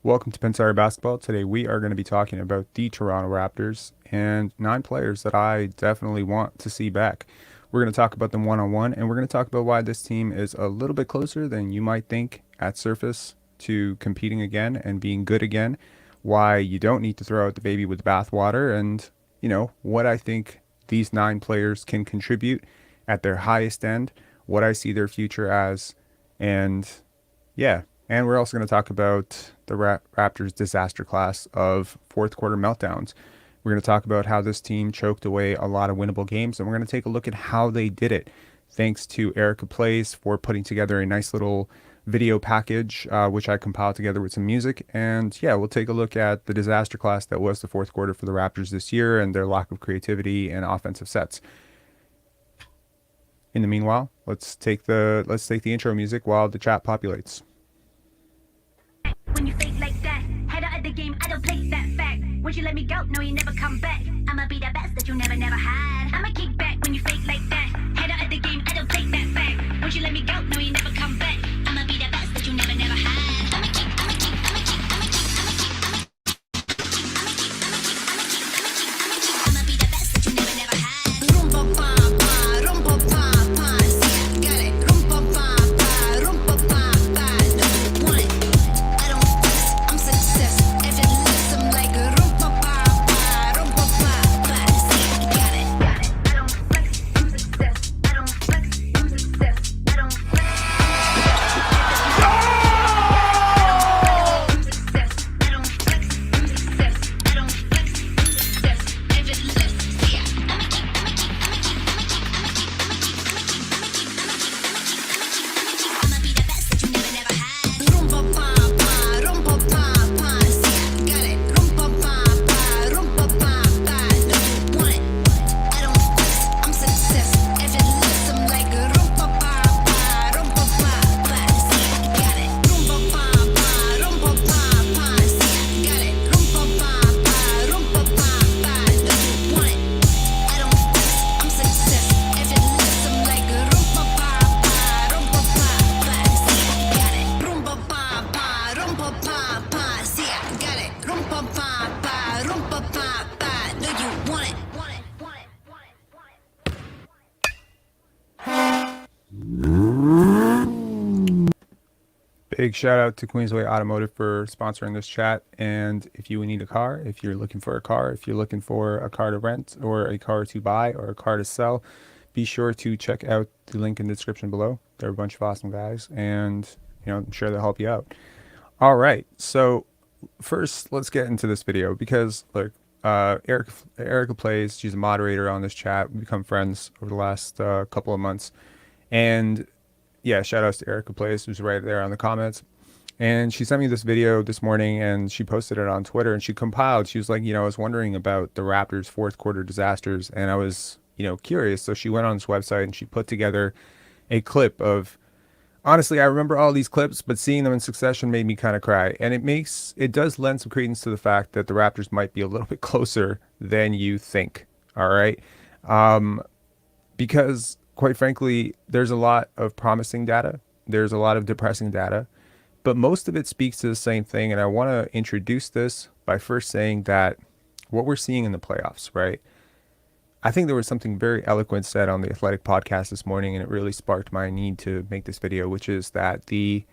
Welcome to Pensar Basketball. Today we are going to be talking about the Toronto Raptors and 9 players that I definitely want to see back. We're going to talk about them one-on-one, and we're going to talk about why this team is a little bit closer than you might think at surface to competing again and being good again, why you don't need to throw out the baby with the bathwater, and, what I think these 9 players can contribute at their highest end, what I see their future as, and yeah, and we're also going to talk about the Raptors' disaster class of fourth quarter meltdowns. We're going to talk about how this team choked away a lot of winnable games, and we're going to take a look at how they did it. Thanks to Erica Plays for putting together a nice little video package, which I compiled together with some music. And yeah, we'll take a look at the disaster class that was the fourth quarter for the Raptors this year and their lack of creativity and offensive sets. In the meanwhile, let's take the intro music while the chat populates. When you fake like that, head out of the game, I don't play that fact. Once you let me go, no, you never come back. I'ma be the best that you never had. I'ma kick back when you fake like that. Head out of the game, I don't play that fact. Once you let me go, no, you never come back. I'ma be the best that you never had. I'ma kick, I'ma kick, I'ma kick, I'ma kick, I'ma kick, I'ma kick, I'ma be the best that you never had. Rumba pa pa, rumba pa pa, see, got it. Rumba pa pa, rumba pa pa, no, you want it. I don't flex, I'm success. Effortless, I'm like a rumba pa pa, rumba pa pa, see, got it. I don't flex, I'm success. I don't flex, I'm success. I don't flex. Big shout out to Queensway Automotive for sponsoring this chat. And if you need a car, if you're looking for a car, if you're looking for a car to rent or a car to buy or a car to sell, be sure to check out the link in the description below. They're a bunch of awesome guys, and I'm sure they'll help you out. All right, so first let's get into this video because look, Erica plays. She's a moderator on this chat. We become friends over the last couple of months, and yeah, shout outs to Erica Plays, who's right there on the comments. And she sent me this video this morning and she posted it on Twitter and she compiled. She was like, I was wondering about the Raptors' fourth quarter disasters and I was, curious. So she went on this website and she put together a clip of, honestly, I remember all these clips, but seeing them in succession made me kind of cry. And it does lend some credence to the fact that the Raptors might be a little bit closer than you think. All right. Because quite frankly, there's a lot of promising data. There's a lot of depressing data, but most of it speaks to the same thing. And I want to introduce this by first saying that what we're seeing in the playoffs, right? I think there was something very eloquent said on the Athletic podcast this morning, and it really sparked my need to make this video, which is that the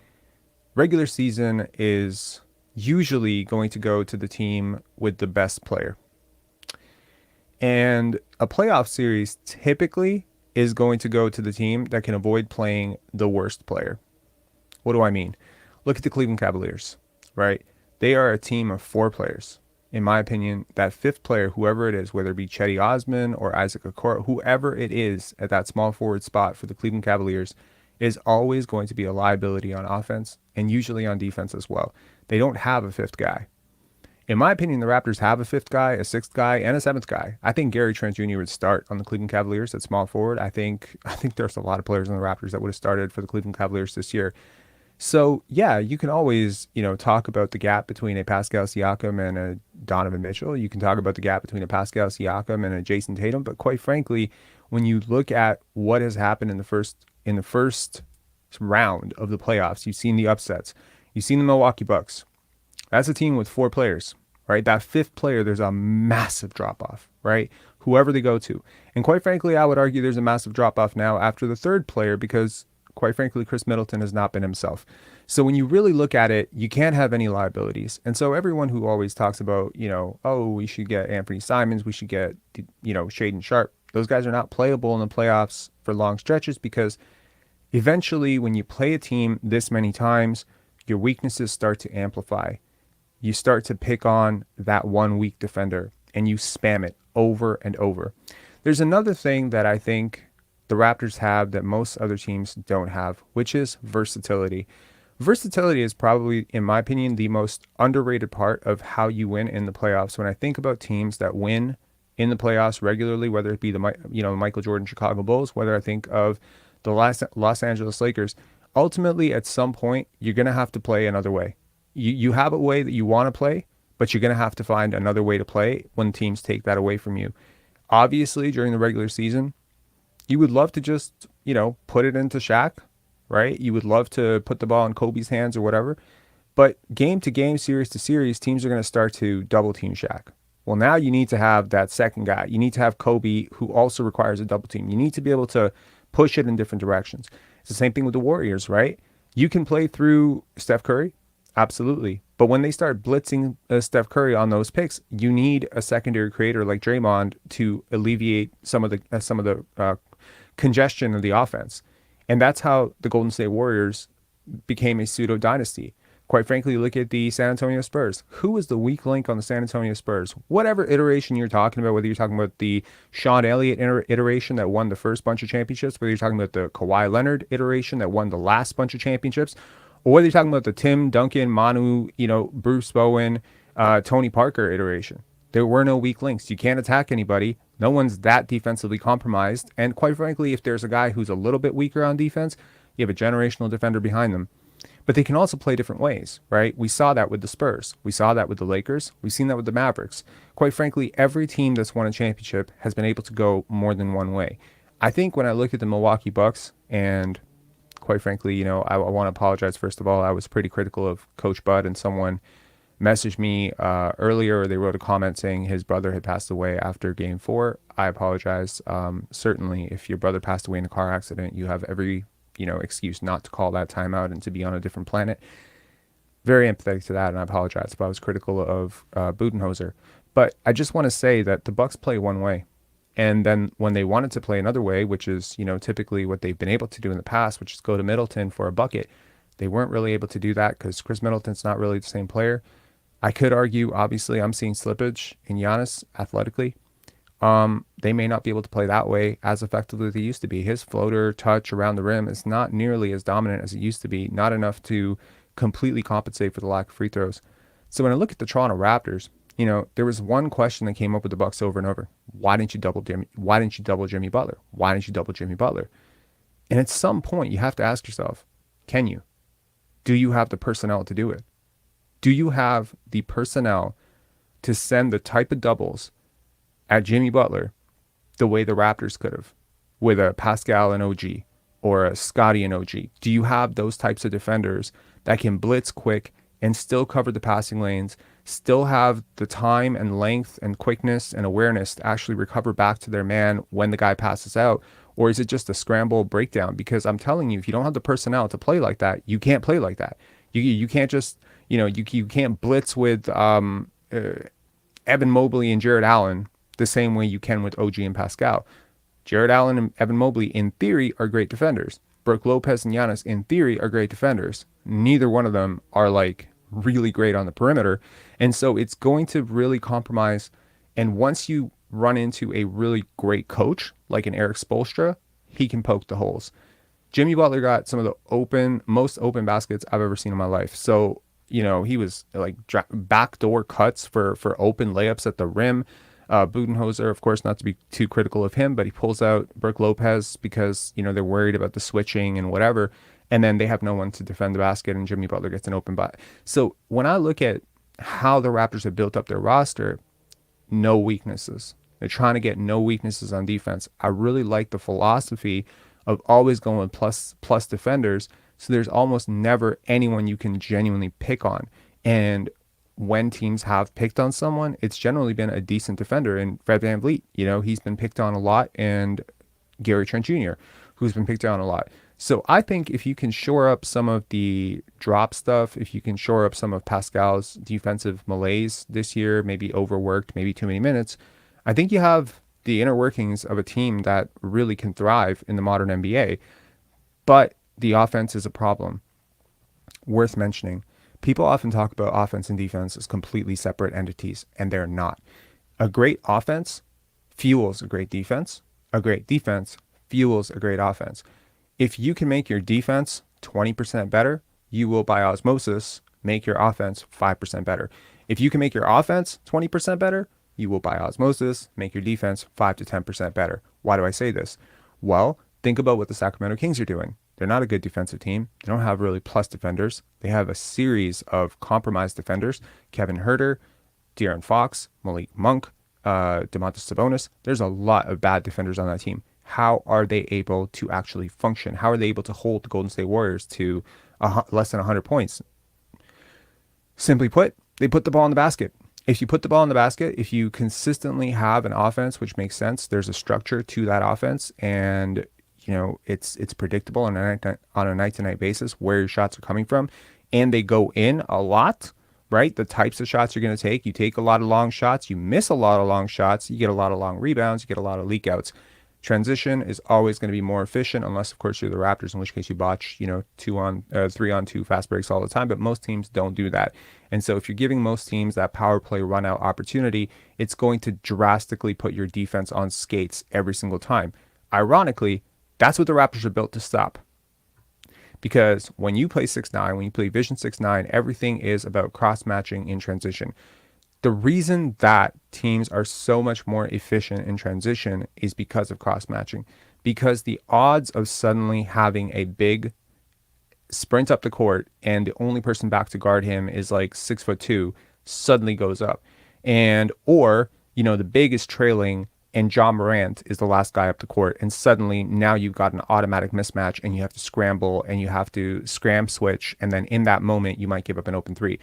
regular season is usually going to go to the team with the best player. And a playoff series typically is going to go to the team that can avoid playing the worst player. What do I mean? Look at the Cleveland Cavaliers, right? They are a team of 4 players. In my opinion, that 5th player, whoever it is, whether it be Chetty Osman or Isaac Okoro, whoever it is at that small forward spot for the Cleveland Cavaliers, is always going to be a liability on offense and usually on defense as well. They don't have a 5th guy. In my opinion, the Raptors have a 5th guy, a 6th guy, and a 7th guy. I think Gary Trent Jr. would start on the Cleveland Cavaliers at small forward. I think there's a lot of players on the Raptors that would have started for the Cleveland Cavaliers this year. So yeah, you can always, talk about the gap between a Pascal Siakam and a Donovan Mitchell. You can talk about the gap between a Pascal Siakam and a Jason Tatum. But quite frankly, when you look at what has happened in the first round of the playoffs, you've seen the upsets. You've seen the Milwaukee Bucks. That's a team with 4 players, right? That fifth player, there's a massive drop off, right? Whoever they go to. And quite frankly, I would argue there's a massive drop off now after the third player because, quite frankly, Chris Middleton has not been himself. So when you really look at it, you can't have any liabilities. And so everyone who always talks about, oh, we should get Anthony Simons, we should get, Shaden Sharp, those guys are not playable in the playoffs for long stretches because eventually when you play a team this many times, your weaknesses start to amplify. You start to pick on that one weak defender and you spam it over and over. There's another thing that I think the Raptors have that most other teams don't have, which is versatility. Versatility is probably, in my opinion, the most underrated part of how you win in the playoffs. When I think about teams that win in the playoffs regularly, whether it be the Michael Jordan Chicago Bulls, whether I think of the Los Angeles Lakers, ultimately at some point you're going to have to play another way. You have a way that you want to play, but you're going to have to find another way to play when teams take that away from you. Obviously, during the regular season, you would love to just, put it into Shaq, right? You would love to put the ball in Kobe's hands or whatever. But game to game, series to series, teams are going to start to double team Shaq. Well, now you need to have that second guy. You need to have Kobe, who also requires a double team. You need to be able to push it in different directions. It's the same thing with the Warriors, right? You can play through Steph Curry. Absolutely. But when they start blitzing Steph Curry on those picks, you need a secondary creator like Draymond to alleviate some of the congestion of the offense. And that's how the Golden State Warriors became a pseudo dynasty. Quite frankly, look at the San Antonio Spurs. Who was the weak link on the San Antonio Spurs? Whatever iteration you're talking about, whether you're talking about the Sean Elliott iteration that won the first bunch of championships, whether you're talking about the Kawhi Leonard iteration that won the last bunch of championships, or whether you're talking about the Tim Duncan, Manu, Bruce Bowen, Tony Parker iteration. There were no weak links. You can't attack anybody. No one's that defensively compromised. And quite frankly, if there's a guy who's a little bit weaker on defense, you have a generational defender behind them. But they can also play different ways, right? We saw that with the Spurs. We saw that with the Lakers. We've seen that with the Mavericks. Quite frankly, every team that's won a championship has been able to go more than one way. I think when I look at the Milwaukee Bucks, and quite frankly, I want to apologize. First of all, I was pretty critical of Coach Bud, and someone messaged me earlier, or they wrote a comment saying his brother had passed away after Game 4. I apologize. Certainly, if your brother passed away in a car accident, you have every excuse not to call that timeout and to be on a different planet. Very empathetic to that, and I apologize if I was critical of Budenholzer. But I just want to say that the Bucks play one way. And then when they wanted to play another way, which is, typically what they've been able to do in the past, which is go to Middleton for a bucket, they weren't really able to do that because Chris Middleton's not really the same player. I could argue, obviously, I'm seeing slippage in Giannis athletically. They may not be able to play that way as effectively as they used to be. His floater touch around the rim is not nearly as dominant as it used to be, not enough to completely compensate for the lack of free throws. So when I look at the Toronto Raptors, there was one question that came up with the Bucks over and over. Why didn't you double Jimmy? Why didn't you double Jimmy Butler? Why didn't you double Jimmy Butler? And at some point, you have to ask yourself, can you? Do you have the personnel to do it? Do you have the personnel to send the type of doubles at Jimmy Butler the way the Raptors could have with a Pascal and OG or a Scotty and OG? Do you have those types of defenders that can blitz quick and still cover the passing lanes, still have the time and length and quickness and awareness to actually recover back to their man when the guy passes out? Or is it just a scramble breakdown? Because I'm telling you, if you don't have the personnel to play like that, you can't play like that. You can't just, you can't blitz with Evan Mobley and Jared Allen the same way you can with OG and Pascal. Jared Allen and Evan Mobley, in theory, are great defenders. Brook Lopez and Giannis, in theory, are great defenders. Neither one of them are like really great on the perimeter. And so it's going to really compromise. And once you run into a really great coach, like an Eric Spoelstra, he can poke the holes. Jimmy Butler got some of the most open baskets I've ever seen in my life. So, he was like backdoor cuts for open layups at the rim. Budenholzer, of course, not to be too critical of him, but he pulls out Brook Lopez because, they're worried about the switching and whatever. And then they have no one to defend the basket, and Jimmy Butler gets an open buy. So when I look at how the Raptors have built up their roster, no weaknesses. They're trying to get no weaknesses on defense. I really like the philosophy of always going with plus defenders. So there's almost never anyone you can genuinely pick on. And when teams have picked on someone, it's generally been a decent defender. And Fred VanVleet, he's been picked on a lot, and Gary Trent Jr., who's been picked on a lot. So I think if you can shore up some of the drop stuff, if you can shore up some of Pascal's defensive malaise this year, maybe overworked, maybe too many minutes, I think you have the inner workings of a team that really can thrive in the modern NBA. But the offense is a problem. Worth mentioning. People often talk about offense and defense as completely separate entities, and they're not. A great offense fuels a great defense. A great defense fuels a great offense. If you can make your defense 20% better, you will, by osmosis, make your offense 5% better. If you can make your offense 20% better, you will, by osmosis, make your defense 5 to 10% better. Why do I say this? Well, think about what the Sacramento Kings are doing. They're not a good defensive team. They don't have really plus defenders. They have a series of compromised defenders. Kevin Huerter, De'Aaron Fox, Malik Monk, Domantas Sabonis. There's a lot of bad defenders on that team. How are they able to actually function? How are they able to hold the Golden State Warriors to less than 100 points? Simply put, they put the ball in the basket. If you put the ball in the basket, if you consistently have an offense which makes sense, there's a structure to that offense, and it's predictable on a night-to-night basis where your shots are coming from, and they go in a lot, right? The types of shots you're going to take. You take a lot of long shots, you miss a lot of long shots, you get a lot of long rebounds, you get a lot of leak outs. Transition is always going to be more efficient, unless of course you're the Raptors, in which case you botch 3-on-2 fast breaks all the time, but most teams don't do that. And so if you're giving most teams that power play run out opportunity, it's going to drastically put your defense on skates every single time. Ironically, that's what the Raptors are built to stop. Because when you play 6'9", when you play Vision 6'9", everything is about cross-matching in transition. The reason that teams are so much more efficient in transition is because of cross-matching. Because the odds of suddenly having a big sprint up the court and the only person back to guard him is like 6'2" suddenly goes up. Or the big is trailing and John Morant is the last guy up the court, and suddenly now you've got an automatic mismatch and you have to scramble and you have to scram switch, and then in that moment you might give up an open three.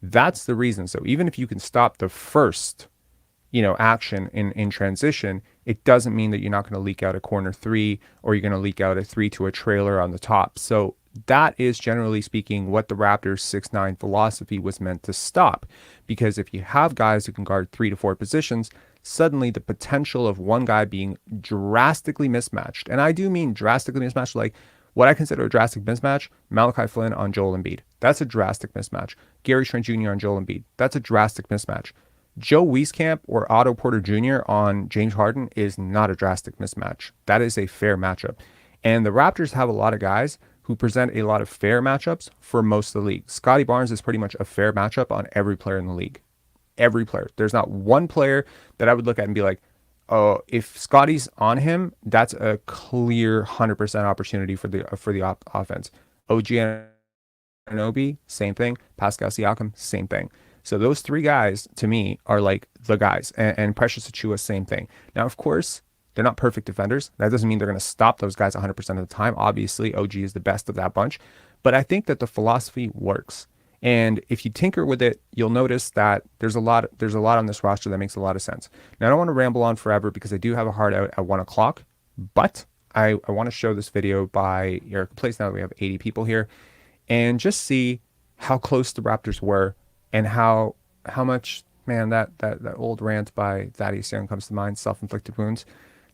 That's the reason. So even if you can stop the first, action in transition, it doesn't mean that you're not going to leak out a corner three or you're going to leak out a three to a trailer on the top. So that is, generally speaking, what the Raptors 6'9" philosophy was meant to stop. Because if you have guys who can guard 3 to 4 positions, suddenly the potential of one guy being drastically mismatched, and I do mean drastically mismatched, like what I consider a drastic mismatch, Malachi Flynn on Joel Embiid. That's a drastic mismatch. Gary Trent Jr. on Joel Embiid. That's a drastic mismatch. Joe Wieskamp or Otto Porter Jr. on James Harden is not a drastic mismatch. That is a fair matchup. And the Raptors have a lot of guys who present a lot of fair matchups for most of the league. Scotty Barnes is pretty much a fair matchup on every player in the league. Every player. There's not one player that I would look at and be like, oh, if Scotty's on him, that's a clear 100% opportunity for the offense. OG Anunoby, same thing. Pascal Siakam, same thing. So those three guys, to me, are like the guys. And Precious Achiuwa, same thing. Now, of course, they're not perfect defenders. That doesn't mean they're going to stop those guys 100% of the time. Obviously, OG is the best of that bunch. But I think that the philosophy works. And if you tinker with it, you'll notice that there's a lot on this roster that makes a lot of sense. Now, I don't want to ramble on forever because I do have a hard out at 1 o'clock, but I want to show this video by Eric Place now that we have 80 people here, and just see how close the Raptors were and how much, man, that old rant by Thaddeus Young comes to mind, self-inflicted wounds.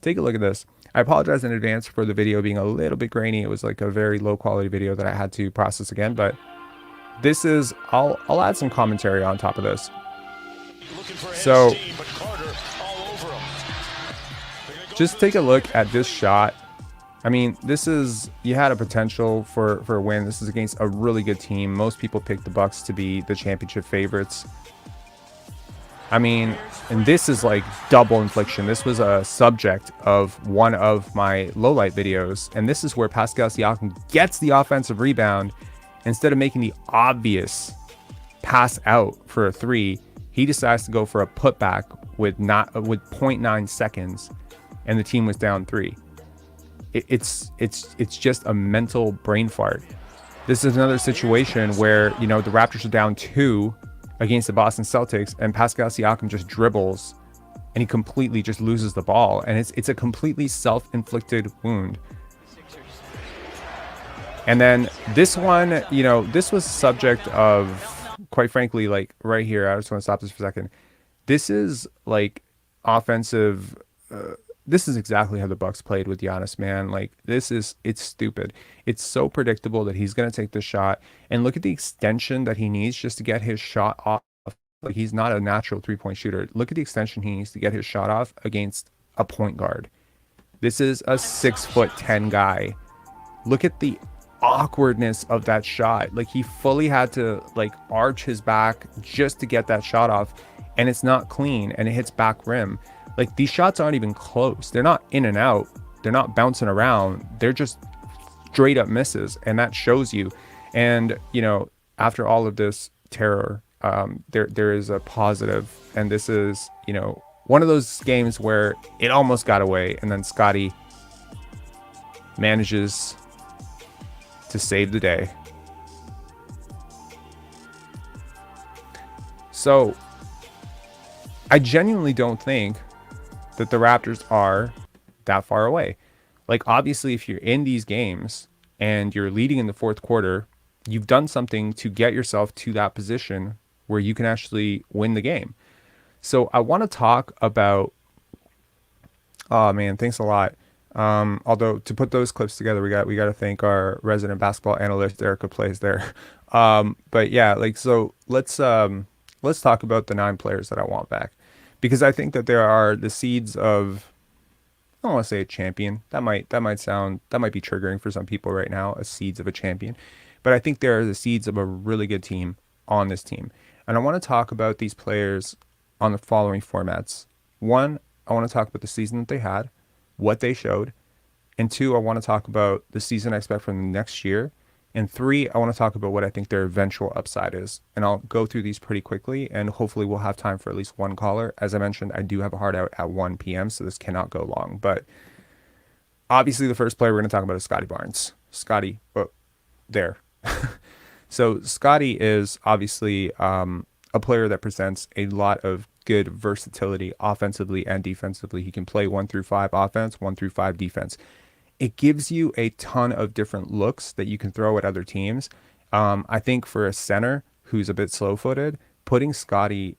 Take a look at this. I apologize in advance for the video being a little bit grainy. It was like a very low quality video that I had to process again, but this is, I'll add some commentary on top of this. So just take a look at this shot. I mean, this is, you had a potential for a win. This is against a really good team. Most people picked the Bucks to be the championship favorites. I mean, and this is like double infliction. This was a subject of one of my lowlight videos, and this is where Pascal Siakam gets the offensive rebound. Instead of making the obvious pass out for a three, he decides to go for a putback with 0.9 seconds, and the team was down 3. It's just a mental brain fart. This is another situation where, the Raptors are down 2, against the Boston Celtics, and Pascal Siakam just dribbles and he completely just loses the ball, and it's a completely self-inflicted wound. And then this one, this was subject of, quite frankly, like right here, I just want to stop this for a second. This is like offensive. This is exactly how the Bucks played with Giannis, man. Like it's stupid. It's so predictable that he's gonna take the shot, and look at the extension that he needs just to get his shot off. Like he's not a natural 3-point shooter. Look at the extension he needs to get his shot off against a point guard. This is a 6'10" guy. Look at the awkwardness of that shot. Like he fully had to like arch his back just to get that shot off, and it's not clean and it hits back rim. Like these shots aren't even close. They're not in and out. They're not bouncing around. They're just straight up misses, and that shows you. And after all of this terror, there is a positive, and this is one of those games where it almost got away, and then Scotty manages to save the day. So I genuinely don't think that the Raptors are that far away. Like obviously if you're in these games and you're leading in the fourth quarter, you've done something to get yourself to that position where you can actually win the game. So I want to talk about, oh man, thanks a lot. Although to put those clips together, we got to thank our resident basketball analyst Erica Plays there. But yeah, like so let's talk about the 9 players that I want back, because I think that there are the seeds of, I don't want to say a champion. That might be triggering for some people right now, as seeds of a champion. But I think there are the seeds of a really good team on this team. And I want to talk about these players on the following formats. 1, I want to talk about the season that they had, what they showed. And 2, I want to talk about the season I expect from the next year. And 3, I want to talk about what I think their eventual upside is. And I'll go through these pretty quickly, and hopefully we'll have time for at least one caller. As I mentioned, I do have a hard out at 1 p.m., so this cannot go long. But obviously the first player we're going to talk about is Scotty Barnes. Scotty, oh, there. So Scotty is obviously a player that presents a lot of good versatility offensively and defensively. He can play 1 through 5 offense, 1 through 5 defense. It gives you a ton of different looks that you can throw at other teams. I think for a center who's a bit slow-footed, putting Scotty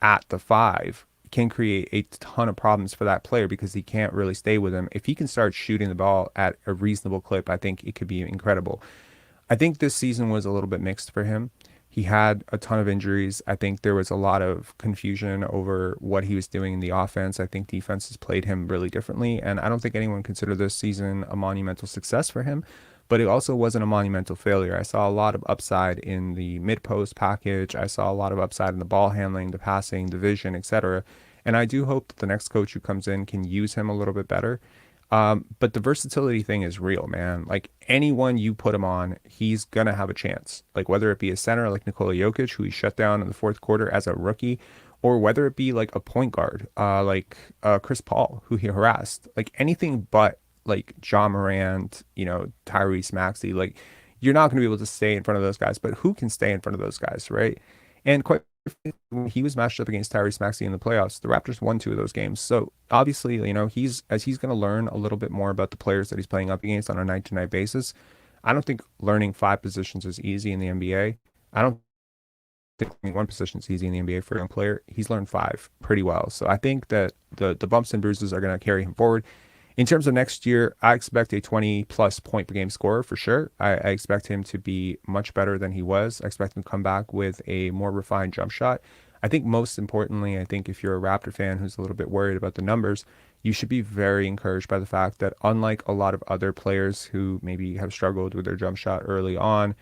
at the 5 can create a ton of problems for that player because he can't really stay with him. If he can start shooting the ball at a reasonable clip, I think it could be incredible. I think this season was a little bit mixed for him. He had a ton of injuries. I think there was a lot of confusion over what he was doing in the offense. I think defenses played him really differently, and I don't think anyone considered this season a monumental success for him, but it also wasn't a monumental failure. I saw a lot of upside in the mid-post package. I saw a lot of upside in the ball handling, the passing, the vision, etc. And I do hope that the next coach who comes in can use him a little bit better. But the versatility thing is real, man. Like anyone you put him on, he's going to have a chance. Like whether it be a center like Nikola Jokic, who he shut down in the fourth quarter as a rookie, or whether it be like a point guard, like Chris Paul, who he harassed, like anything but like John Morant, Tyrese Maxey, like you're not going to be able to stay in front of those guys, but who can stay in front of those guys, right? And quite when he was matched up against Tyrese Maxey in the playoffs, the Raptors won 2 of those games. So obviously, he's going to learn a little bit more about the players that he's playing up against on a night-to-night basis. I don't think learning 5 positions is easy in the NBA. I don't think learning 1 position is easy in the NBA for a young player. He's learned 5 pretty well. So I think that the bumps and bruises are going to carry him forward. In terms of next year, I expect a 20-plus point per game scorer for sure. I expect him to be much better than he was. I expect him to come back with a more refined jump shot. I think most importantly, I think if you're a Raptor fan who's a little bit worried about the numbers, you should be very encouraged by the fact that unlike a lot of other players who maybe have struggled with their jump shot early on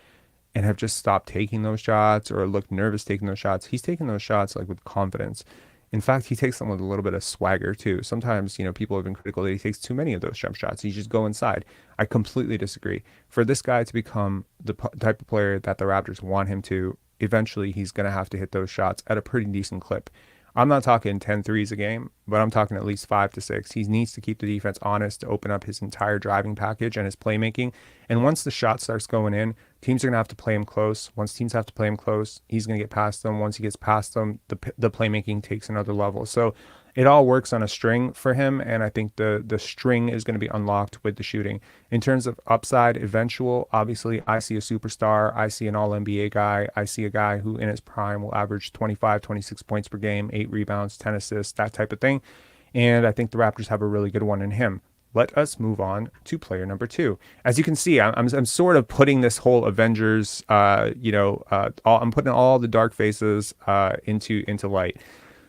and have just stopped taking those shots or looked nervous taking those shots, he's taking those shots like with confidence. In fact, he takes them with a little bit of swagger too. Sometimes, people have been critical that he takes too many of those jump shots. He just go inside. I completely disagree. For this guy to become the type of player that the Raptors want him to, eventually he's going to have to hit those shots at a pretty decent clip. I'm not talking 10 threes a game, but I'm talking at least 5 to 6. He needs to keep the defense honest to open up his entire driving package and his playmaking. And once the shot starts going in, Teams are going to have to play him close. Once teams have to play him close, he's going to get past them. Once he gets past them, the playmaking takes another level. So it all works on a string for him, and I think the string is going to be unlocked with the shooting. In terms of upside, eventual, obviously, I see a superstar. I see an all NBA guy. I see a guy who in his prime will average 25, 26 points per game, 8 rebounds, 10 assists, that type of thing. And I think the Raptors have a really good one in him. Let us move on to player number two. As you can see, I'm sort of putting this whole Avengers, I'm putting all the dark faces into light.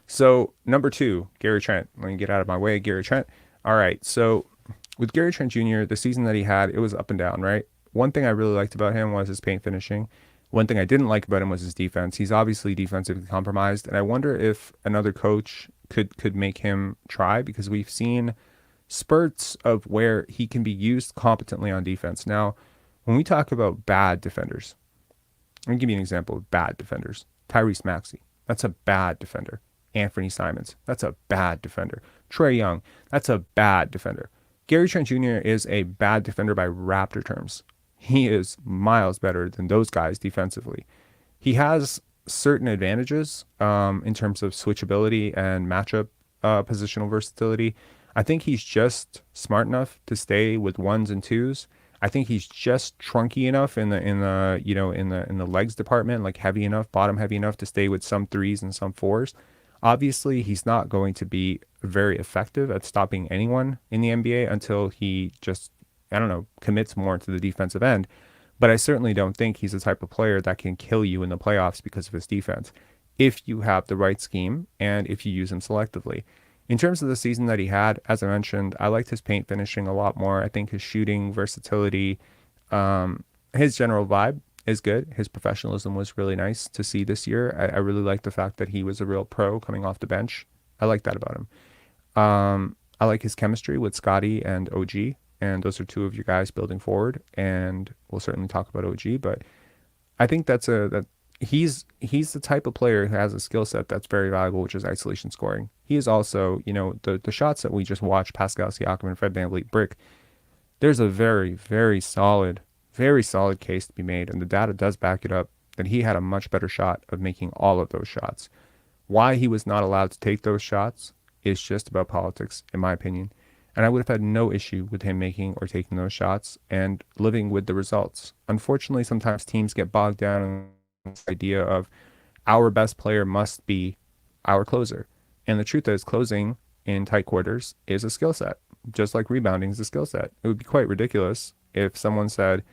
So number two, Gary Trent. Let me get out of my way, Gary Trent. All right, so with Gary Trent Jr., the season that he had, it was up and down, right? One thing I really liked about him was his paint finishing. One thing I didn't like about him was his defense. He's obviously defensively compromised, and I wonder if another coach could make him try, because we've seen spurts of where he can be used competently on defense. Now, when we talk about bad defenders, let me give you an example of bad defenders. Tyrese Maxey, that's a bad defender. Anthony Simons, that's a bad defender. Trae Young, that's a bad defender. Gary Trent Jr. is a bad defender by Raptor terms. He is miles better than those guys defensively. He has certain advantages in terms of switchability and matchup positional versatility. I think he's just smart enough to stay with ones and twos. I think he's just trunky enough in the legs department, like heavy enough, bottom heavy enough to stay with some threes and some fours. Obviously, he's not going to be very effective at stopping anyone in the NBA until he just, I don't know, commits more to the defensive end. But I certainly don't think he's the type of player that can kill you in the playoffs because of his defense, if you have the right scheme and if you use him selectively. In terms of the season that he had, as I mentioned, I liked his paint finishing a lot more. I think his shooting versatility, his general vibe is good. His professionalism was really nice to see this year. I really like the fact that he was a real pro coming off the bench. I like that about him. I like his chemistry with Scotty and OG, and those are two of your guys building forward. And we'll certainly talk about OG, but I think that he's the type of player who has a skill set that's very valuable, which is isolation scoring. He is also, the shots that we just watched, Pascal Siakam and Fred VanVleet brick. There's a very, very solid case to be made, and the data does back it up, that he had a much better shot of making all of those shots. Why he was not allowed to take those shots is just about politics, in my opinion. And I would have had no issue with him making or taking those shots and living with the results. Unfortunately, sometimes teams get bogged down in this idea of our best player must be our closer. And the truth is, closing in tight quarters is a skill set, just like rebounding is a skill set. It would be quite ridiculous if someone said,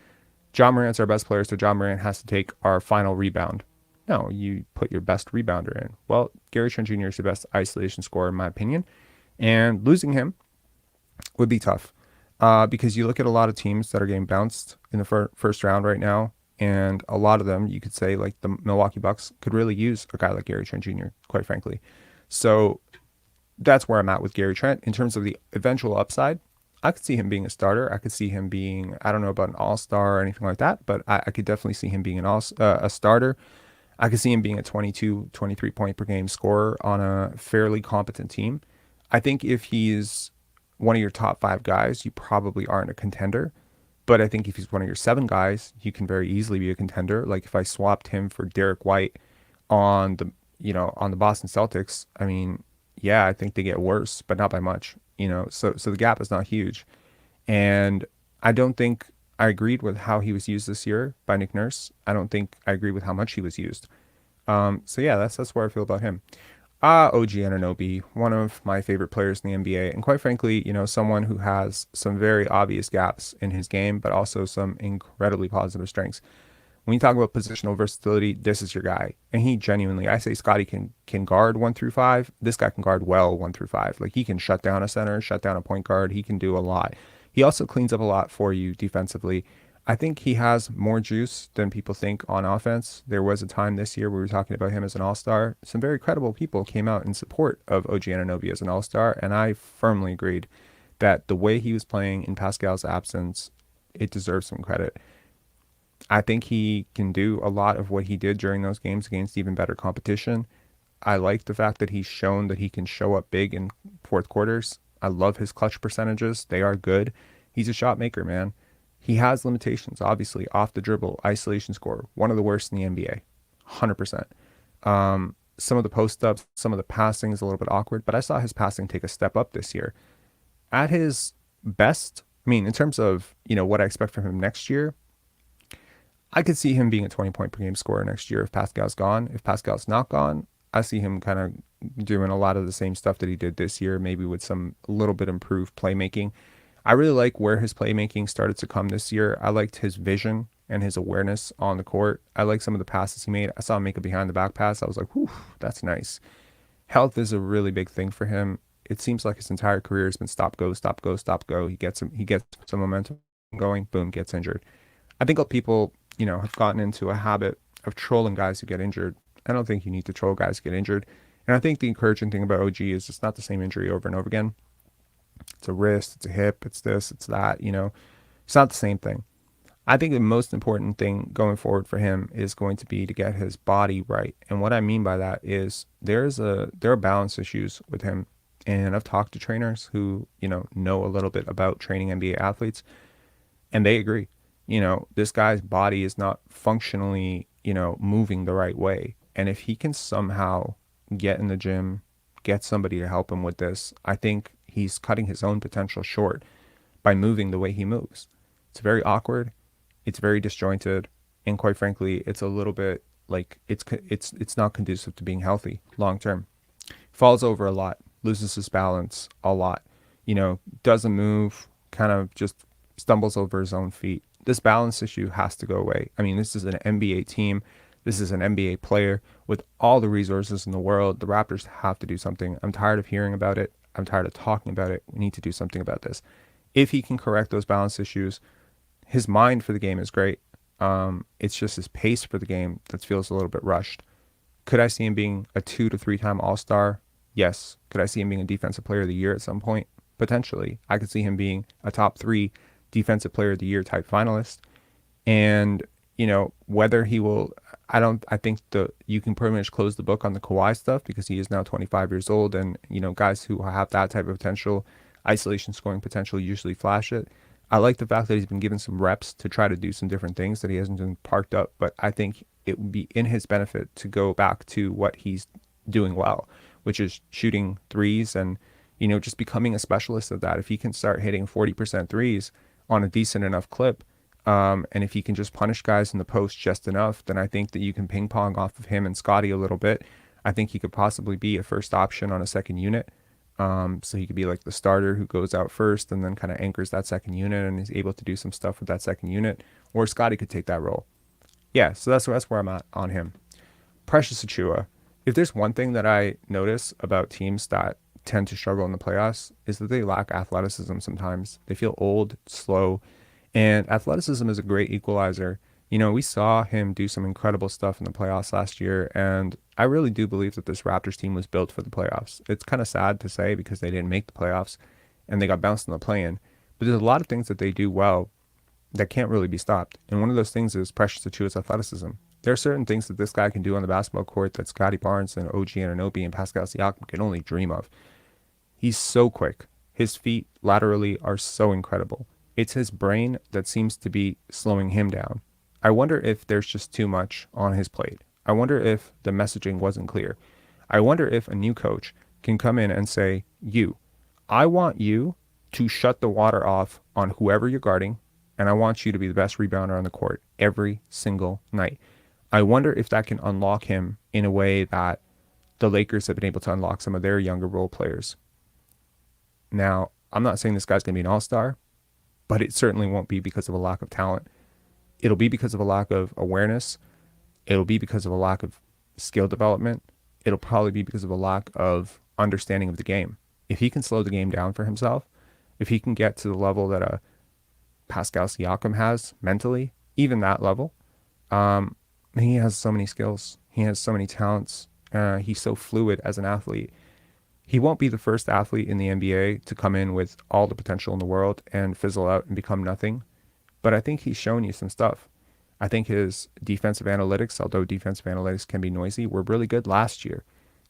John Morant's our best player, so John Morant has to take our final rebound. No, you put your best rebounder in. Well, Gary Trent Jr. is the best isolation scorer, in my opinion. And losing him would be tough because you look at a lot of teams that are getting bounced in the first round right now, and a lot of them, you could say, like the Milwaukee Bucks, could really use a guy like Gary Trent Jr., quite frankly. So that's where I'm at with Gary Trent. In terms of the eventual upside, I could see him being a starter. I could see him being, I don't know about an all-star or anything like that, but I could definitely see him being a starter. I could see him being a 22, 23 point per game scorer on a fairly competent team. I think if he's one of your top 5 guys, you probably aren't a contender. But I think if he's one of your 7 guys, you can very easily be a contender. Like if I swapped him for Derek White on the Boston Celtics, I mean, yeah, I think they get worse, but not by much. So the gap is not huge. And I don't think I agreed with how he was used this year by Nick Nurse. I don't think I agree with how much he was used. So yeah, that's where I feel about him. OG Anunoby, one of my favorite players in the NBA, and quite frankly, someone who has some very obvious gaps in his game, but also some incredibly positive strengths. When you talk about positional versatility, this is your guy. And he genuinely, I say Scotty can guard 1 through 5. This guy can guard well 1 through 5. Like he can shut down a center, shut down a point guard. He can do a lot. He also cleans up a lot for you defensively. I think he has more juice than people think on offense. There was a time this year where we were talking about him as an all-star. Some very credible people came out in support of OG Anunoby as an all-star, and I firmly agreed that the way he was playing in Pascal's absence, it deserves some credit. I think he can do a lot of what he did during those games against even better competition. I like the fact that he's shown that he can show up big in fourth quarters. I love his clutch percentages. They are good. He's a shot maker, man. He has limitations, obviously, off the dribble, isolation score, one of the worst in the NBA, 100%. Some of the post ups, some of the passing is a little bit awkward, but I saw his passing take a step up this year. At his best, I mean, in terms of, what I expect from him next year, I could see him being a 20-point per game scorer next year if Pascal's gone. If Pascal's not gone, I see him kind of doing a lot of the same stuff that he did this year, maybe with some a little bit improved playmaking. I really like where his playmaking started to come this year. I liked his vision and his awareness on the court. I like some of the passes he made. I saw him make a behind the back pass. I was like, whew, that's nice. Health is a really big thing for him. It seems like his entire career has been stop go, stop go, stop go. He gets some momentum going, boom, gets injured. I think people, have gotten into a habit of trolling guys who get injured. I don't think you need to troll guys who get injured. And I think the encouraging thing about OG is it's not the same injury over and over again. It's a wrist, it's a hip, it's this, it's that. It's not the same thing. I think the most important thing going forward for him is going to be to get his body right. And what I mean by that is there are balance issues with him. And I've talked to trainers who, know a little bit about training NBA athletes, and they agree. This guy's body is not functionally, moving the right way. And if he can somehow get in the gym, get somebody to help him with this, I think he's cutting his own potential short by moving the way he moves. It's very awkward, it's very disjointed, and quite frankly, it's a little bit like it's not conducive to being healthy long term. Falls over a lot, loses his balance a lot, doesn't move, kind of just stumbles over his own feet. This balance issue has to go away. I mean, this is an NBA team. This is an NBA player with all the resources in the world. The Raptors have to do something. I'm tired of hearing about it. I'm tired of talking about it. We need to do something about this. If he can correct those balance issues, his mind for the game is great. It's just his pace for the game that feels a little bit rushed. Could I see him being a 2 to 3 time All-Star? Yes. Could I see him being a Defensive Player of the Year at some point? Potentially. I could see him being a top 3 Defensive Player of the Year type finalist. And, whether he will, I think you can pretty much close the book on the Kawhi stuff because he is now 25 years old. And, guys who have that type of potential, isolation scoring potential, usually flash it. I like the fact that he's been given some reps to try to do some different things, that he hasn't been parked up. But I think it would be in his benefit to go back to what he's doing well, which is shooting threes and, just becoming a specialist of that. If he can start hitting 40% threes on a decent enough clip, and if he can just punish guys in the post just enough, then I think that you can ping pong off of him and Scotty a little bit. I think he could possibly be a first option on a second unit. So he could be like the starter who goes out first and then kind of anchors that second unit and is able to do some stuff with that second unit. Or Scotty could take that role. Yeah, so that's where I'm at on him. Precious Achiuwa. If there's one thing that I notice about teams that tend to struggle in the playoffs is that they lack athleticism sometimes. They feel old, slow, and athleticism is a great equalizer. We saw him do some incredible stuff in the playoffs last year, and I really do believe that this Raptors team was built for the playoffs. It's kind of sad to say because they didn't make the playoffs and they got bounced in the play-in, but there's a lot of things that they do well that can't really be stopped. And one of those things is Precious Achiuwa's athleticism. There are certain things that this guy can do on the basketball court that Scotty Barnes and OG Anunoby and Pascal Siakam can only dream of. He's so quick. His feet laterally are so incredible. It's his brain that seems to be slowing him down. I wonder if there's just too much on his plate. I wonder if the messaging wasn't clear. I wonder if a new coach can come in and say, I want you to shut the water off on whoever you're guarding, and I want you to be the best rebounder on the court every single night. I wonder if that can unlock him in a way that the Lakers have been able to unlock some of their younger role players. Now, I'm not saying this guy's going to be an all-star, but it certainly won't be because of a lack of talent. It'll be because of a lack of awareness. It'll be because of a lack of skill development. It'll probably be because of a lack of understanding of the game. If he can slow the game down for himself, if he can get to the level that a Pascal Siakam has mentally, even that level, he has so many skills. He has so many talents. He's so fluid as an athlete. He won't be the first athlete in the NBA to come in with all the potential in the world and fizzle out and become nothing. But I think he's shown you some stuff. I think his defensive analytics, although defensive analytics can be noisy, were really good last year.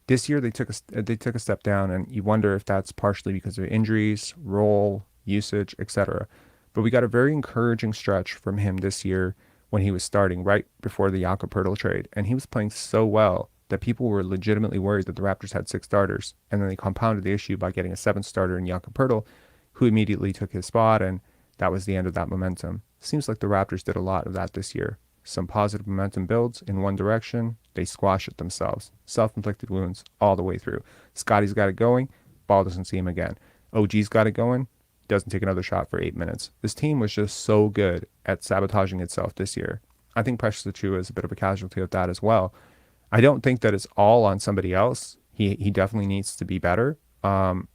This year they took a step down, and you wonder if that's partially because of injuries, role, usage, etc. But we got a very encouraging stretch from him this year when he was starting right before the Jakob Poeltl trade. And he was playing so well that people were legitimately worried that the Raptors had 6 starters. And then they compounded the issue by getting a 7th starter in Jakob Poeltl, who immediately took his spot. And that was the end of that momentum. Seems like the Raptors did a lot of that this year. Some positive momentum builds in one direction, they squash it themselves. Self-inflicted wounds all the way through. Scotty's got it going, ball doesn't see him again. OG's got it going, doesn't take another shot for 8 minutes. This team was just so good at sabotaging itself this year. I think Precious Achiuwa is a bit of a casualty of that as well. I don't think that it's all on somebody else. He definitely needs to be better.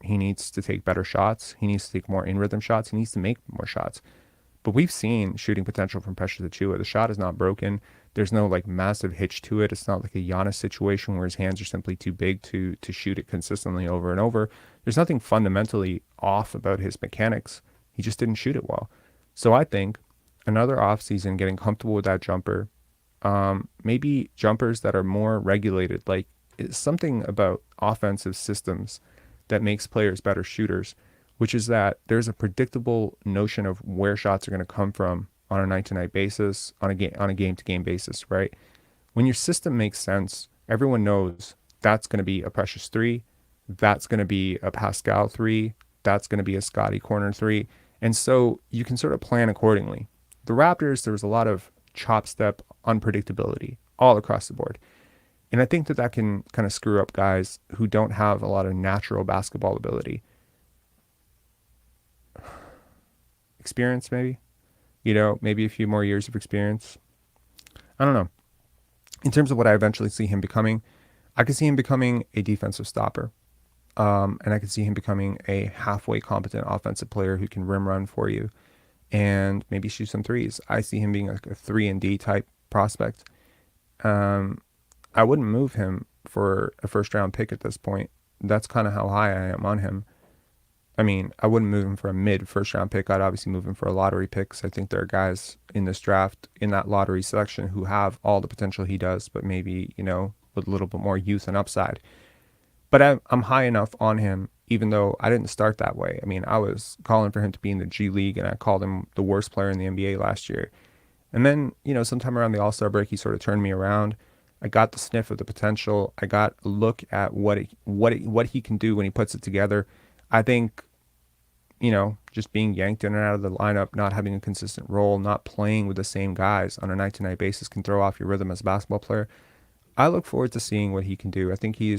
He needs to take better shots. He needs to take more in-rhythm shots. He needs to make more shots. But we've seen shooting potential from Precious Achiuwa. The shot is not broken. There's no like massive hitch to it. It's not like a Giannis situation where his hands are simply too big to shoot it consistently over and over. There's nothing fundamentally off about his mechanics. He just didn't shoot it well. So I think another offseason, getting comfortable with that jumper, maybe jumpers that are more regulated, like it's something about offensive systems that makes players better shooters, which is that there's a predictable notion of where shots are going to come from on a night-to-night basis, on a game-to-game basis, right? When your system makes sense, everyone knows that's going to be a Precious 3, that's going to be a Pascal 3, that's going to be a Scotty corner 3, and so you can sort of plan accordingly. The Raptors, there was a lot of chop step unpredictability all across the board. And I think that that can kind of screw up guys who don't have a lot of natural basketball ability. Experience, maybe, maybe a few more years of experience. I don't know. In terms of what I eventually see him becoming, I could see him becoming a defensive stopper. And I could see him becoming a halfway competent offensive player who can rim run for you and maybe shoot some threes. I see him being like a 3-and-D type prospect. I wouldn't move him for a first round pick at this point. That's kind of how high I am on him. I mean, I wouldn't move him for a mid first round pick. I'd obviously move him for a lottery pick. I think there are guys in this draft, in that lottery selection, who have all the potential he does, but maybe, with a little bit more youth and upside. But I'm high enough on him, even though I didn't start that way. I mean, I was calling for him to be in the G League, and I called him the worst player in the NBA last year. And then, sometime around the All-Star break, he sort of turned me around. I got the sniff of the potential. I got a look at what he can do when he puts it together. I think, just being yanked in and out of the lineup, not having a consistent role, not playing with the same guys on a night-to-night basis can throw off your rhythm as a basketball player. I look forward to seeing what he can do. I think he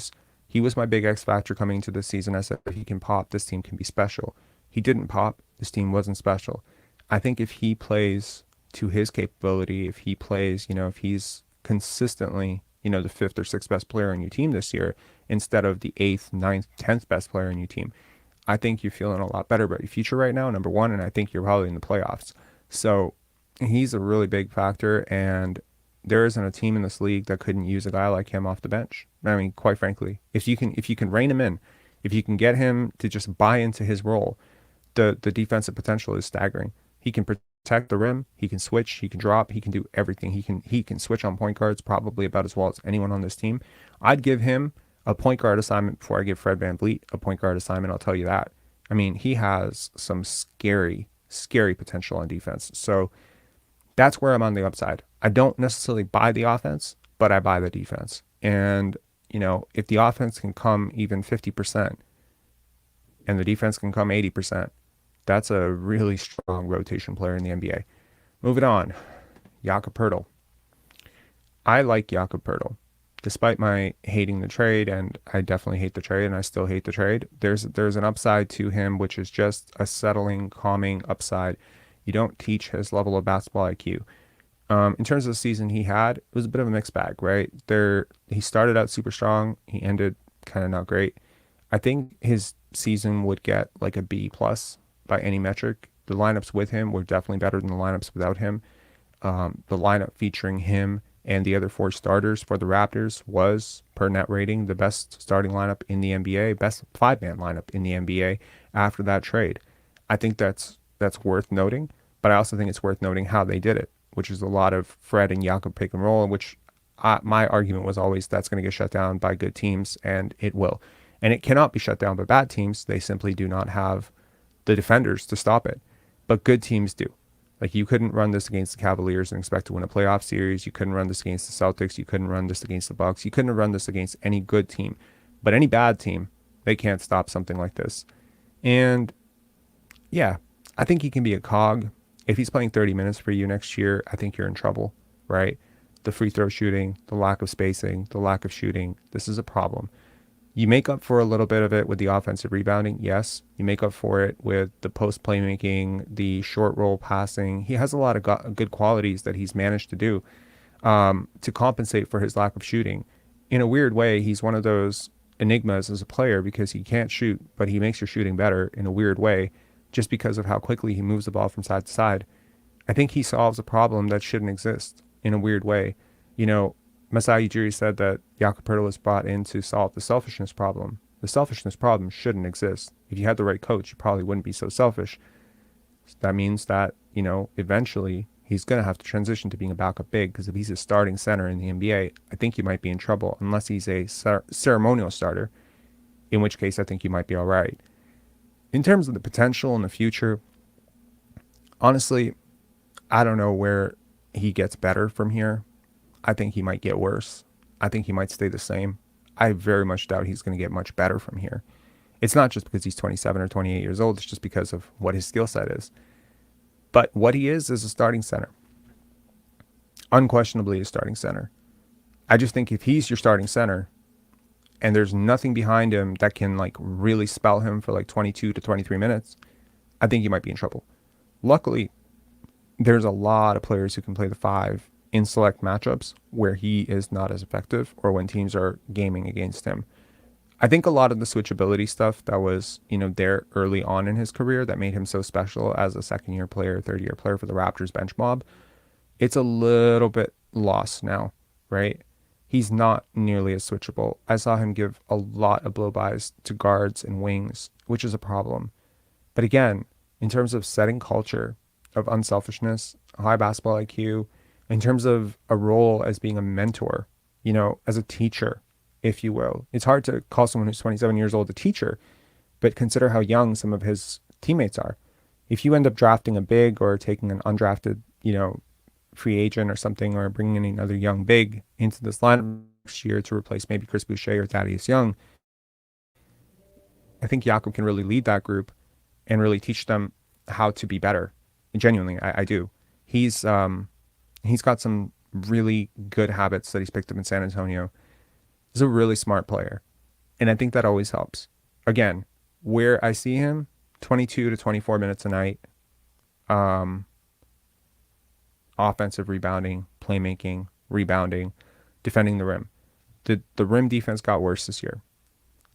was my big X factor coming into this season. I said, if he can pop, this team can be special. He didn't pop. This team wasn't special. I think if he plays to his capability, if he plays, if he's consistently, the 5th or 6th best player on your team this year, instead of the 8th, 9th, 10th best player on your team, I think you're feeling a lot better about your future right now, number one, and I think you're probably in the playoffs. So he's a really big factor, and there isn't a team in this league that couldn't use a guy like him off the bench. I mean, quite frankly, if you can rein him in, if you can get him to just buy into his role, the defensive potential is staggering. He can protect the rim, he can switch, he can drop, he can do everything. He can switch on point guards probably about as well as anyone on this team. I'd give him a point guard assignment before I give Fred VanVleet a point guard assignment, I'll tell you that. I mean, he has some scary, scary potential on defense. So that's where I'm on the upside. I don't necessarily buy the offense, but I buy the defense. And, if the offense can come even 50% and the defense can come 80%, that's a really strong rotation player in the NBA. Moving on, Jakob Poeltl. I like Jakob Poeltl. Despite my hating the trade, and I definitely hate the trade, and I still hate the trade, there's an upside to him, which is just a settling, calming upside. You don't teach his level of basketball IQ. In terms of the season he had, it was a bit of a mixed bag, right? He started out super strong. He ended kind of not great. I think his season would get like a B plus by any metric. The lineups with him were definitely better than the lineups without him. The lineup featuring him and the other 4 starters for the Raptors was, per net rating, the best starting lineup in the NBA, best 5-man lineup in the NBA after that trade. I think that's worth noting, but I also think it's worth noting how they did it, which is a lot of Fred and Jakob pick and roll, which my argument was always that's going to get shut down by good teams, and it will. And it cannot be shut down by bad teams. They simply do not have the defenders to stop it. but good teams do. Like, you couldn't run this against the Cavaliers and expect to win a playoff series. You couldn't run this against the Celtics. You couldn't run this against the Bucks. You couldn't run this against any good team. But any bad team, they can't stop something like this. And yeah, I think he can be a cog. If he's playing 30 minutes for you next year, I think you're in trouble, right? The free throw shooting, the lack of spacing, the lack of shooting, this is a problem. You make up for a little bit of it with the offensive rebounding, yes. You make up for it with the post playmaking, the short roll passing. He has a lot of good qualities that he's managed to do to compensate for his lack of shooting. In a weird way, he's one of those enigmas as a player because he can't shoot, but he makes your shooting better in a weird way just because of how quickly he moves the ball from side to side. I think he solves a problem that shouldn't exist in a weird way. You know, Masai Ujiri said that Jakob Poeltl was brought in to solve the selfishness problem. The selfishness problem shouldn't exist. If you had the right coach, you probably wouldn't be so selfish. That means that, you know, eventually he's going to have to transition to being a backup big, because if he's a starting center in the NBA, I think you might be in trouble unless he's a ceremonial starter, in which case I think you might be all right. In terms of the potential in the future, honestly, I don't know where he gets better from here. I think he might get worse. I think he might stay the same. I very much doubt he's going to get much better from here. It's not just because he's 27 or 28 years old. It's just because of what his skill set is. But what he is a starting center. Unquestionably a starting center. I just think if he's your starting center and there's nothing behind him that can like really spell him for like 22 to 23 minutes, I think you might be in trouble. Luckily, there's a lot of players who can play the five in select matchups where he is not as effective or when teams are gaming against him. I think a lot of the switchability stuff that was, you know, there early on in his career that made him so special as a second-year player, third-year player for the Raptors bench mob, it's a little bit lost now, right? He's not nearly as switchable. I saw him give a lot of blow-bys to guards and wings, which is a problem. But again, in terms of setting culture of unselfishness, high basketball IQ, in terms of a role as being a mentor, you know, as a teacher, if you will. It's hard to call someone who's 27 years old a teacher, but consider how young some of his teammates are. If you end up drafting a big or taking an undrafted, you know, free agent or something, or bringing in another young big into this lineup next year to replace maybe Chris Boucher or Thaddeus Young, I think Jakob can really lead that group and really teach them how to be better. Genuinely, I do. He's got some really good habits that he's picked up in San Antonio. He's a really smart player, and I think that always helps. Again, where I see him, 22 to 24 minutes a night, offensive rebounding, playmaking, rebounding, defending the rim. The rim defense got worse this year.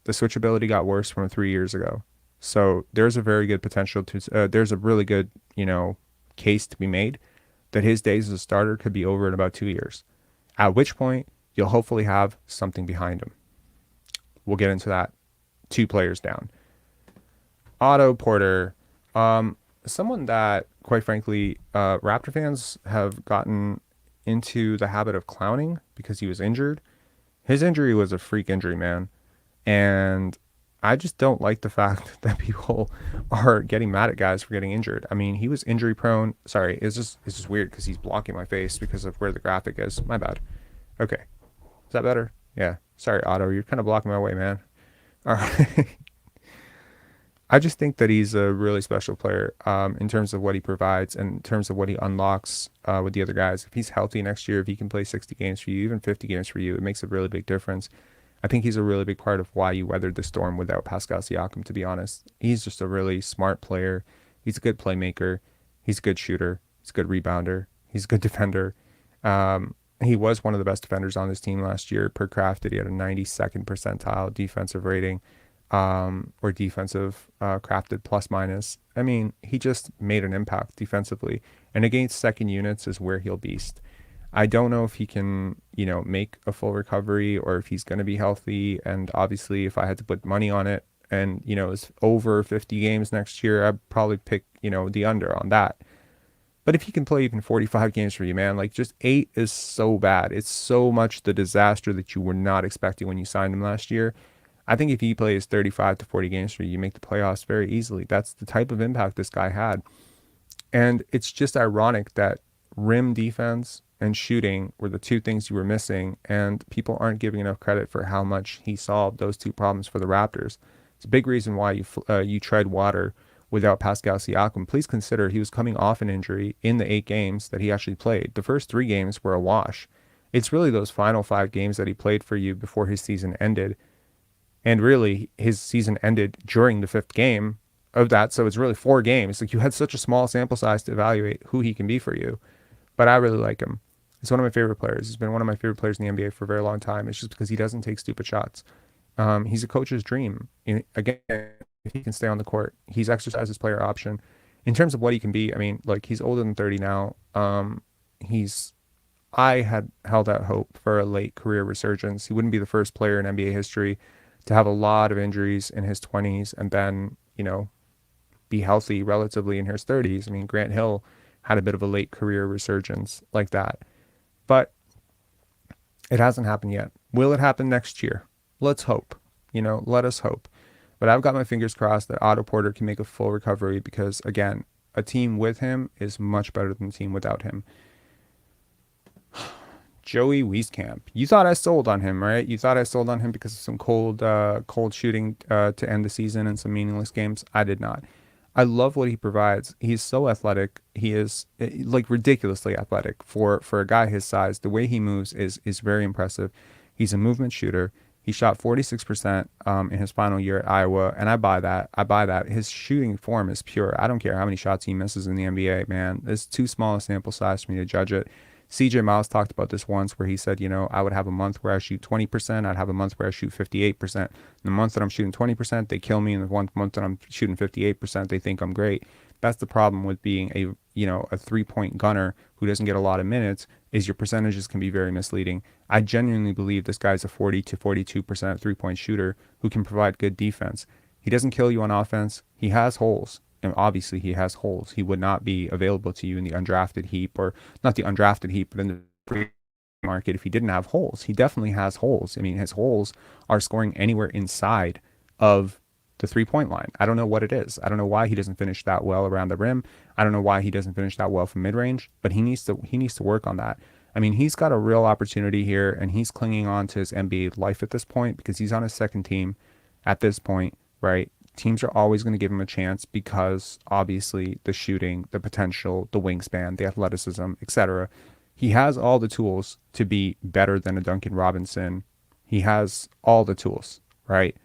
The switchability got worse from 3 years ago. So there's a very good potential to, there's a really good, you know, case to be made that his days as a starter could be over in about 2 years. At which point, you'll hopefully have something behind him. We'll get into that. 2 players down. Otto Porter, someone that, quite frankly, Raptor fans have gotten into the habit of clowning because he was injured. His injury was a freak injury, man. And I just don't like the fact that people are getting mad at guys for getting injured. I mean, he was injury prone. Sorry, it's just weird because he's blocking my face because of where the graphic is. My bad. Okay. Is that better? Yeah. Sorry, Otto. You're kind of blocking my way, man. All right. I just think that he's a really special player in terms of what he provides and in terms of what he unlocks with the other guys. If he's healthy next year, if he can play 60 games for you, even 50 games for you, it makes a really big difference. I think he's a really big part of why you weathered the storm without Pascal Siakam, to be honest. He's just a really smart player. He's a good playmaker. He's a good shooter. He's a good rebounder. He's a good defender. He was one of the best defenders on this team last year. Per Crafted, he had a 92nd percentile defensive rating. Or defensive crafted plus minus. I mean, he just made an impact defensively, and against second units is where he'll beast. I don't know if he can, you know, make a full recovery or if he's going to be healthy. And obviously, if I had to put money on it, and you know, it's over 50 games next year, I'd probably pick, you know, the under on that. But if he can play even 45 games for you, man, like just 8 is so bad. It's so much the disaster that you were not expecting when you signed him last year. I think if he plays 35 to 40 games for you, you make the playoffs very easily. That's the type of impact this guy had. And it's just ironic that rim defense and shooting were the two things you were missing, and people aren't giving enough credit for how much he solved those two problems for the Raptors. It's a big reason why you tread water without Pascal Siakam. Please consider he was coming off an injury in the 8 games that he actually played. The first 3 games were a wash. It's really those final 5 games that he played for you before his season ended, and really his season ended during the 5th game of that. So it's really 4 games. Like, you had such a small sample size to evaluate who he can be for you. But I really like him. He's one of my favorite players. He's been one of my favorite players in the NBA for a very long time. It's just because he doesn't take stupid shots. He's a coach's dream. Again, if he can stay on the court, he's exercised his player option. In terms of what he can be, I mean, like, he's older than 30 now. He's I had held out hope for a late career resurgence. He wouldn't be the first player in NBA history to have a lot of injuries in his 20s and then, be healthy relatively in his 30s. I mean, Grant Hill had a bit of a late career resurgence like that. But it hasn't happened yet. Will it happen next year? Let's hope. Let us hope. But I've got my fingers crossed that Otto Porter can make a full recovery because, again, a team with him is much better than a team without him. Joey Wieskamp. You thought I sold on him, right? You thought I sold on him because of some cold shooting to end the season and some meaningless games. I did not. I love what he provides. He's so athletic. He is like ridiculously athletic for a guy his size. The way he moves is very impressive. He's a movement shooter. He shot 46% in his final year at Iowa, and I buy that. I buy that. His shooting form is pure. I don't care how many shots he misses in the NBA, man. It's too small a sample size for me to judge it. CJ Miles talked about this once where he said, I would have a month where I shoot 20%. I'd have a month where I shoot 58%. In the month that I'm shooting 20%, they kill me. In the 1 month that I'm shooting 58%, they think I'm great. That's the problem with being a 3-point gunner who doesn't get a lot of minutes, is your percentages can be very misleading. I genuinely believe this guy's a 40 to 42% 3-point shooter who can provide good defense. He doesn't kill you on offense. He has holes. And obviously he has holes. He would not be available to you in the undrafted heap, or not the undrafted heap, but in the free market if he didn't have holes. He definitely has holes. I mean, his holes are scoring anywhere inside of the 3-point line. I don't know what it is. I don't know why he doesn't finish that well around the rim. I don't know why he doesn't finish that well from mid-range, but he needs to work on that. I mean, he's got a real opportunity here, and he's clinging on to his NBA life at this point because he's on his second team at this point, right? Teams are always going to give him a chance because obviously the shooting, the potential, the wingspan, the athleticism, etc. He has all the tools to be better than a Duncan Robinson. He has all the tools, right?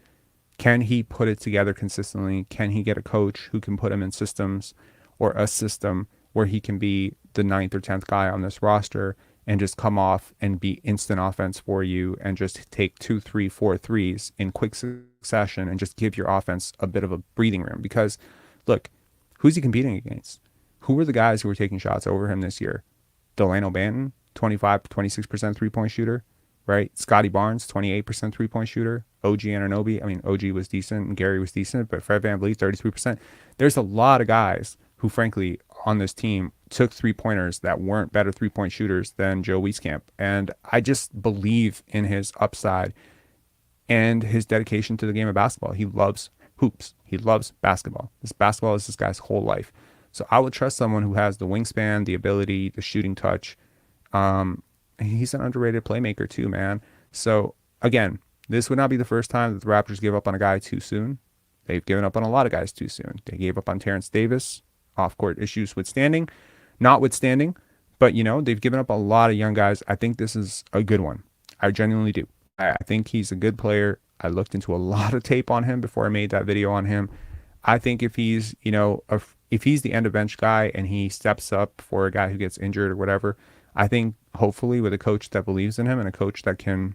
Can he put it together consistently? Can he get a coach who can put him in systems or a system where he can be the 9th or 10th guy on this roster and just come off and be instant offense for you and just take 2, 3, 4 threes in quick succession and just give your offense a bit of a breathing room? Because look, who's he competing against? Who were the guys who were taking shots over him this year? Delano Banton, 25 to 26% 3-point shooter, right? Scotty Barnes, 28% 3-point shooter. OG Anunoby, I mean, OG was decent and Gary was decent, but Fred VanVleet, 33%. There's a lot of guys who, frankly, on this team took 3-pointers that weren't better 3-point shooters than Joe Wieskamp. And I just believe in his upside and his dedication to the game of basketball. He loves hoops. He loves basketball. This basketball is this guy's whole life. So I would trust someone who has the wingspan, the ability, the shooting touch. He's an underrated playmaker too, man. So again, this would not be the first time that the Raptors give up on a guy too soon. They've given up on a lot of guys too soon. They gave up on Terrence Davis, off-court issues notwithstanding, but they've given up a lot of young guys. I think this is a good one. I genuinely do. I think he's a good player. I looked into a lot of tape on him before I made that video on him. I think if he's, if he's the end of bench guy and he steps up for a guy who gets injured or whatever, I think hopefully with a coach that believes in him and a coach that can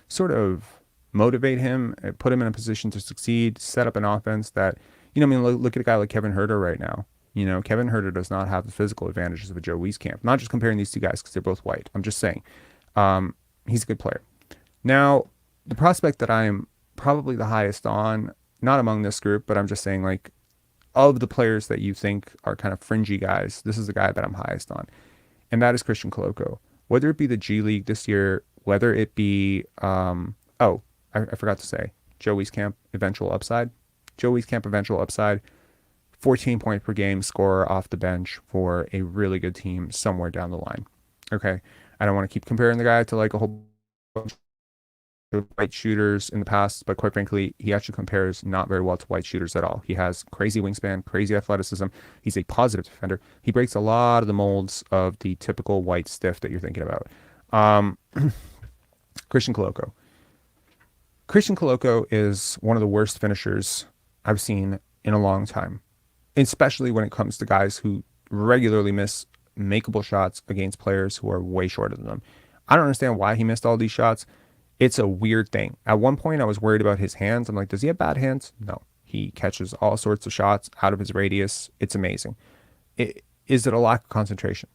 sort of motivate him, put him in a position to succeed, set up an offense that, look at a guy like Kevin Huerter right now. Kevin Huerter does not have the physical advantages of a Joe Wieskamp. Not just comparing these two guys because they're both white. I'm just saying he's a good player. Now, the prospect that I am probably the highest on, not among this group, but I'm just saying, like, of the players that you think are kind of fringy guys, this is the guy that I'm highest on. And that is Christian Koloko. Whether it be the G League this year, whether it be, I forgot to say, Joe Wieskamp eventual upside. 14 point per game scorer off the bench for a really good team somewhere down the line. Okay. I don't want to keep comparing the guy to like a whole bunch of white shooters in the past, but quite frankly, he actually compares not very well to white shooters at all. He has crazy wingspan, crazy athleticism. He's a positive defender. He breaks a lot of the molds of the typical white stiff that you're thinking about. Um, Christian Coloco. Christian Coloco is one of the worst finishers I've seen in a long time, especially when it comes to guys who regularly miss makeable shots against players who are way shorter than them. I don't understand why he missed all these shots. It's a weird thing. At one point, I was worried about his hands. I'm like, does he have bad hands? No. He catches all sorts of shots out of his radius. It's amazing. Is it a lack of concentration?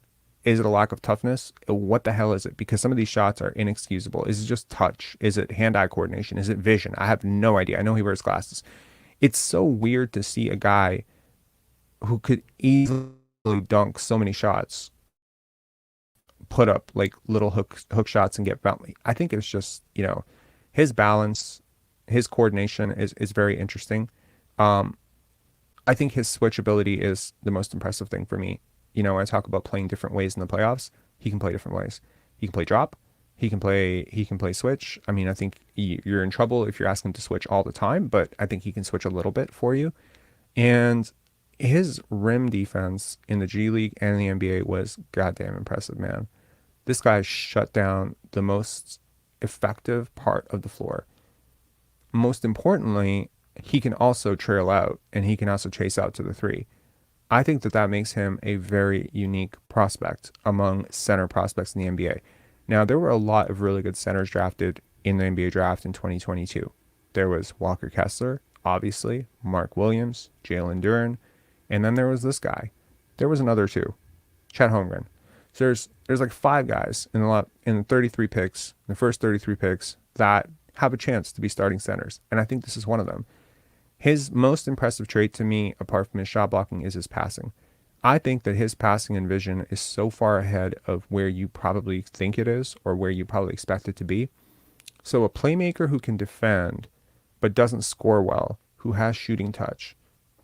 Is it a lack of toughness? What the hell is it? Because some of these shots are inexcusable. Is it just touch? Is it hand-eye coordination? Is it vision? I have no idea. I know he wears glasses. It's so weird to see a guy who could easily dunk so many shots put up like little hook shots and get fouled. I think it's just, his balance, his coordination is very interesting. I think his switch ability is the most impressive thing for me. I talk about playing different ways in the playoffs. He can play different ways. He can play drop. He can play switch. I mean, I think you're in trouble if you're asking him to switch all the time, but I think he can switch a little bit for you. And his rim defense in the G League and the NBA was goddamn impressive, man. This guy shut down the most effective part of the floor. Most importantly, he can also trail out and he can also chase out to the three. I think that makes him a very unique prospect among center prospects in the NBA. Now, there were a lot of really good centers drafted in the NBA draft in 2022. There was Walker Kessler, obviously, Mark Williams, Jalen Duren, and then there was this guy. There was another two, Chet Holmgren. So there's like five guys in the 33 picks, the first 33 picks that have a chance to be starting centers, and I think this is one of them. His most impressive trait to me, apart from his shot blocking, is his passing. I think that his passing and vision is so far ahead of where you probably think it is or where you probably expect it to be. So a playmaker who can defend but doesn't score well, who has shooting touch,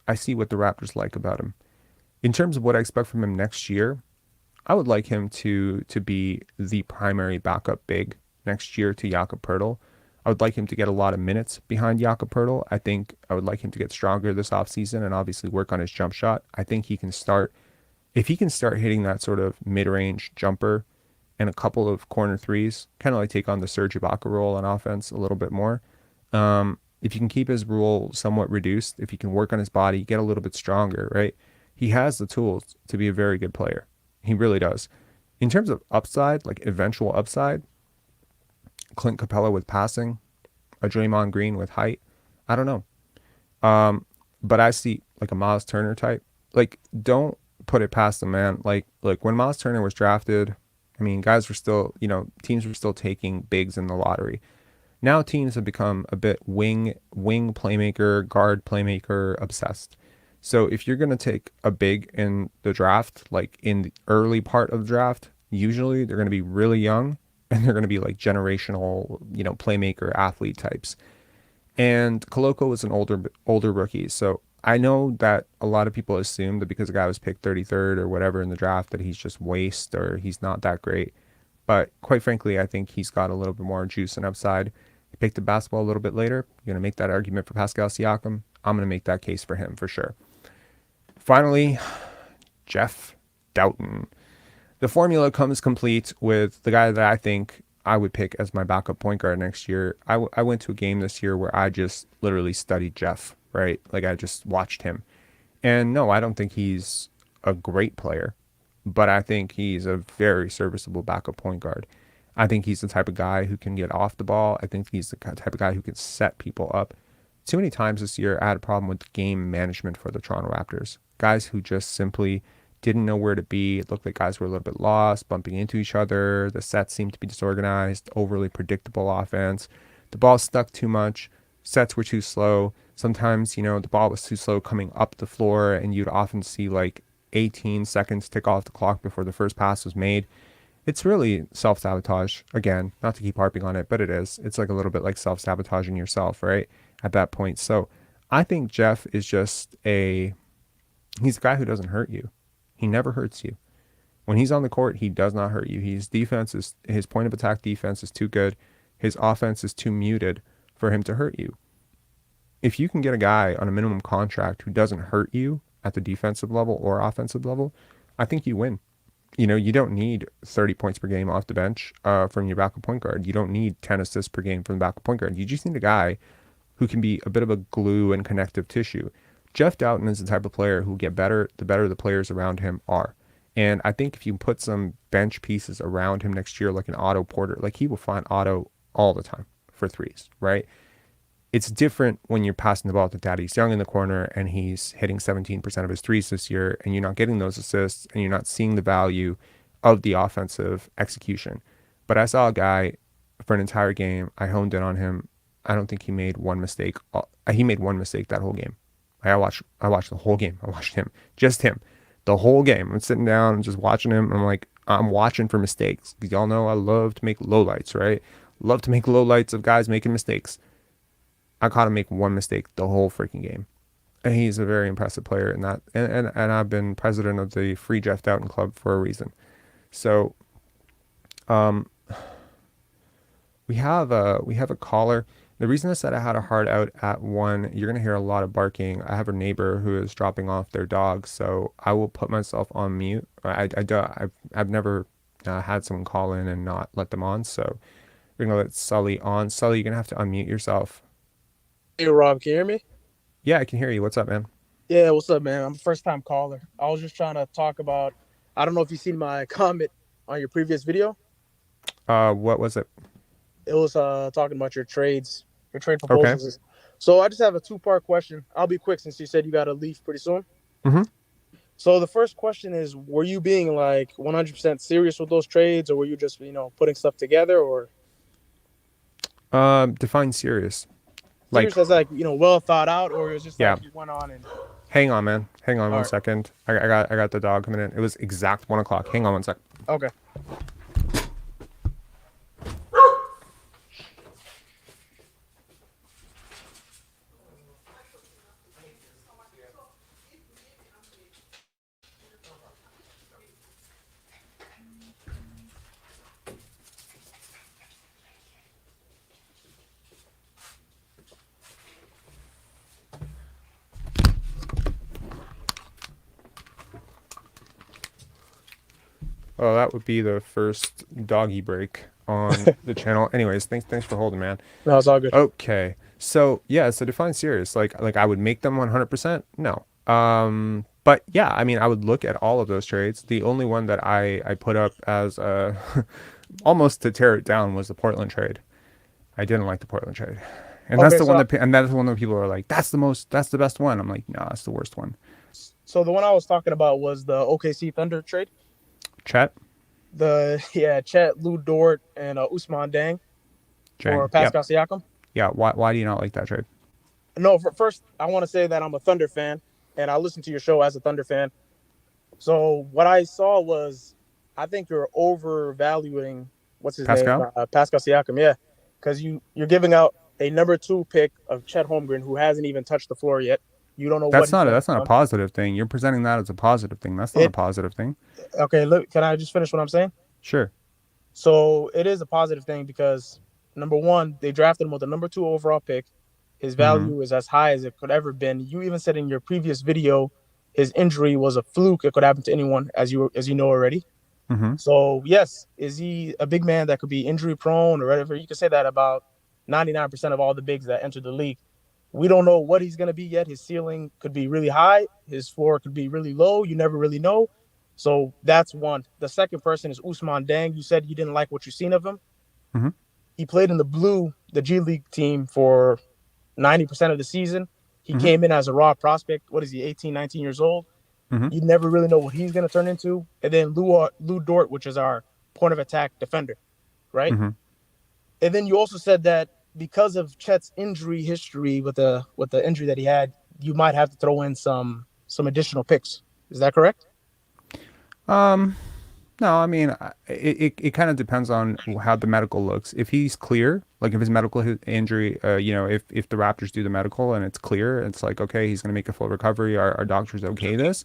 I see what the Raptors like about him. In terms of what I expect from him next year, I would like him to be the primary backup big next year to Jakob Poeltl. I would like him to get a lot of minutes behind Jakob Poeltl. I think I would like him to get stronger this offseason and obviously work on his jump shot. I think he can start, if he can start hitting that sort of mid-range jumper and a couple of corner threes, kind of like take on the Serge Ibaka role on offense a little bit more. If you can keep his role somewhat reduced, if he can work on his body, get a little bit stronger, right? He has the tools to be a very good player. He really does. In terms of upside, like eventual upside, Clint Capella with passing, a Draymond Green with height. I don't know. But I see like a Miles Turner type. Like, don't put it past the man. Like when Miles Turner was drafted, I mean, guys were still, teams were still taking bigs in the lottery. Now teams have become a bit wing playmaker, guard playmaker obsessed. So if you're going to take a big in the draft, like in the early part of the draft, usually they're going to be really young and they're going to be like generational, playmaker athlete types. And Coloco was an older rookie. So I know that a lot of people assume that because a guy was picked 33rd or whatever in the draft that he's just waste or he's not that great. But quite frankly, I think he's got a little bit more juice and upside. He picked the basketball a little bit later. You're going to make that argument for Pascal Siakam. I'm going to make that case for him for sure. Finally, Jeff Doughton. The formula comes complete with the guy that I think I would pick as my backup point guard next year. I went to a game this year where I just literally studied Jeff, right? Like I just watched him. And no, I don't think he's a great player, but I think he's a very serviceable backup point guard. I think he's the type of guy who can get off the ball. I think he's the type of guy who can set people up. Too many times this year, I had a problem with game management for the Toronto Raptors. Guys who just simply didn't know where to be. It looked like guys were a little bit lost, bumping into each other. The sets seemed to be disorganized, overly predictable offense. The ball stuck too much. Sets were too slow. Sometimes, the ball was too slow coming up the floor, and you'd often see like 18 seconds tick off the clock before the first pass was made. It's really self-sabotage. Again, not to keep harping on it, but it is. It's like a little bit like self-sabotaging yourself, right? At that point. So I think Jeff is just a He's a guy who doesn't hurt you. He never hurts you. When he's on the court, he does not hurt you. His point of attack defense is too good. His offense is too muted for him to hurt you. If you can get a guy on a minimum contract who doesn't hurt you at the defensive level or offensive level, I think you win. You don't need 30 points per game off the bench from your backup point guard. You don't need 10 assists per game from the backup point guard. You just need a guy who can be a bit of a glue and connective tissue. Jeff Doughton is the type of player who will get better the better the players around him are. And I think if you put some bench pieces around him next year, like an Otto Porter, like he will find Otto all the time for threes, right? It's different when you're passing the ball to Thaddeus Young in the corner and he's hitting 17% of his threes this year and you're not getting those assists and you're not seeing the value of the offensive execution. But I saw a guy for an entire game. I honed in on him. I don't think he made one mistake. He made one mistake that whole game. I watched the whole game. I watched him, just him, the whole game. I'm sitting down and just watching him. And I'm watching for mistakes. Because y'all know I love to make lowlights, right? Love to make lowlights of guys making mistakes. I caught him make one mistake the whole freaking game. And he's a very impressive player in that. And I've been president of the Free Jeff Doughton Club for a reason. So we have a caller. The reason I said I had a hard out at 1, you're going to hear a lot of barking. I have a neighbor who is dropping off their dog, so I will put myself on mute. I've never had someone call in and not let them on, so we're going to let Sully on. Sully, you're going to have to unmute yourself. Hey, Rob, can you hear me? Yeah, I can hear you. What's up, man? Yeah, what's up, man? I'm a first-time caller. I was just trying to talk about, I don't know if you've seen my comment on your previous video. What was it? It was talking about your trade Okay. proposals. So I just have a two-part question. I'll be quick since you said you got to leave pretty soon. Mm-hmm. So the first question is, were you being like 100% serious with those trades, or were you just, putting stuff together, or Define serious. serious as like, well thought out, or it was just Yeah. like you went on and Hang on, man. Hang on All one right. second. I got the dog coming in. It was exact 1 o'clock. Hang on one sec. okay. Oh, that would be the first doggy break on the channel. Anyways, thanks for holding, man. No, it's all good. Okay. So yeah, so define serious. Like I would make them 100%? No. But yeah, I mean, I would look at all of those trades. The only one that I put up as almost to tear it down was the Portland trade. I didn't like the Portland trade. And that's Okay, the so one that people are like, that's the best one. I'm like, no, that's the worst one. so the one I was talking about was the OKC Thunder trade. Chet, Chet, Lou Dort, and Usman Dang Jang. for Yep. Pascal Siakam. Yeah. Why do you not like that trade? No, first I want to say that I'm a Thunder fan, and I listen to your show as a Thunder fan. So what I saw was, I think you're overvaluing what's his Pascal? name, Pascal Siakam. Yeah, because you're giving out a number 2 pick of Chet Holmgren who hasn't even touched the floor yet. You don't know That's what. not a positive thing. You're presenting that as a positive thing. That's not a positive thing. Okay, look, can I just finish what I'm saying? Sure. So it is a positive thing because, number one, they drafted him with a number 2 overall pick. His value is as high as it could ever been. You even said in your previous video, his injury was a fluke. It could happen to anyone, as you know already. Mm-hmm. So yes, is he a big man that could be injury prone or whatever? You could say that about 99% of all the bigs that enter the league. We don't know what he's going to be yet. His ceiling could be really high. His floor could be really low. You never really know. So that's one. The second person is Usman Dang. You said you didn't like what you've seen of him. Mm-hmm. He played in the G League team for 90% of the season. He came in as a raw prospect. What is he, 18, 19 years old? Mm-hmm. You never really know what he's going to turn into. And then Lou Dort, which is our point of attack defender, right? Mm-hmm. And then you also said that because of Chet's injury history with the injury that he had, you might have to throw in some additional picks. Is that correct? No, No, I mean, it kind of depends on how the medical looks. If he's clear, like if his medical injury, if the Raptors do the medical and it's clear, it's like, okay, he's going to make a full recovery. Our doctor's okay this,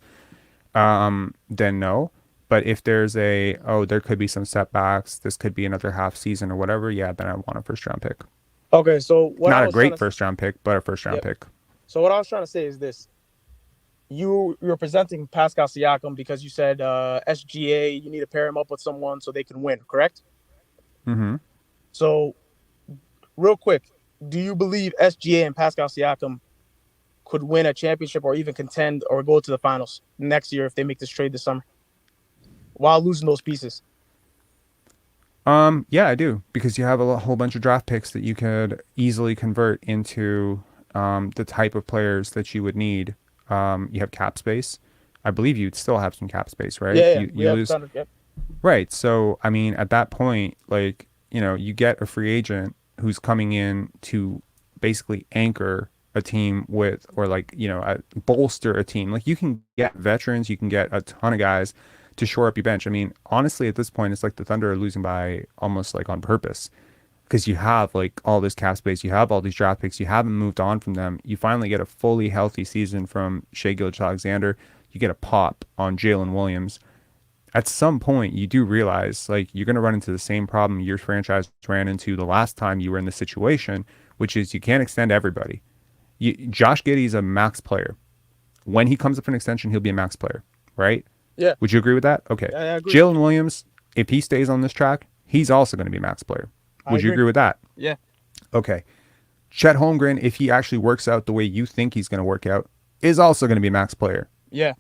then no. But if there's there could be some setbacks, this could be another half season or whatever, yeah, then I want a first round pick. Okay, so what I Not a was trying great to first round pick, but a first round yeah. pick. So what I was trying to say is this: you're presenting Pascal Siakam because you said SGA. You need to pair him up with someone so they can win. Correct? Mm-hmm. So real quick, do you believe SGA and Pascal Siakam could win a championship or even contend or go to the finals next year if they make this trade this summer while losing those pieces? Yeah, I do because you have a whole bunch of draft picks that you could easily convert into the type of players that you would need. You have cap space. I believe you'd still have some cap space, right? Yeah, You we you have lose, ton of. Yep. right? So I mean, at that point, like you get a free agent who's coming in to basically anchor a team with, or like bolster a team. Like you can get veterans, you can get a ton of guys to shore up your bench. I mean, honestly, at this point, it's like the Thunder are losing by almost like on purpose because you have like all this cap space, you have all these draft picks, you haven't moved on from them. You finally get a fully healthy season from Shai Gilgeous-Alexander. You get a pop on Jalen Williams. At some point, you do realize like you're going to run into the same problem your franchise ran into the last time you were in this situation, which is you can't extend everybody. Josh Giddey is a max player. When he comes up for an extension, he'll be a max player, right? Yeah, Would you agree with that? Okay. I agree. Jalen Williams, if he stays on this track, he's also going to be a max player. I Would you agree. agree with that? Yeah. Okay. Chet Holmgren, if he actually works out the way you think he's going to work out, is also going to be a max player. Yeah.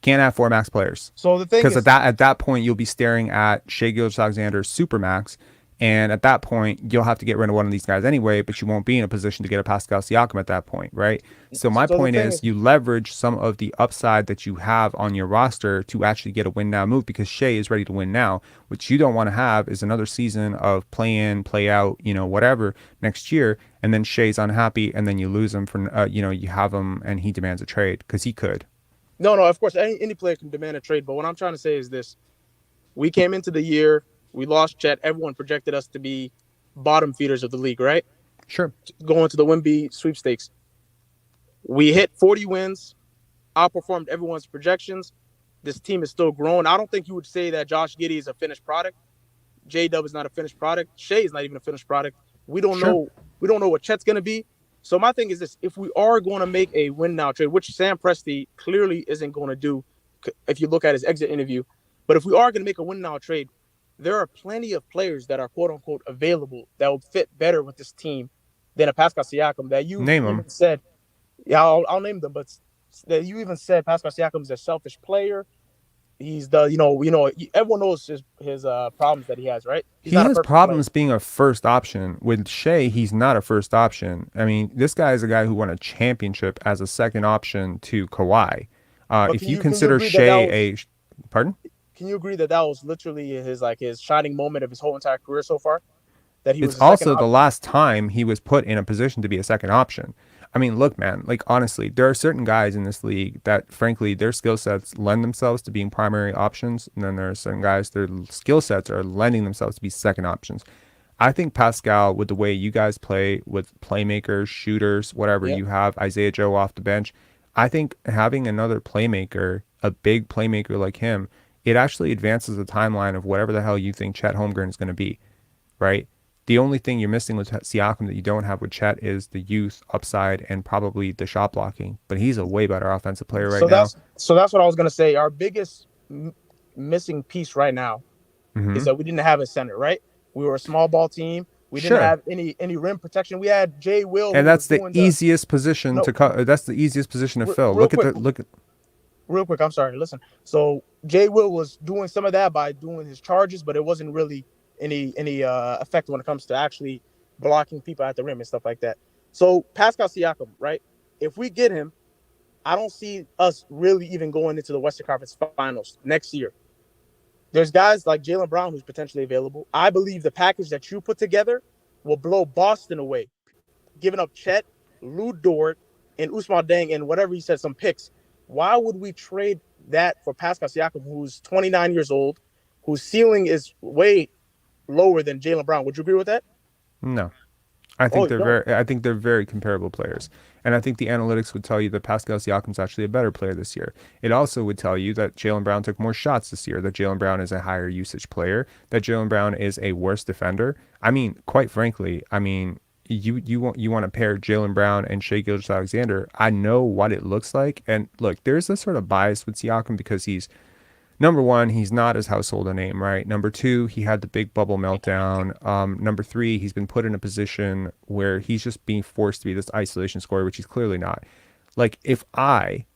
Can't have four max players. So the thing Because is, at that point, you'll be staring at Shai Gilgeous-Alexander's supermax. And at that point, you'll have to get rid of one of these guys anyway, but you won't be in a position to get a Pascal Siakam at that point, right? So my so the point thing is is, you leverage some of the upside that you have on your roster to actually get a win now move because Shai is ready to win now. What you don't want to have is another season of play in, play out, whatever next year, and then Shai's unhappy, and then you lose him for, you have him and he demands a trade because he could. no, of course, any player can demand a trade. But what I'm trying to say is this: we came into the year, we lost Chet. Everyone projected us to be bottom feeders of the league, right? Sure. Going to the Wemby sweepstakes. We hit 40 wins, outperformed everyone's projections. This team is still growing. I don't think you would say that Josh Giddey is a finished product. J-Dub is not a finished product. Shai is not even a finished product. We don't Sure. know. We don't know what Chet's going to be. So my thing is this: if we are going to make a win now trade, which Sam Presti clearly isn't going to do, if you look at his exit interview, but if we are going to make a win now trade, there are plenty of players that are quote unquote available that will fit better with this team than a Pascal Siakam that you Name even them. said. Yeah, I'll name them, but that you even said Pascal Siakam is a selfish player. He's the everyone knows his problems that he has, right? He's He not a has perfect player. problems being a first option. With Shai, he's not a first option. I mean, this guy is a guy who won a championship as a second option to Kawhi. But If you can you consider agree Shai that was, a, pardon? can you agree that that was literally his shining moment of his whole entire career so far? That he It's was a second also the option. last time he was put in a position to be a second option. I mean, look, man, like honestly, there are certain guys in this league that frankly their skill sets lend themselves to being primary options. And then there are certain guys, their skill sets are lending themselves to be second options. I think Pascal, with the way you guys play with playmakers, shooters, whatever Yeah. you have, Isaiah Joe off the bench, I think having another playmaker, a big playmaker like him, it actually advances the timeline of whatever the hell you think Chet Holmgren is going to be, right? The only thing you're missing with Siakam that you don't have with Chet is the youth upside and probably the shot blocking. But he's a way better offensive player right So now. that's what I was gonna say. Our biggest missing piece right now is Hmm. that we didn't have a center, right? We were a small ball team. We didn't Sure. have any rim protection. We had Jay Will, And who was that's the doing easiest position no to cut. That's the easiest position to fill. real Look at quick, the look at. real quick. I'm sorry. Listen. So Jay Will was doing some of that by doing his charges, but it wasn't really any effect when it comes to actually blocking people at the rim and stuff like that. So Pascal Siakam, right? If we get him, I don't see us really even going into the Western Conference Finals next year. There's guys like Jaylen Brown who's potentially available. I believe the package that you put together will blow Boston away, giving up Chet, Lou Dort, and Usman Deng and whatever he said, some picks. Why would we trade that for Pascal Siakam, who's 29 years old, whose ceiling is way lower than Jaylen Brown. Would you agree with that? No. I Oh, think you they're don't. very comparable players. And I think the analytics would tell you that Pascal Siakam's actually a better player this year. It also would tell you that Jaylen Brown took more shots this year, that Jaylen Brown is a higher usage player, that Jaylen Brown is a worse defender. I mean, quite frankly, I mean, you want to pair Jaylen Brown and Shai Gilgeous-Alexander. I know what it looks like. And look, there's a sort of bias with Siakam because he's number one, he's not his household a name, right? Number two, he had the big bubble meltdown. Number three, he's been put in a position where he's just being forced to be this isolation scorer, which he's clearly not. Like if I,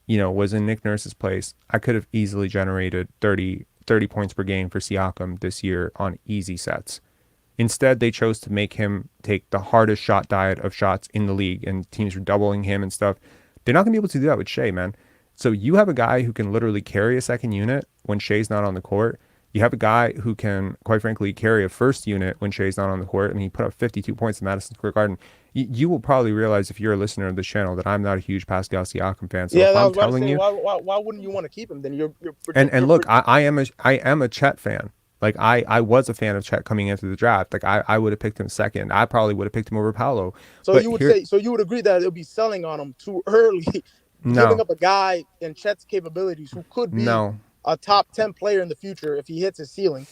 was in Nick Nurse's place, I could have easily generated 30 points per game for Siakam this year on easy sets. Instead, they chose to make him take the hardest shot diet of shots in the league, and teams were doubling him and stuff. They're not going to be able to do that with Shai, man. So you have a guy who can literally carry a second unit when Shai's not on the court. You have a guy who can, quite frankly, carry a first unit when Shai's not on the court. I mean, he put up 52 points in Madison Square Garden. You will probably realize if you're a listener of this channel that I'm not a huge Pascal Siakam fan. So Yeah, if I I'm was about to telling say, you, why wouldn't you want to keep him? Then and look, I am a Chet fan. Like I was a fan of Chet coming into the draft. Like I would have picked him second. I probably would have picked him over Paolo. So But you would here, say, so you would agree that it'll be selling on him too early, giving no, up a guy in Chet's capabilities who could be no. a top 10 player in the future if he hits his ceiling.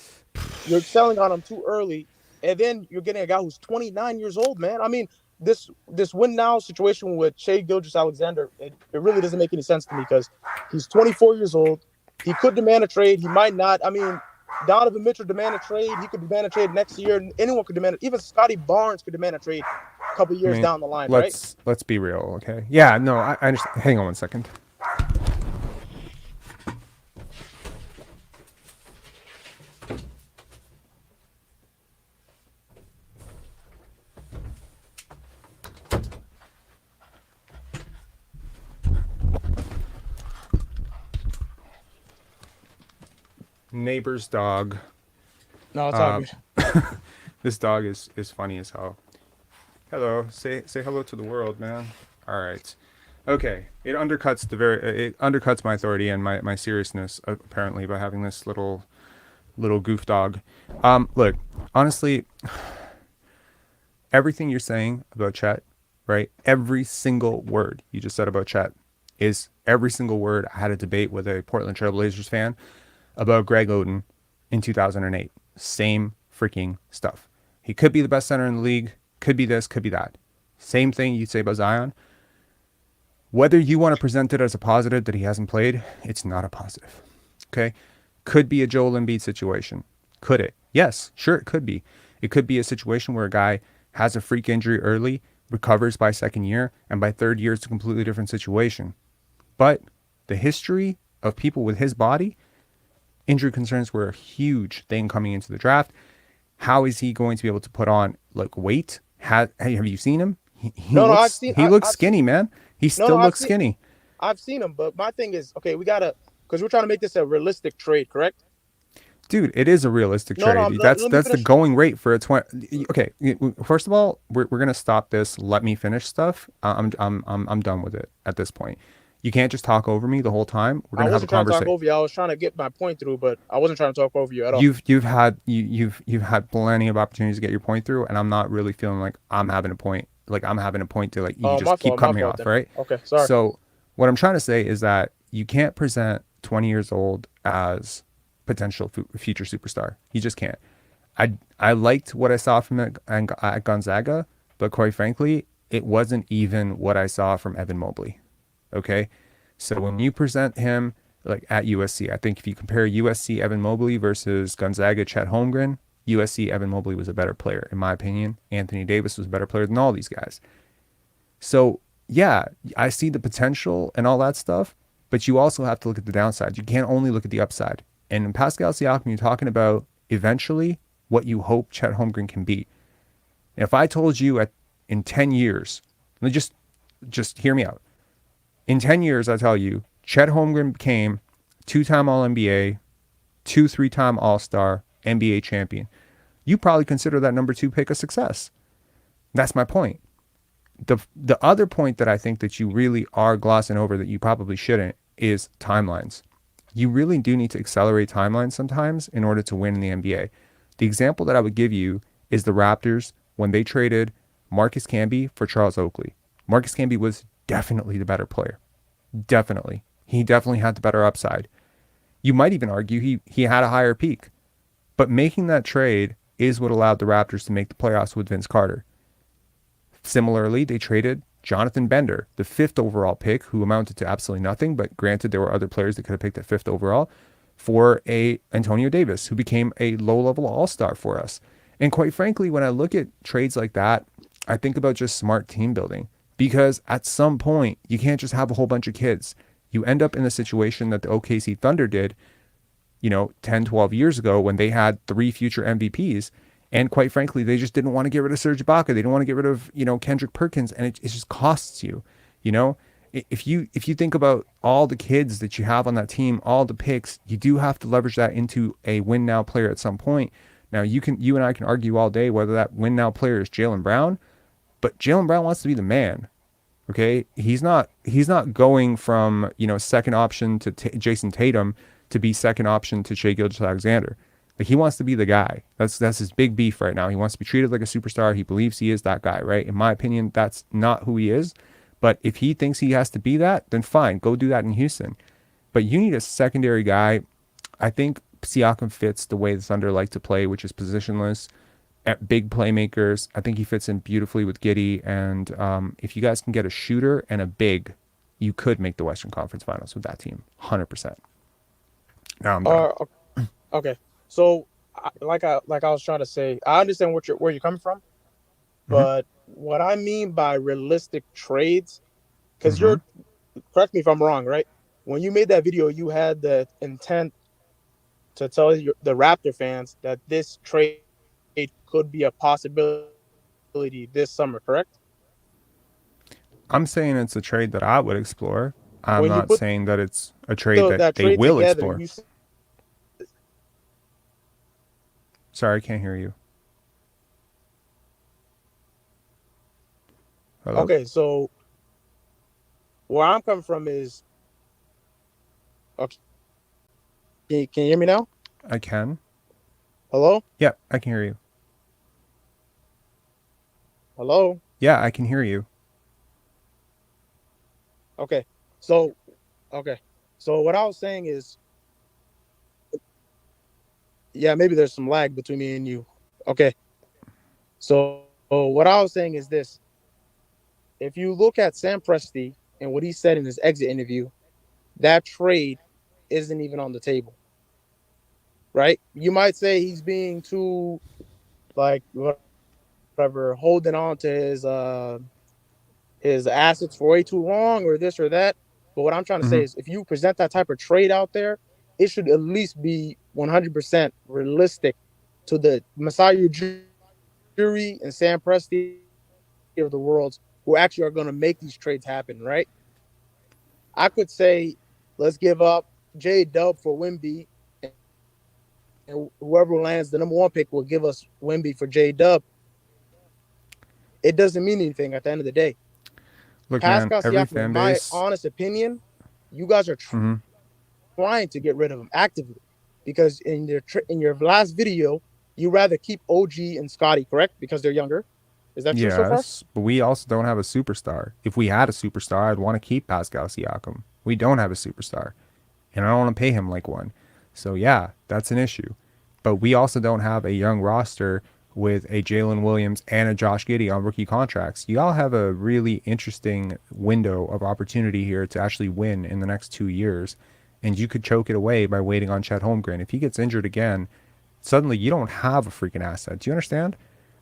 You're selling on him too early, and then you're getting a guy who's 29 years old, man. I mean, this win now situation with Shai Gilgeous-Alexander, it really doesn't make any sense to me because he's 24 years old. He could demand a trade. He might not. I mean, Donovan Mitchell demand a trade. He could demand a trade next year. Anyone could demand it. Even Scotty Barnes could demand a trade a couple years down the line, right? Let's be real, okay? Yeah, no, I understand. Hang on one second. Neighbor's dog. No, it's all good. This dog is funny as hell. Hello, say hello to the world, man. All right. Okay, it undercuts my authority and my seriousness apparently by having this little goof dog. Look, honestly, everything you're saying about Chet, right? Every single word you just said about Chet is every single word I had a debate with a Portland Trail Blazers fan about Greg Oden in 2008. Same freaking stuff. He could be the best center in the league. Could be this, could be that. Same thing you'd say about Zion. Whether you want to present it as a positive that he hasn't played, it's not a positive. Okay? Could be a Joel Embiid situation. Could it? Yes, sure it could be. It could be a situation where a guy has a freak injury early, recovers by second year, and by third year it's a completely different situation. But the history of people with his body, injury concerns were a huge thing coming into the draft. How is he going to be able to put on like weight? Have you seen him? He looks skinny, man. He still looks skinny. I've seen him, but my thing is, okay, because we're trying to make this a realistic trade, correct? Dude, it is a realistic trade. That's the going rate for a 20. Okay, first of all, we're gonna stop this. Let me finish stuff. I'm done with it at this point. You can't just talk over me the whole time. We're gonna have a conversation. I wasn't trying to talk over you. I was trying to get my point through, but I wasn't trying to talk over you at all. You've had plenty of opportunities to get your point through, and I'm not really feeling like I'm having a point. Like I'm having a point to like you just keep cutting me off, right? Okay, sorry. So what I'm trying to say is that you can't present 20 years old as potential future superstar. You just can't. I liked what I saw from him at Gonzaga, but quite frankly, it wasn't even what I saw from Evan Mobley. Okay, so when you present him like at USC, I think if you compare USC Evan Mobley versus Gonzaga Chet Holmgren, USC Evan Mobley was a better player in my opinion. Anthony Davis was a better player than all these guys. So yeah, I see the potential and all that stuff, but you also have to look at the downside. You can't only look at the upside. And in Pascal Siakam, you're talking about eventually what you hope Chet Holmgren can be. And if I told you in 10 years, just hear me out. In 10 years, I tell you, Chet Holmgren became 2-time All-NBA, 3-time All-Star, NBA champion. You probably consider that number 2 pick a success. That's my point. The other point that I think that you really are glossing over that you probably shouldn't is timelines. you really do need to accelerate timelines sometimes in order to win in the NBA. The example that I would give you is the Raptors when they traded Marcus Camby for Charles Oakley. Marcus Camby was definitely the better player. Definitely. He definitely had the better upside. You might even argue he had a higher peak. But making that trade is what allowed the Raptors to make the playoffs with Vince Carter. Similarly, they traded Jonathan Bender, the 5th overall pick, who amounted to absolutely nothing, but granted there were other players that could have picked at 5th overall, for a Antonio Davis, who became a low-level all-star for us. And quite frankly, when I look at trades like that, I think about just smart team building, because at some point, you can't just have a whole bunch of kids. You end up in the situation that the OKC Thunder did, 10, 12 years ago when they had 3 future MVPs. And quite frankly, they just didn't want to get rid of Serge Ibaka. They didn't want to get rid of, Kendrick Perkins. And it just costs you, you know, if you think about all the kids that you have on that team, all the picks, you do have to leverage that into a win now player at some point. Now you and I can argue all day whether that win now player is Jaylen Brown, but Jaylen Brown wants to be the man. Okay, he's not going from second option to Jason Tatum to be second option to Shai Gilgeous-Alexander. Like, he wants to be the guy. That's his big beef right now. He wants to be treated like a superstar. He believes he is that guy, right? In my opinion, that's not who he is. But if he thinks he has to be that, then fine, go do that in Houston. But you need a secondary guy. I think Siakam fits the way the Thunder like to play, which is positionless, at big playmakers. I think he fits in beautifully with Giddey. And if you guys can get a shooter and a big, you could make the Western Conference Finals with that team, 100%. Now I'm done. Okay. So, like I was trying to say, I understand where you're coming from, but what I mean by realistic trades, because correct me if I'm wrong, right? When you made that video, you had the intent to tell the Raptor fans that this trade could be a possibility this summer, correct? I'm saying it's a trade that I would explore. I'm When you not put saying that it's a trade that they trade will together, explore. Sorry, I can't hear you. Hello? Okay, so where I'm coming from is, okay, can you hear me now? I can. Hello? Yeah, I can hear you. Hello? Yeah, I can hear you. Okay. So what I was saying is, yeah, maybe there's some lag between me and you. Okay. So what I was saying is this. If you look at Sam Presti and what he said in his exit interview, that trade isn't even on the table. Right? You might say he's being too, like, whatever, holding on to his assets for way too long or this or that. But what I'm trying to say is, if you present that type of trade out there, it should at least be 100% realistic to the Masai Ujiri and Sam Presti of the world who actually are going to make these trades happen, right? I could say, let's give up J-Dub for Wemby, and whoever lands the number 1 pick will give us Wemby for J-Dub. It doesn't mean anything at the end of the day. Look, Pascal man, every Siakam, fan in my base. honest opinion, you guys are trying to get rid of him actively, because in your last video, you rather keep OG and Scotty, correct? Because they're younger. Is that true so far? Yes, but we also don't have a superstar. If we had a superstar, I'd want to keep Pascal Siakam. We don't have a superstar, and I don't want to pay him like one. So yeah, that's an issue. But we also don't have a young roster with a Jalen Williams and a Josh Giddey on rookie contracts. You all have a really interesting window of opportunity here to actually win in the next 2 years, and you could choke it away by waiting on Chet Holmgren. If he gets injured again, suddenly you don't have a freaking asset. Do you understand?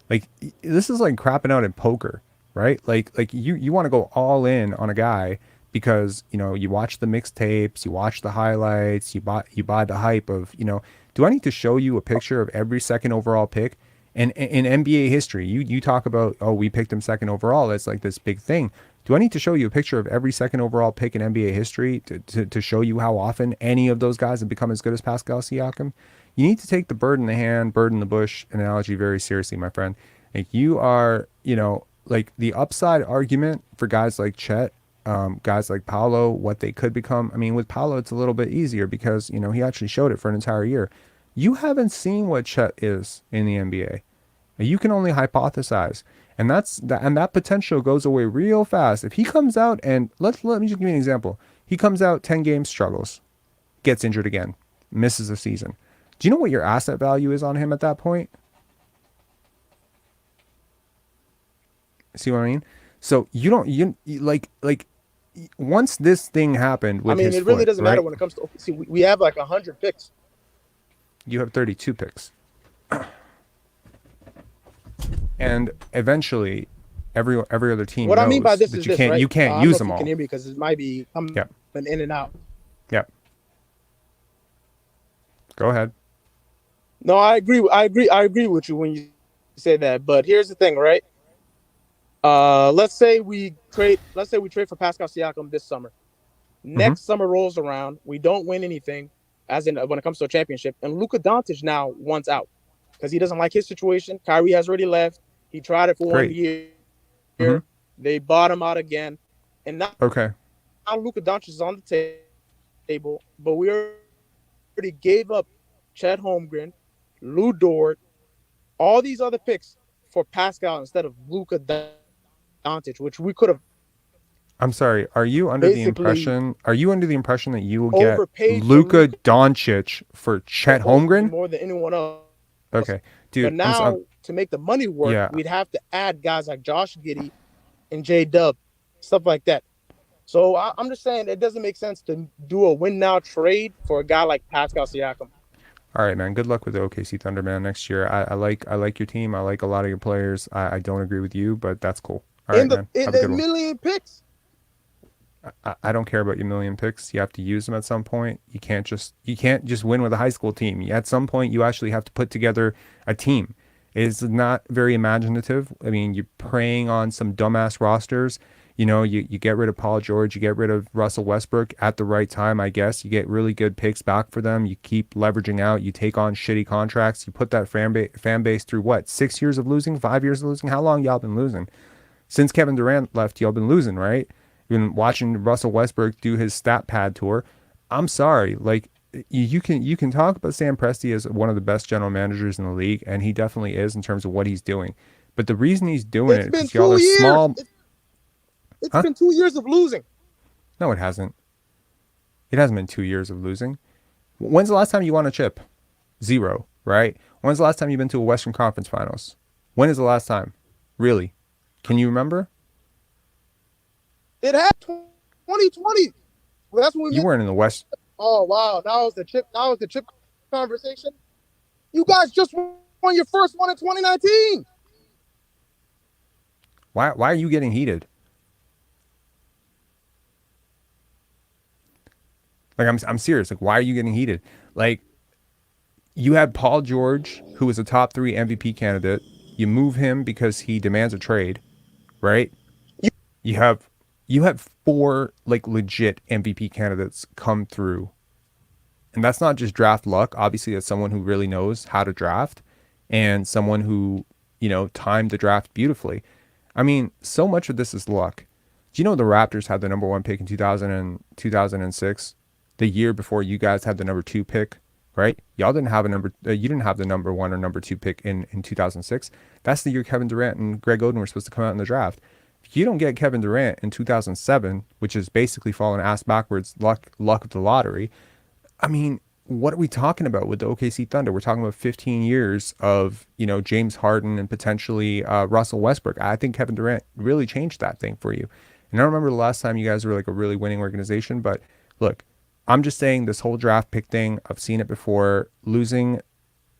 Like, this is like crapping out in poker, right? Like you want to go all in on a guy because, you watch the mixtapes, you watch the highlights, you buy the hype of, do I need to show you a picture of every second overall pick? And in NBA history, you talk about, oh, we picked him second overall. That's like this big thing. Do I need to show you a picture of every second overall pick in NBA history to show you how often any of those guys have become as good as Pascal Siakam? You need to take the bird in the hand, bird in the bush analogy very seriously, my friend. Like, you are, like, the upside argument for guys like Chet, guys like Paolo, what they could become. I mean, with Paolo, it's a little bit easier because, he actually showed it for an entire year. You haven't seen what Chet is in the NBA. You can only hypothesize. And that potential goes away real fast. If he comes out and let me just give you an example. He comes out 10 games, struggles, gets injured again, misses a season. Do you know what your asset value is on him at that point? See what I mean? So you like once this thing happened I with mean, his it really foot, doesn't matter right? when it comes to OKC. We have like 100 picks. You have 32 picks. And eventually every other team What I mean by knows this that is this, right? you can't I don't know use if them you can all. hear me because it might be coming Yep. in and out. Yep. Go ahead. No, I agree. I agree with you when you say that. But here's the thing, right? Let's say we trade. Let's say we trade for Pascal Siakam this summer. Mm-hmm. Next summer rolls around, we don't win anything, as in when it comes to a championship, and Luka Doncic now wants out because he doesn't like his situation. Kyrie has already left. He tried it for one Great. year. Mm-hmm. They bought him out again, and Okay. now Luka Doncic is on the table, but we already gave up Chet Holmgren, Lou Dort, all these other picks for Pascal instead of Luka Doncic, which we could have I'm sorry. Are you under the basically impression that you will get overpaid for Luka Luka Doncic for Chet Holmgren? more than anyone else. Okay. But Dude, now to make the money work, yeah. we'd have to add guys like Josh Giddey and J Dub, stuff like that. So I'm just saying it doesn't make sense to do a win now trade for a guy like Pascal Siakam. All right, man. Good luck with the OKC Thunder, man, next year. I like your team. I like a lot of your players. I don't agree with you, but that's cool. All right, man. In Have a the good one. million picks. I don't care about your million picks. You have to use them at some point. You can't just win with a high school team. At some point, you actually have to put together a team. It's not very imaginative. I mean, you're preying on some dumbass rosters. You get rid of Paul George, you get rid of Russell Westbrook at the right time, I guess. You get really good picks back for them. You keep leveraging out. You take on shitty contracts. You put that fan base through what? 6 years of losing? 5 years of losing? How long y'all been losing? Since Kevin Durant left, y'all been losing, right? You've been watching Russell Westbrook do his stat pad tour. I'm sorry, like you can talk about Sam Presti as one of the best general managers in the league, and he definitely is in terms of what he's doing. But the reason he's doing It's it been is y'all 2 are years. small. It's Huh? been 2 years of losing. No, it hasn't. It hasn't been 2 years of losing. When's the last time you won a chip? 0, right? When's the last time you've been to a Western Conference Finals? When is the last time? Really? Can you remember? It had 2020. Well, that's when we You made. weren't in the West. Oh wow, that was the chip. That was the chip conversation. You guys just won your first one in 2019. Why are you getting heated? Like I'm serious. Like, why are you getting heated? Like, you had Paul George, who was a top 3 MVP candidate. You move him because he demands a trade, right? You have 4 like legit MVP candidates come through. And that's not just draft luck. Obviously, that's someone who really knows how to draft and someone who, timed the draft beautifully. I mean, so much of this is luck. Do you know the Raptors had the number 1 pick in 2006? The year before you guys had the number 2 pick, right? Y'all didn't have you didn't have the number 1 or number 2 pick in 2006. That's the year Kevin Durant and Greg Oden were supposed to come out in the draft. If you don't get Kevin Durant in 2007, which is basically falling ass backwards, luck of the lottery. I mean, what are we talking about with the OKC Thunder? We're talking about 15 years of, James Harden and potentially Russell Westbrook. I think Kevin Durant really changed that thing for you. And I don't remember the last time you guys were like a really winning organization, but look, I'm just saying this whole draft pick thing, I've seen it before. Losing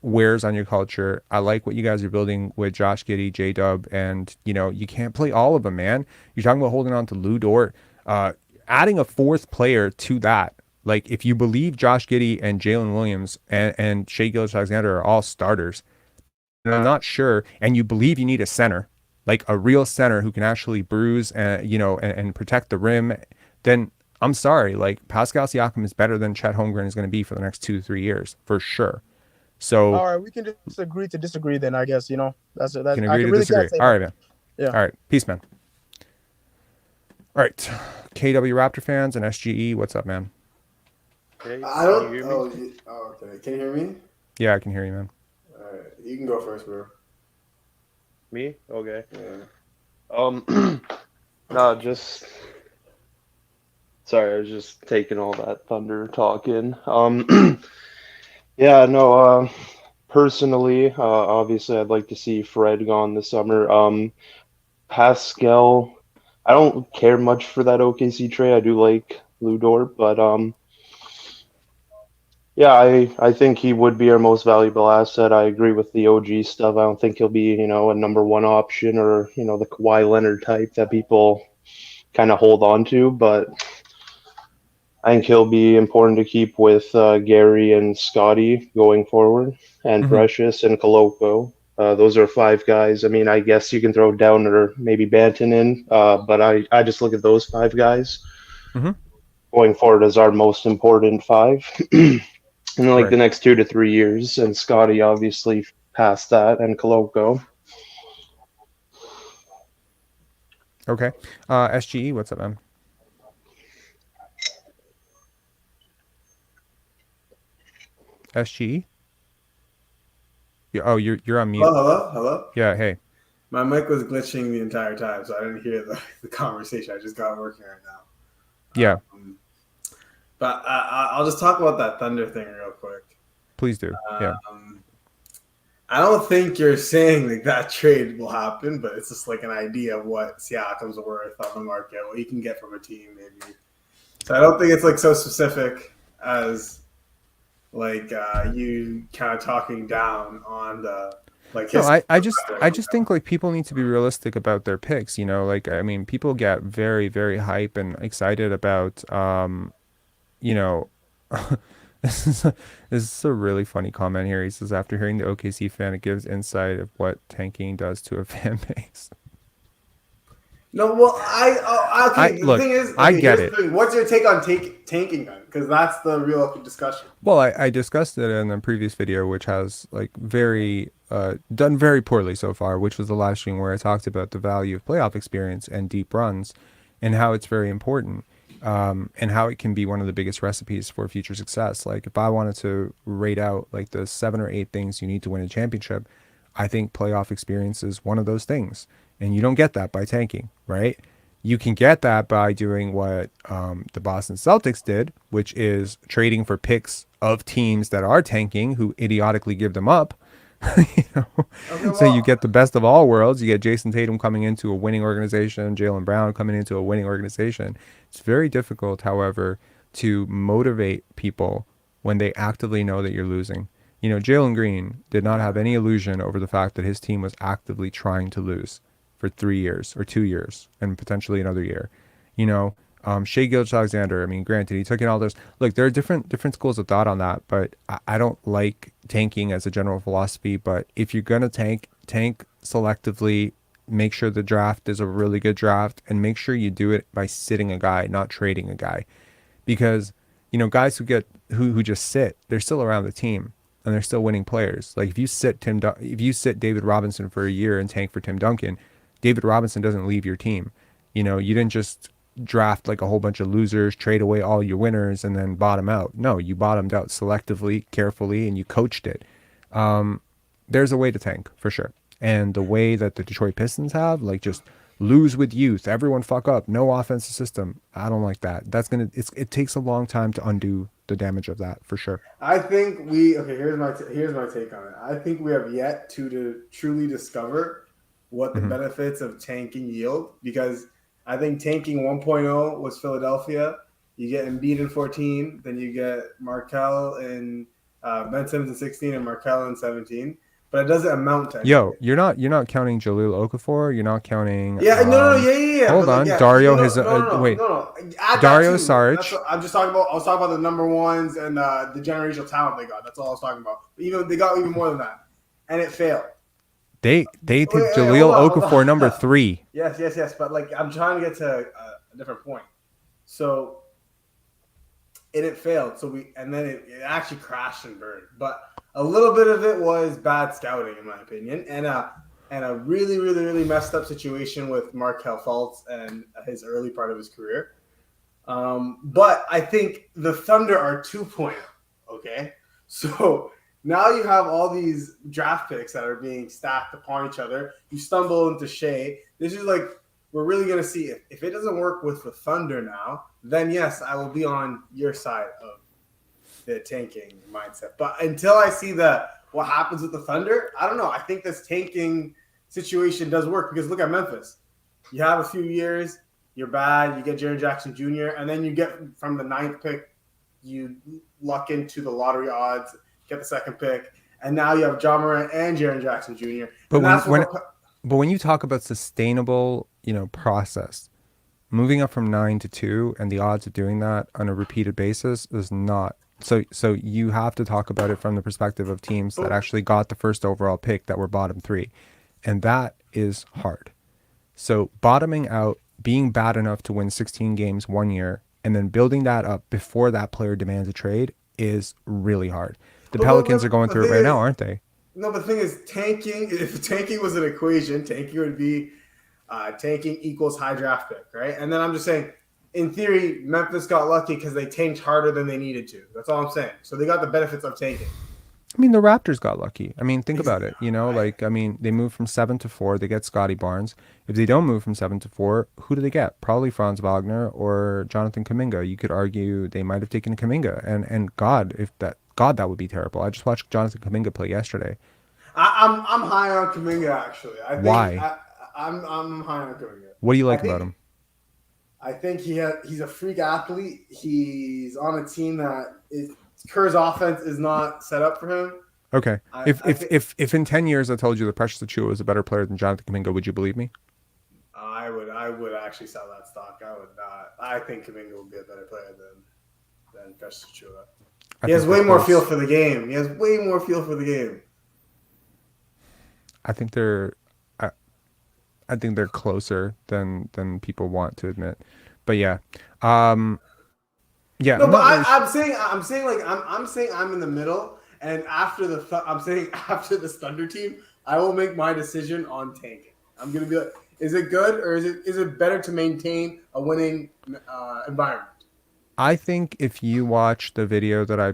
wears on your culture. I like what you guys are building with Josh Giddey, J-Dub, and, you can't play all of them, man. You're talking about holding on to Lou Dort. Adding a 4th player to that. Like, if you believe Josh Giddey and Jalen Williams and Shai Gilgeous-Alexander are all starters, and I'm not sure, and you believe you need a center, like a real center who can actually bruise and protect the rim, then I'm sorry, like Pascal Siakam is better than Chet Holmgren is going to be for the next 2 to 3 years, for sure. So all right, we can just agree to disagree then, I guess. That's can agree I to really disagree. can't say All that. right, man. Yeah. All right. Peace, man. All right, KW Raptor fans and SGE, what's up, man? Hey, I can you don't. hear me? Oh, okay. Can you hear me? Yeah, I can hear you, man. All right. You can go first, bro. Me? Okay. Yeah. No, just sorry, I was just taking all that thunder talk in. Yeah, no, personally, obviously I'd like to see Fred gone this summer. Pascal, I don't care much for that OKC trade. I do like Ludor, but yeah, I think he would be our most valuable asset. I agree with the OG stuff. I don't think he'll be, a number one option or, the Kawhi Leonard type that people kind of hold on to, but I think he'll be important to keep with Gary and Scotty going forward, and Mm-hmm. Precious and Koloko. Those are five guys. I mean, I guess you can throw Down or maybe Banton in, but I just look at those five guys Mm-hmm. going forward as our most important five. In like Right. the next 2 to 3 years, and Scotty obviously past that, and Koloko. Okay. SGE, what's up, man? SGE? Oh, you're on mute. Hello. Yeah. Hey. My mic was glitching the entire time, so I didn't hear the conversation. I just got working right now. Yeah. But I'll just talk about that Thunder thing real quick. Please do. Yeah. I don't think you're saying like that trade will happen, but it's just like an idea of what Siakam's worth on the market, what you can get from a team, maybe. So I don't think it's like so specific as like you kind of talking down on the like. No, History I just think like people need to be realistic about their picks. Like I mean, people get very very hype and excited about you know. This is a really funny comment here. He says after hearing the OKC fan, it gives insight of what tanking does to a fan base. No, well, okay. The thing is, I okay, get here's it. the thing. What's your take on tanking then? Because that's the real discussion. Well, I discussed it in the previous video, which has like very done very poorly so far, which was the live stream where I talked about the value of playoff experience and deep runs, and how it's very important, and how it can be one of the biggest recipes for future success. Like if I wanted to rate out like the 7 or 8 things you need to win a championship, I think playoff experience is one of those things, and you don't get that by tanking, right? You can get that by doing what the Boston Celtics did, which is trading for picks of teams that are tanking who idiotically give them up. you know? Okay, So you get the best of all worlds. You get Jason Tatum coming into a winning organization, Jaylen Brown coming into a winning organization. It's very difficult, however, to motivate people when they actively know that you're losing. Jalen Green did not have any illusion over the fact that his team was actively trying to lose for 3 years or 2 years and potentially another year. Shea Gilgeous-Alexander, I mean, granted, he took in all this. Look, there are different schools of thought on that, but I don't like tanking as a general philosophy. But if you're going to tank selectively, make sure the draft is a really good draft, and make sure you do it by sitting a guy, not trading a guy. Because, guys who just sit, they're still around the team and they're still winning players. Like if you sit David Robinson for a year and tank for Tim Duncan, David Robinson doesn't leave your team. You didn't just draft like a whole bunch of losers, trade away all your winners, and then bottom out. No, you bottomed out selectively, carefully, and you coached it. There's a way to tank for sure. And the way that the Detroit Pistons have, like just lose with youth, everyone fuck up, no offensive system. I don't like that. It takes a long time to undo the damage of that for sure. I think here's my take on it. I think we have yet to truly discover what the benefits of tanking yield, because I think tanking 1.0 was Philadelphia. You get Embiid in 14, then you get Markel and Ben Simmons in 16 and Markel in 17. But it doesn't amount to anything. Yo, you're not counting Jaleel Okafor. You're not counting. Yeah, yeah. Hold on, Dario has wait. Dario Saric. I'm just talking about. I was talking about the number ones and the generational talent they got. That's all I was talking about. They got even more than that, and it failed. They take Jaleel Okafor number 3. Yes. But like, I'm trying to get to a different point. So it failed. And then it actually crashed and burned. But a little bit of it was bad scouting, in my opinion. And and a really, really, really messed up situation with Markel Fultz and his early part of his career. But I think the Thunder are 2.0. Okay, so now you have all these draft picks that are being stacked upon each other. You stumble into Shea. This is like we're really gonna see if it doesn't work with the Thunder now. Then yes, I will be on your side of the tanking mindset. But until I see what happens with the Thunder, I don't know. I think this tanking situation does work because look at Memphis. You have a few years. You're bad. You get Jaren Jackson Jr. and then you get from the 9th pick, you luck into the lottery odds, get the 2nd pick, and now you have John Morant and Jaren Jackson Jr. But when you talk about sustainable, process, moving up from 9 to 2 and the odds of doing that on a repeated basis is not. So you have to talk about it from the perspective of teams that actually got the first overall pick that were bottom 3, and that is hard. So bottoming out, being bad enough to win 16 games 1 year, and then building that up before that player demands a trade is really hard. The Pelicans are going through it right now, aren't they? No, but the thing is, tanking, if tanking was an equation, tanking would be tanking equals high draft pick, right? And then I'm just saying, in theory, Memphis got lucky because they tanked harder than they needed to. That's all I'm saying. So they got the benefits of tanking. I mean, the Raptors got lucky. I mean, think about it. They moved from 7 to 4. They get Scotty Barnes. If they don't move from 7 to 4, who do they get? Probably Franz Wagner or Jonathan Kuminga. You could argue they might have taken Kuminga. And that would be terrible. I just watched Jonathan Kuminga play yesterday. I'm high on Kuminga actually. Why? I'm high on Kuminga. What do you like about him? I think he's a freak athlete. He's on a team that Kerr's offense is not set up for him. Okay. If in 10 years I told you that Precious Achiuwa is a better player than Jonathan Kuminga, would you believe me? I would actually sell that stock. I would not. I think Kuminga would be a better player than Precious Achiuwa. He has way more feel for the game. I think they're closer than people want to admit. But yeah. Yeah. No, but I'm saying I'm in the middle, and after the Thunder team, I will make my decision on tanking. I'm gonna be like, is it good or is it better to maintain a winning environment? I think if you watch the video that I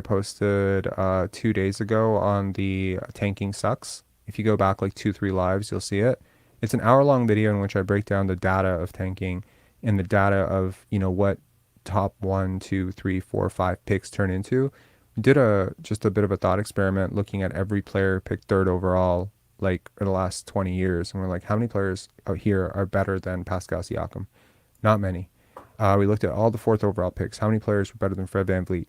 posted 2 days ago on the tanking sucks, if you go back like 2-3 lives, you'll see it. It's an hour-long video in which I break down the data of tanking and the data of what top 1, 2, 3, 4, 5 picks turn into. We did just a bit of a thought experiment looking at every player picked 3rd overall like in the last 20 years, and we're like, how many players out here are better than Pascal Siakam? Not many. We looked at all the 4th overall picks. How many players were better than Fred VanVleet?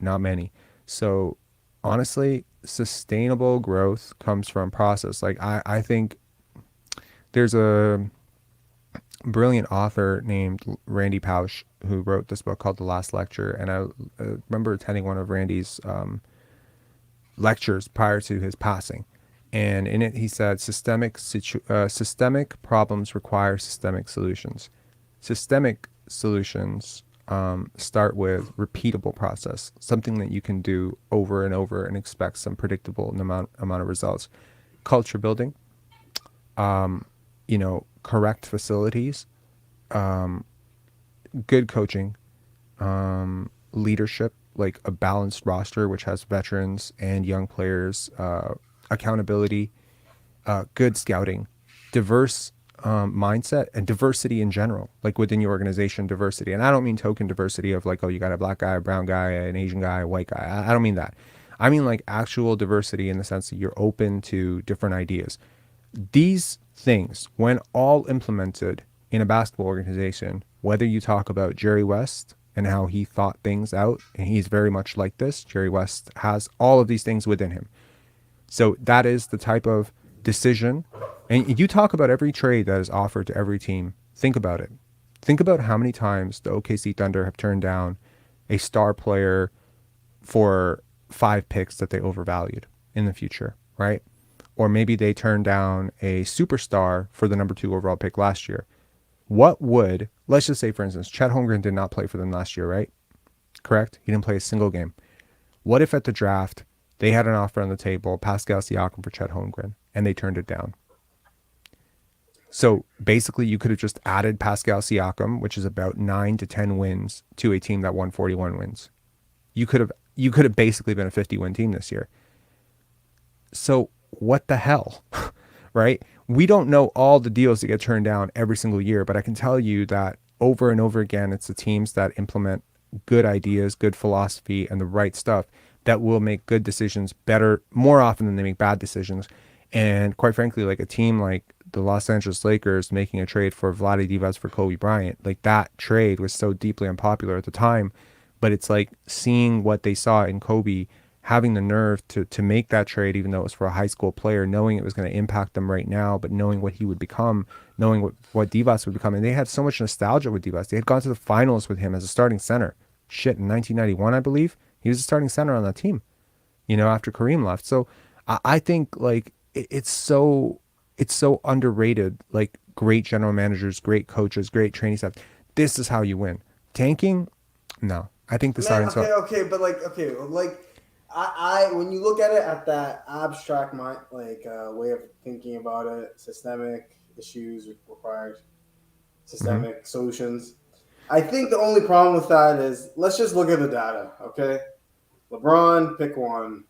Not many. So honestly, sustainable growth comes from process. Like I think there's a brilliant author named Randy Pausch who wrote this book called The Last Lecture, and I remember attending one of Randy's lectures prior to his passing, and in it he said systemic problems require systemic solutions. Systemic solutions start with repeatable process, something that you can do over and over and expect some predictable amount of results. Culture building, correct facilities, good coaching, leadership, like a balanced roster which has veterans and young players, accountability, good scouting, diverse mindset, and diversity in general, like within your organization, diversity. And I don't mean token diversity of like, oh, you got a black guy, a brown guy, an Asian guy, a white guy. I don't mean that. I mean like actual diversity in the sense that you're open to different ideas. These things, when all implemented in a basketball organization, whether you talk about Jerry West and how he thought things out, and he's very much like this, Jerry West has all of these things within him. So that is the type of decision. And you talk about every trade that is offered to every team. Think about it. Think about how many times the OKC Thunder have turned down a star player for 5 picks that they overvalued in the future, right? Or maybe they turned down a superstar for the number 2 overall pick last year. Let's just say, for instance, Chet Holmgren did not play for them last year, right? Correct? He didn't play a single game. What if at the draft, they had an offer on the table, Pascal Siakam for Chet Holmgren? and they turned it down. So basically, you could have just added Pascal Siakam, which is about 9 to 10 wins, to a team that won 41 wins. You could have basically been a 50-win team this year. So what the hell, right? We don't know all the deals that get turned down every single year, but I can tell you that over and over again, it's the teams that implement good ideas, good philosophy, and the right stuff that will make good decisions better more often than they make bad decisions. And quite frankly, like a team like the Los Angeles Lakers making a trade for Vlade Divac for Kobe Bryant, like that trade was so deeply unpopular at the time, but it's like seeing what they saw in Kobe, having the nerve to make that trade, even though it was for a high school player, knowing it was going to impact them right now, but knowing what he would become, knowing what Divac would become. And they had so much nostalgia with Divac. They had gone to the finals with him as a starting center. Shit, in 1991, I believe. He was a starting center on that team, after Kareem left. So I think like it's so underrated, like great general managers, great coaches, great training staff. This is how you win. Tanking? No. I think the starting I when you look at it at that abstract mind, way of thinking about it, systemic issues required systemic solutions. I think the only problem with that is let's just look at the data, okay? LeBron pick 1,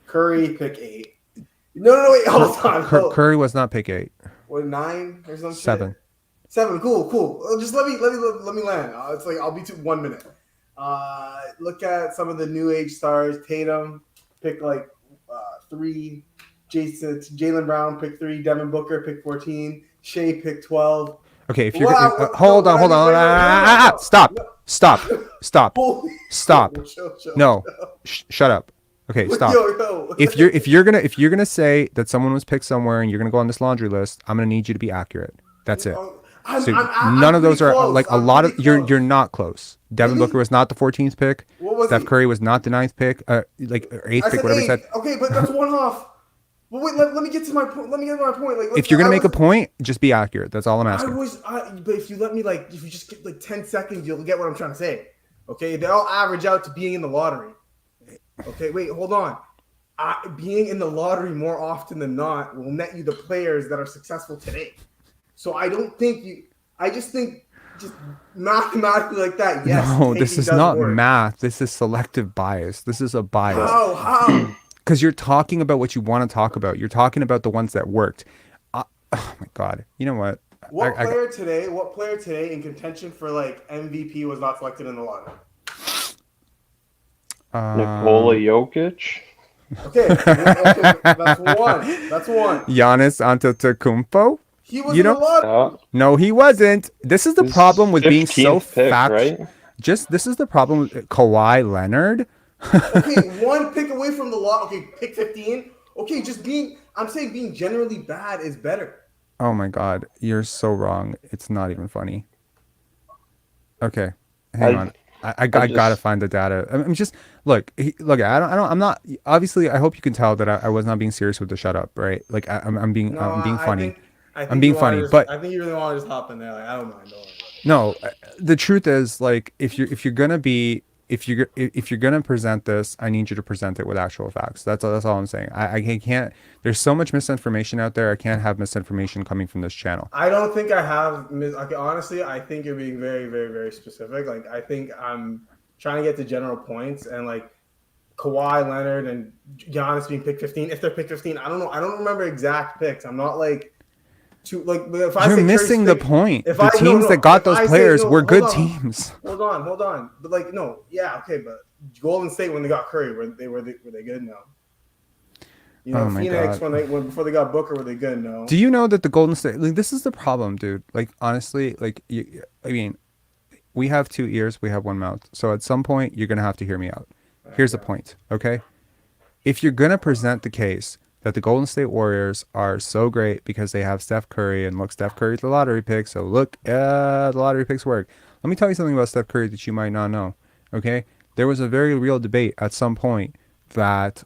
Curry pick 8. No, wait, hold on. Curry was not pick 8. What, 9 or something? 7. 7, cool. Just let me land. It's like I'll be 1 minute. Look at some of the new age stars. Tatum pick 3. Jaylen Brown pick 3. Devin Booker pick 14. Shea pick 12. Okay, if you're hold on. Stop. No, shut up. Okay, stop. If you're gonna say that someone was picked somewhere and you're gonna go on this laundry list, I'm gonna need you to be accurate. That's it. So none of those are close. like a lot of you're not close. Devin Booker was not the 14th pick. Steph Curry was not the 9th pick. Or 8th pick, whatever he said. Okay, but that's one off. But wait, let me get to my point. If you're gonna make a point, just be accurate. That's all I'm asking. But if you let me if you just get 10 seconds, you'll get what I'm trying to say. Okay, they all average out to being in the lottery. Okay, wait, hold on. Being in the lottery more often than not will net you the players that are successful today. So I don't think I just think just mathematically like that. Yes. No, this is not math. This is selective bias. This is a bias. How? Because you're talking about what you want to talk about. You're talking about the ones that worked. Oh my God. You know what? What player today in contention for MVP was not selected in the lottery? Nikola Jokic. Okay, that's one. Giannis Antetokounmpo. He was in the lottery. No, he wasn't. This is the problem with being so fact. Right? This is the problem with Kawhi Leonard. Okay, one pick away from the lot. Okay, pick 15. Okay, I'm saying being generally bad is better. Oh my God, you're so wrong. It's not even funny. Okay, hang on. I gotta find the data. I'm just look. I'm not. Obviously, I hope you can tell that I was not being serious with the shut up. Right? Like I'm being funny. I'm being funny, but I think you really want to just hop in there. I don't mind. No, the truth is if you're gonna present this, I need you to present it with actual facts. That's all I'm saying. I can't. There's so much misinformation out there. I can't have misinformation coming from this channel. I don't think I have. Okay, honestly, I think you're being very, very, very specific. I think I'm trying to get to general points and Kawhi Leonard and Giannis being picked 15. If they're picked 15, I don't know. I don't remember exact picks. I'm not if I You're missing the point. The teams that got those players were good teams. Hold on. But okay, but Golden State when they got Curry, were they good? No. Oh my Phoenix God. before they got Booker, were they good? No. Do you know that the Golden State this is the problem, dude? Honestly, we have 2 ears, we have 1 mouth. So at some point you're gonna have to hear me out. Here's the point, okay? If you're gonna present the case that the Golden State Warriors are so great because they have Steph Curry, and look, Steph Curry's the lottery pick, so look, the lottery picks work. Let me tell you something about Steph Curry that you might not know, okay? There was a very real debate at some point that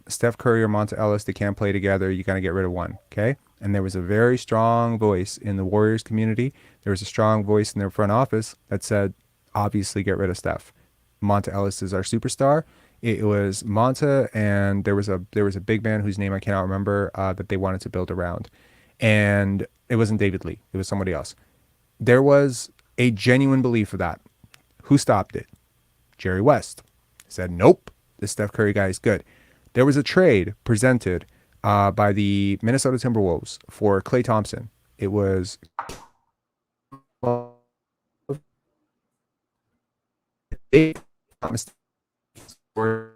Steph Curry or Monta Ellis, they can't play together, you gotta get rid of one, okay? And there was a very strong voice in the Warriors community, there was a strong voice in their front office that said, obviously get rid of Steph. Monta Ellis is our superstar. It was Monta, and there was a big man whose name I cannot remember, that they wanted to build around, and it wasn't David Lee. It was somebody else. There was a genuine belief of that. Who stopped it? Jerry West said, "Nope, this Steph Curry guy is good." There was a trade presented by the Minnesota Timberwolves for Klay Thompson. It was they promised for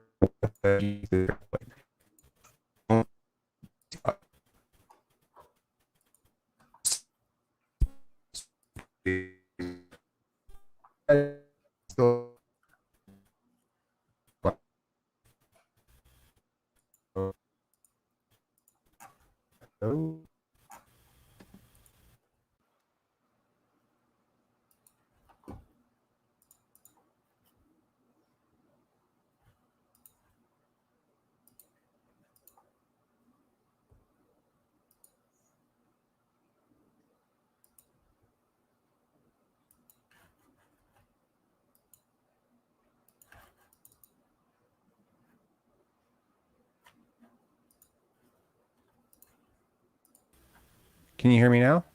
Can you hear me now?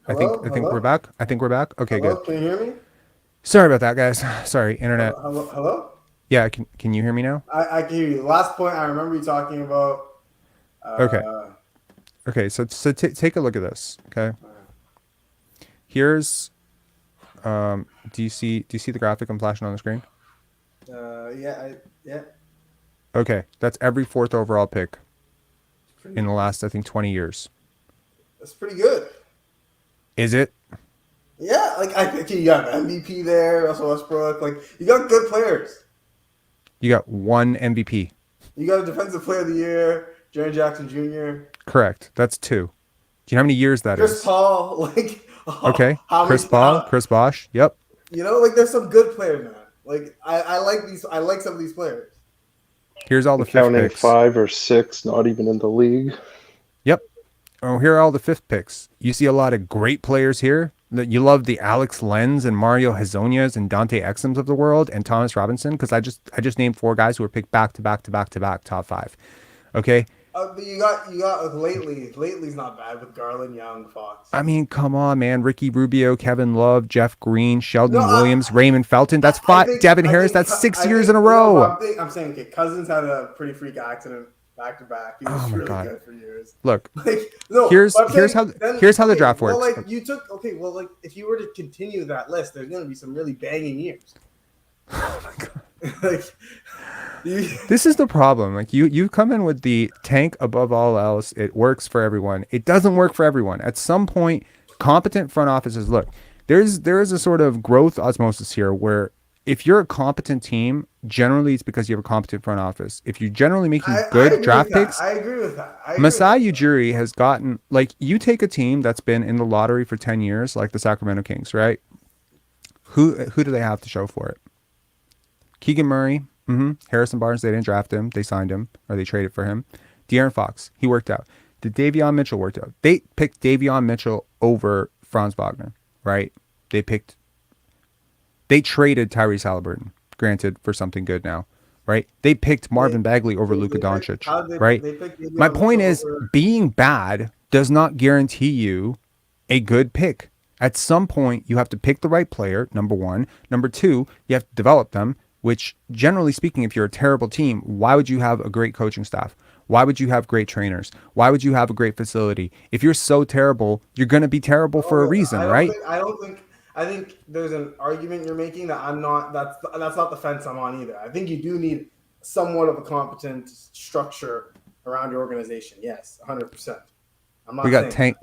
Hello? I think we're Hello? back. I think we're back. Okay, Hello? good. Can you hear me? Sorry about that, guys. Sorry, internet. Hello? Hello? Yeah, can you hear me now? I can hear you. Last point, I remember you talking about. Okay. Uh, Okay, so take a look at this. Okay. Here's do you see the graphic I'm flashing on the screen? yeah. Okay, that's every fourth overall pick Pretty, in the last, I think, 20 years. that's pretty good. Is it? Yeah, like I think you got MVP there, Russell Westbrook. Like you got good players. You got one MVP. You got a defensive player of the year, Jaren Jackson Jr., Correct. That's two. Do you know how many years that is? Chris Paul. Like Okay. how Chris many? Paul, Chris Bosh. Yep. Like there's some good players, man. Like I like these. I like some of these players. Here's all the I'm fifth counting picks. 5 or 6, not even in the league. Yep. Oh, here are all the fifth picks. You see a lot of great players here. That you love the Alex Lenz and Mario Hezonias and Dante Exums of the world and Thomas Robinson, because I just named 4 guys who were picked back to back to back to back top 5. Okay. But you got lately. Lately's not bad with Garland, Young, Fox. I mean, come on, man. Ricky Rubio, Kevin Love, Jeff Green, Sheldon No, Williams, Raymond Felton. That's 5. Devin Harris. That's 6 years in a row. I'm saying, okay, Cousins had a pretty freak accident back to back. He was Oh my really God. good for years. Look, Like no, here's but I'm here's saying, how here's how the draft works. Well, like you took like if you were to continue that list, there's gonna be some really banging years. Oh my God. Like This is the problem. Like you come in with the tank above all else. It works for everyone. It doesn't work for everyone. At some point, competent front offices look. There is a sort of growth osmosis here where if you're a competent team, generally it's because you have a competent front office. If you're generally making good draft picks, I agree with that. Masai Ujiri has gotten, like, you take a team that's been in the lottery for 10 years, like the Sacramento Kings, right? Who do they have to show for it? Keegan Murray, Harrison Barnes, they didn't draft him. They signed him, or they traded for him. De'Aaron Fox, he worked out. The Davion Mitchell worked out. They picked Davion Mitchell over Franz Wagner, right? They traded Tyrese Halliburton, granted, for something good now, right? They picked Marvin Bagley over Luka Doncic, right? My point is, being bad does not guarantee you a good pick. At some point, you have to pick the right player, number one. Number two, you have to develop them, which, generally speaking, if you're a terrible team, why would you have a great coaching staff? Why would you have great trainers? Why would you have a great facility? If you're so terrible, you're going to be terrible for a reason, right? I think there's an argument you're making that I'm not. That's not the fence I'm on either. I think you do need somewhat of a competent structure around your organization. Yes, 100%. I'm not.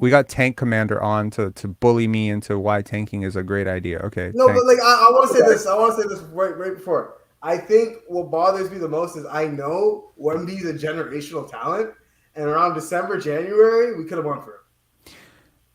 We got Tank Commander on to bully me into why tanking is a great idea. Okay. No, Tank. but like I want to say this. I want to say this right before. I think what bothers me the most is I know Wemby's a generational talent, and around December, January, we could have won for him.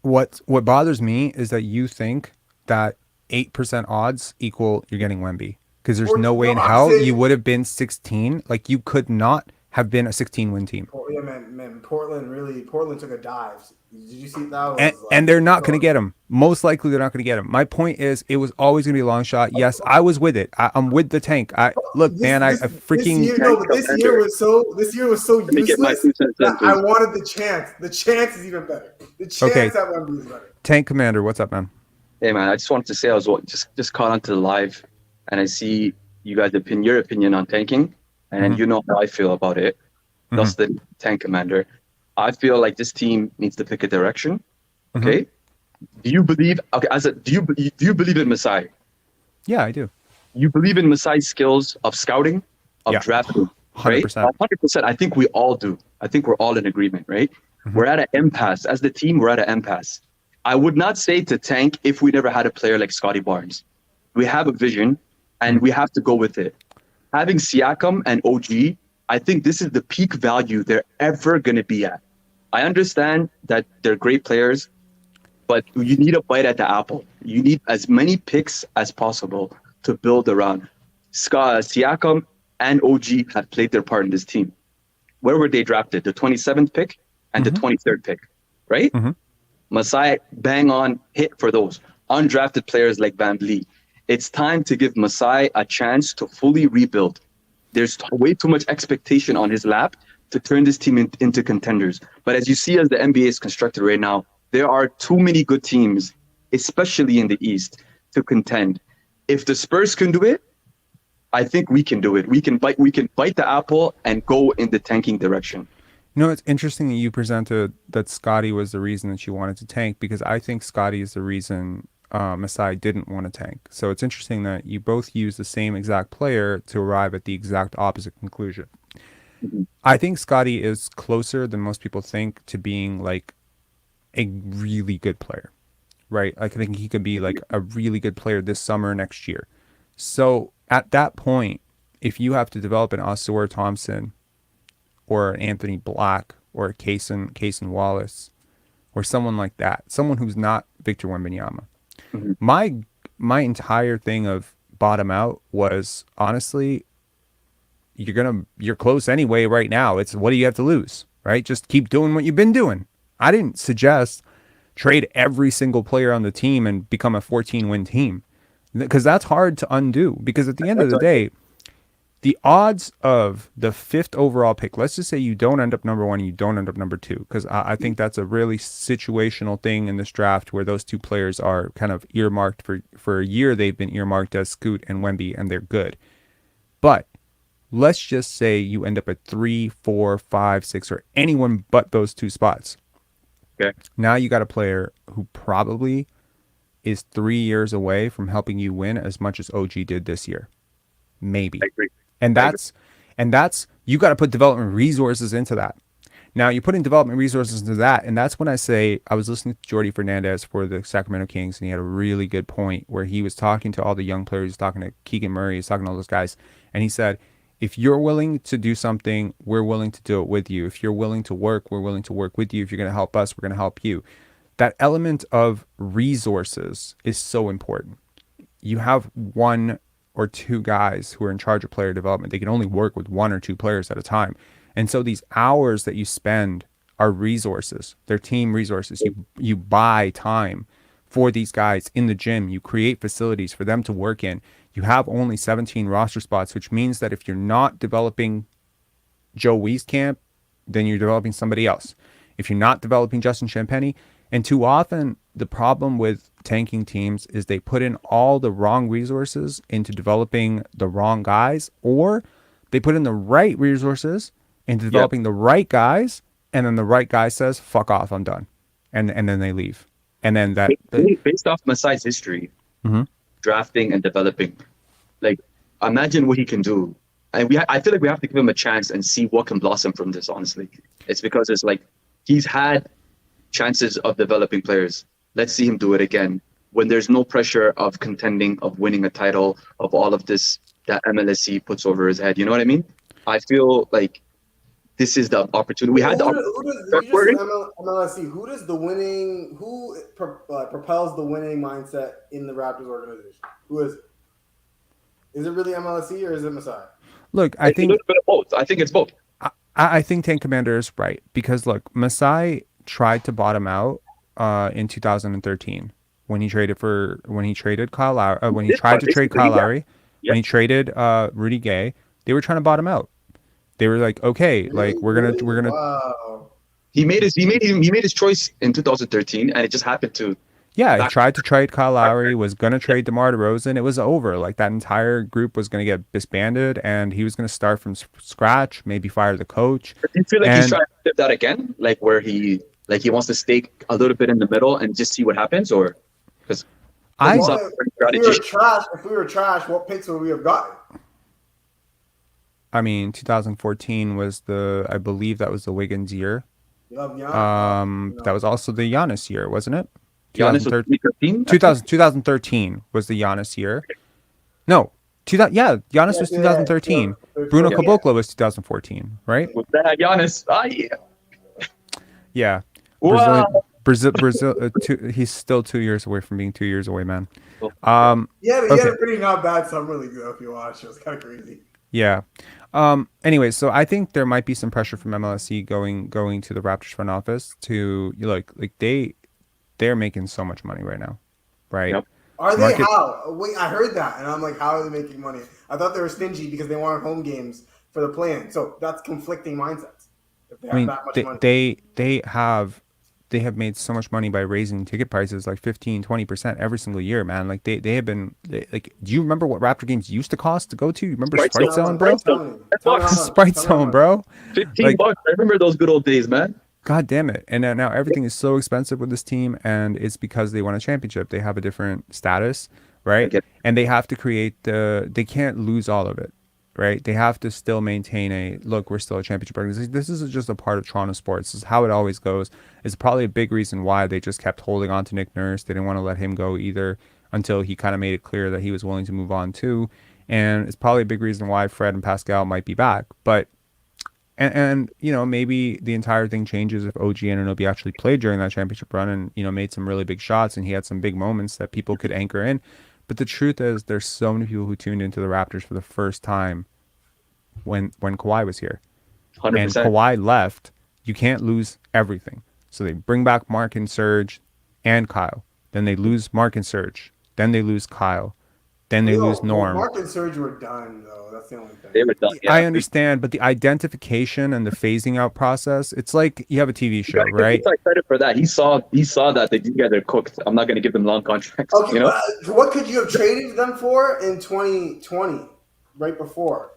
What bothers me is that you think that 8% odds equal you're getting Wemby, because there's no way in hell you would have been 16. Like, you could not have been a 16-win team. Yeah, man, Portland took a dive. Did you see that? And, Was and they're not going to get him. Most likely, they're not going to get him. My point is, it was always going to be a long shot. Yes, I was with it. I'm with the tank. I freaking. This year was so Let me get my useless 2 cents in, that I please. wanted the chance. The chance is even better. The chance Okay. at Wembley is better. Tank Commander, what's up, man? Hey man, I just wanted to say I was just caught onto the live, and I see you guys your opinion on tanking, and you know how I feel about it. That's the tank commander. I feel like this team needs to pick a direction. Okay, do you believe? Okay, do you believe in Masai? Yeah, I do. You believe in Masai's skills of scouting, of Yeah. drafting, right? 100%. 100%. I think we all do. I think we're all in agreement, right? We're at an impasse. As the team, we're at an impasse. I would not say to tank if we never had a player like Scotty Barnes. We have a vision, and we have to go with it. Having Siakam and OG, I think this is the peak value they're ever going to be at. I understand that they're great players, but you need a bite at the apple. You need as many picks as possible to build around. Siakam and OG have played their part in this team. Where were they drafted? The 27th pick and the 23rd pick, right? Masai bang on hit for those undrafted players like Van Vliet. It's time to give Masai a chance to fully rebuild. There's way too much expectation on his lap to turn this team into contenders. But as you see, as the NBA is constructed right now, there are too many good teams, especially in the East, to contend. If the Spurs can do it, I think we can do it. We can bite the apple and go in the tanking direction. You know, it's interesting that you presented that Scotty was the reason that you wanted to tank, because I think Scotty is the reason Masai didn't want to tank. So it's interesting that you both use the same exact player to arrive at the exact opposite conclusion. I think Scotty is closer than most people think to being like a really good player, right? I think he could be like a really good player this summer, next year. So at that point, if you have to develop an Oscar Thompson or an Anthony Black or a Cason Wallace or someone like that, someone who's not Victor Wembanyama, my entire thing of bottom out was honestly, you're close anyway right now. It's what do you have to lose, right? Just keep doing what you've been doing. I didn't suggest trade every single player on the team and become a 14-win team, because that's hard to undo. Because at the end of the day, the odds of the 5th overall pick, let's just say you don't end up number 1 and you don't end up number 2, because I think that's a really situational thing in this draft where those two players are kind of earmarked for a year. They've been earmarked as Scoot and Wemby, and they're good. But let's just say you end up at 3, 4, 5, 6, or anyone but those two spots. Okay. Now you got a player who probably is 3 years away from helping you win as much as OG did this year. Maybe. I agree. And that's you got to put development resources into that. Now you're putting development resources into that, and that's when I say I was listening to Jordy Fernandez for the Sacramento Kings, and he had a really good point where he was talking to all the young players. He's talking to Keegan Murray, he's talking to all those guys, and he said, if you're willing to do something, we're willing to do it with you. If you're willing to work, we're willing to work with you. If you're going to help us, we're going to help you. That element of resources is so important. You have 1 or 2 guys who are in charge of player development. They can only work with 1 or 2 players at a time. And so these hours that you spend are resources. They're team resources. You buy time for these guys in the gym. You create facilities for them to work in. You have only 17 roster spots, which means that if you're not developing Joe Wieskamp, then you're developing somebody else. If you're not developing Justin Champagny, and too often the problem with tanking teams is they put in all the wrong resources into developing the wrong guys, or they put in the right resources into developing the right guys, and then the right guy says, fuck off, I'm done. And then they leave. And then based off Masai's history, drafting and developing, like imagine what he can do. And I feel like we have to give him a chance and see what can blossom from this, honestly. It's because it's like he's had chances of developing players. Let's see him do it again when there's no pressure of contending, of winning a title, of all of this that MLSE puts over his head. You know what I mean? I feel like this is the opportunity. We had the MLSE. Who does the winning? Who propels the winning mindset in the Raptors organization? Who is it? Is it really MLSE or is it Masai? Look, I think a little bit of both. I think it's both. I think Tank Commander is right because look, Masai tried to bottom out in 2013 when he traded Kyle Lowry, when he This tried part, to trade basically, Kyle yeah. Lowry, Yeah. when he traded Rudy Gay. They were trying to bottom out. They were like, okay, like Really? we're gonna Wow. He made his choice in 2013, and it just happened to yeah, he back. tried to trade Kyle Lowry, was gonna trade DeMar DeRozan. It was over. Like that entire group was gonna get disbanded, and he was gonna start from scratch, maybe fire the coach. Do you feel like he's And trying to flip that again, like where he wants to stake a little bit in the middle and just see what happens, or because I doesn't Well, sound like a if we were trash, what picks would we have gotten? I mean, 2014 was I believe that was the Wiggins year. You love Giannis. That was also the Giannis year, wasn't it? Giannis was 2013, 2013. 2013 was the Giannis year. No, 2000, yeah, Giannis was 2013. Bruno Yeah. Caboclo was 2014, right? With that Giannis, yeah. Yeah. Wow. Brazil. He's still 2 years away from being 2 years away, man. Yeah, but he Okay. had a pretty not bad summer league though. If you watch, it was kind of crazy. Yeah. Anyway, so I think there might be some pressure from MLSE going to the Raptors front office to like they're making so much money right now, right? Yep. Are they? Market- How? Wait, I heard that, and I'm like, how are they making money? I thought they were stingy because they wanted home games for the play-in. So that's conflicting mindsets. If they have I mean, that much money. they have made so much money by raising ticket prices like 15-20% every single year, man. Like they have been like, do you remember what Raptor games used to cost to go to? You remember Sprite Zone, bro? Tell me how much. Sprite Tell me how Zone, much. bro. $15. I remember those good old days, man. God damn it. And now everything is so expensive with this team, and it's because they won a championship. They have a different status, right? get it. And they have to they can't lose all of it, right? They have to still maintain look, we're still a championship organization. This is just a part of Toronto sports. This is how it always goes. It's probably a big reason why they just kept holding on to Nick Nurse. They didn't want to let him go either until he kind of made it clear that he was willing to move on too. And it's probably a big reason why Fred and Pascal might be back. But and you know, maybe the entire thing changes if OG Anunoby actually played during that championship run and, you know, made some really big shots and he had some big moments that people could anchor in. But the truth is there's so many people who tuned into the Raptors for the first time when Kawhi was here. 100%. And Kawhi left. You can't lose everything. So they bring back Mark and Serge and Kyle. Then they lose Mark and Serge. Then they lose Kyle. Then they lose Norm. Mark and Serge were done though. That's the only thing. They were done. Yeah. I understand, but the identification and the phasing out process, it's like you have a TV show, You gotta give right? Masai credit for that. He saw that these guys are cooked. I'm not going to give them long contracts. Okay, You know, what could you have traded them for in 2020, right before?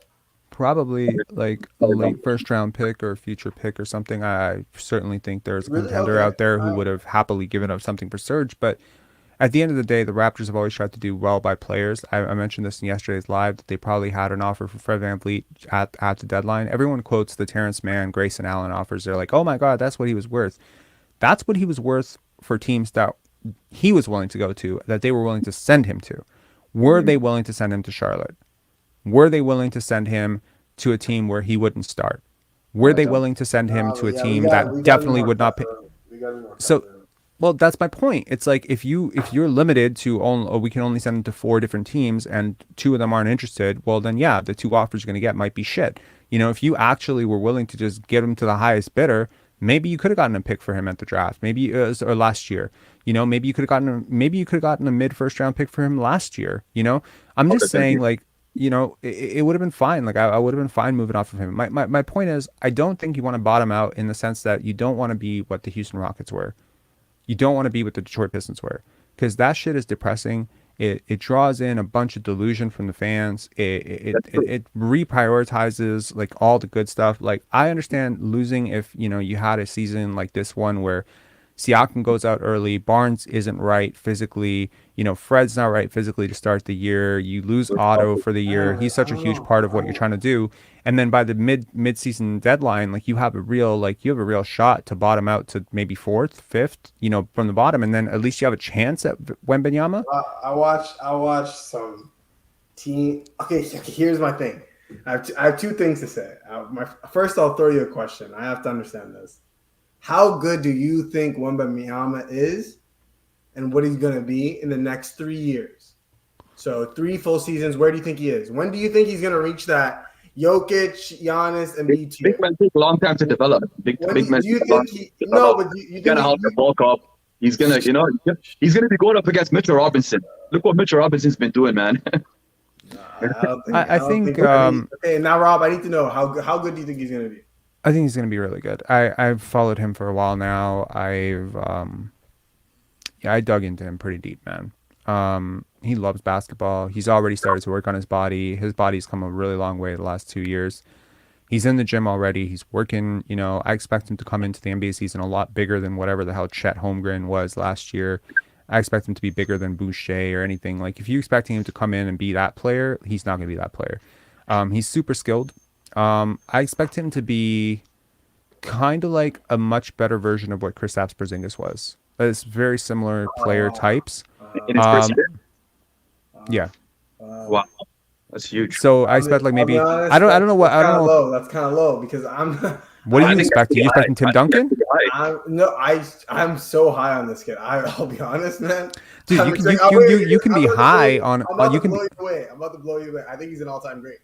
Probably like a late first round pick or a future pick or something. I certainly think there's a Really? contender Okay. out there who would have happily given up something for Serge, but at the end of the day, the Raptors have always tried to do well by players. I mentioned this in yesterday's live that they probably had an offer for Fred VanVleet at the deadline. Everyone quotes the Terrence Mann, Grayson Allen offers. They're like, oh my God, that's what he was worth. That's what he was worth for teams that he was willing to go to, that they were willing to send him to. Were they willing to send him to Charlotte? Were they willing to send him to a team where he wouldn't start? Were they willing to send him to a team that definitely would not pay? So, well, that's my point. It's like if you're limited to we can only send them to 4 different teams and 2 of them aren't interested, well then yeah, the 2 offers you're gonna get might be shit. You know, if you actually were willing to just get him to the highest bidder, maybe you could have gotten a pick for him at the draft. Maybe or last year. You know, maybe you could have gotten a mid first round pick for him last year. You know, I'm just saying like. You know, it would have been fine. Like I would have been fine moving off of him. My point is, I don't think you want to bottom out in the sense that you don't want to be what the Houston Rockets were. You don't want to be what the Detroit Pistons were, because that shit is depressing. It draws in a bunch of delusion from the fans. It reprioritizes like all the good stuff. Like I understand losing if, you know, you had a season like this one where Siakam goes out early, Barnes isn't right physically, you know, Fred's not right physically to start the year, you lose Otto for the year, he's such a huge part of what you're trying to do, and then by the mid-season deadline, like you have a real shot to bottom out to maybe 4th, 5th, you know, from the bottom, and then at least you have a chance at Wembanyama. I watched some team. Okay, here's my thing. I have 2 things to say. First, I'll throw you a question. I have to understand this. How good do you think Wembanyama is and what he's going to be in the next 3 years? So 3 full seasons, where do you think he is? When do you think he's going to reach that, Jokic, Giannis, and B Big tier. men take a long time to develop. Big When men do you take a long think time he? to No, develop. but you He's think gonna have to bulk up. He's gonna, he's gonna be going up against Mitchell Robinson. Look what Mitchell Robinson's been doing, man. I don't think. I think Okay, now Rob, I need to know how good do you think he's gonna be? I think he's going to be really good. I've followed him for a while now. I dug into him pretty deep, man. He loves basketball. He's already started to work on his body. His body's come a really long way the last 2 years. He's in the gym already. He's working. I expect him to come into the NBA season a lot bigger than whatever the hell Chet Holmgren was last year. I expect him to be bigger than Boucher or anything. Like, if you're expecting him to come in and be that player, he's not going to be that player. He's super skilled. I expect him to be kind of like a much better version of what Kristaps Porzingis was. It's very similar player types. In his first Um, year. Yeah. Wow, that's huge. So I expect like I'll be maybe honest, I don't know what I That's don't kind of know. low. That's kind of low because I'm. What do I you think expect? that's You expecting pretty Tim high. Duncan? I'm so high on this kid. I'll be honest, man. Dude, I'm you can expect- you can I'm be about to blow high you- on I'm about you to can blow you away. I'm about to blow you away. I think he's an all-time great.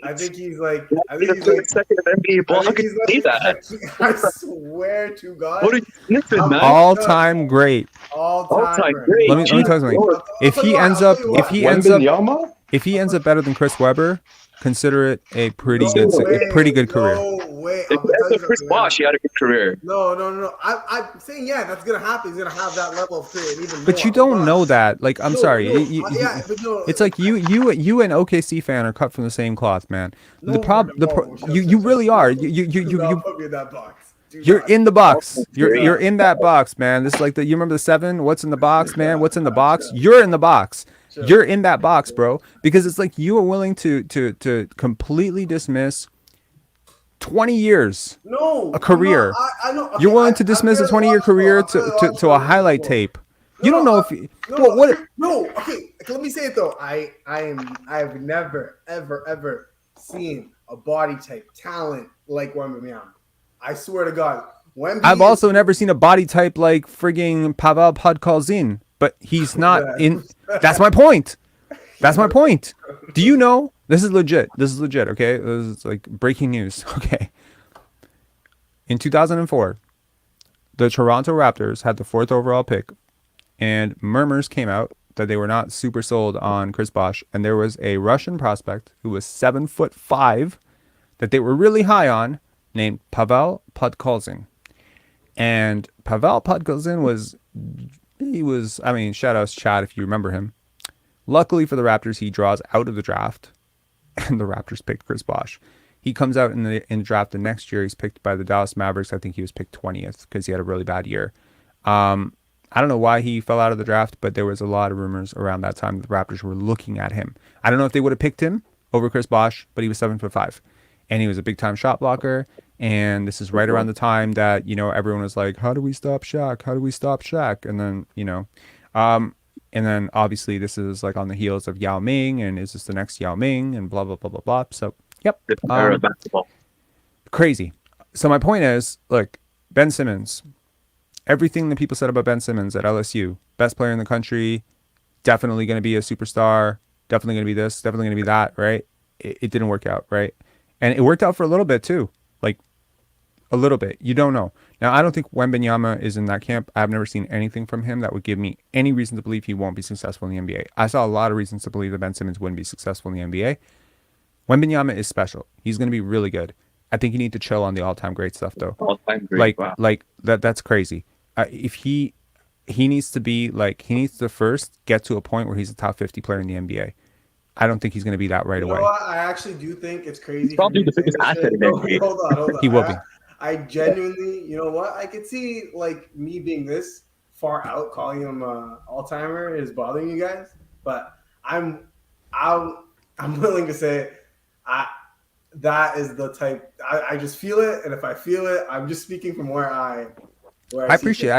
I think he's like. I He's think a he's like. second NBA ball. I How think can he's you say that? like. I swear to God. What are you sniffing, man? all-time great. All-time great. Let me tell you something. If he ends up Wembanyama? if he ends up better than Chris Webber, consider it a pretty No good way, career. No way. If I'm gonna tell you Chris something. Bosh, he had a good career. No. I'm saying that's gonna happen. He's gonna have that level of career and even But more. you don't know that. Like, I'm sorry. But no. It's like you and OKC fan are cut from the same cloth, man. No, You really are. Do not put me in that box. You're in the box. You're Yeah. in that box, man. This is like you remember the 7? What's in the box, man? What's in the box? You're in the box. You're in that box, bro. Because it's like you are willing to completely dismiss 20 years No, a career. I know. You're willing to dismiss a 20-year career to a highlight tape. You don't know if you, what. No, okay. Let me say it though. I've never ever seen a body type talent like Wembanyama. I swear to God. I've also never seen a body type like frigging Pavel Podkolzin, but he's not in. That's my point. That's my point. Do you know? This is legit. Okay, this is like breaking news. Okay. In 2004, the Toronto Raptors had the 4th overall pick, and murmurs came out that they were not super sold on Chris Bosh, and there was a Russian prospect who was 7'5" that they were really high on, named Pavel Podkolzin. And Pavel Podkolzin was shout outs Chad if you remember him. Luckily for the Raptors, he draws out of the draft, and the Raptors picked Chris Bosh. He comes out in the draft the next year. He's picked by the Dallas Mavericks. I think he was picked 20th because he had a really bad year. I don't know why he fell out of the draft, but there was a lot of rumors around that time that the Raptors were looking at him. I don't know if they would have picked him over Chris Bosh, but he was 7'5", and he was a big time shot blocker. And this is right around the time that, everyone was like, how do we stop Shaq? How do we stop Shaq? And then, and then obviously this is like on the heels of Yao Ming, and is this the next Yao Ming, and blah, blah, blah, blah, blah. So, yep. Era of basketball. Crazy. So my point is, look, Ben Simmons, everything that people said about Ben Simmons at LSU, best player in the country, definitely going to be a superstar, definitely going to be this, definitely going to be that, right? It didn't work out, right? And it worked out for a little bit too. Like, a little bit. You don't know. Now, I don't think Wembanyama is in that camp. I've never seen anything from him that would give me any reason to believe he won't be successful in the NBA. I saw a lot of reasons to believe that Ben Simmons wouldn't be successful in the NBA. Wembanyama is special. He's going to be really good. I think you need to chill on the all-time great stuff, though. All-time great. Like that's crazy. If he needs to be like, he needs to first get to a point where he's a top 50 player in the NBA. I don't think he's going to be that right away. You know what? I actually do think it's crazy. Probably the biggest asset in the NBA. Hold on. He will be. I genuinely, you know what? I could see like me being this far out, calling him all-timer is bothering you guys, but I'm willing to say that is the type. I just feel it, and if I feel it, I'm just speaking from where I appreciate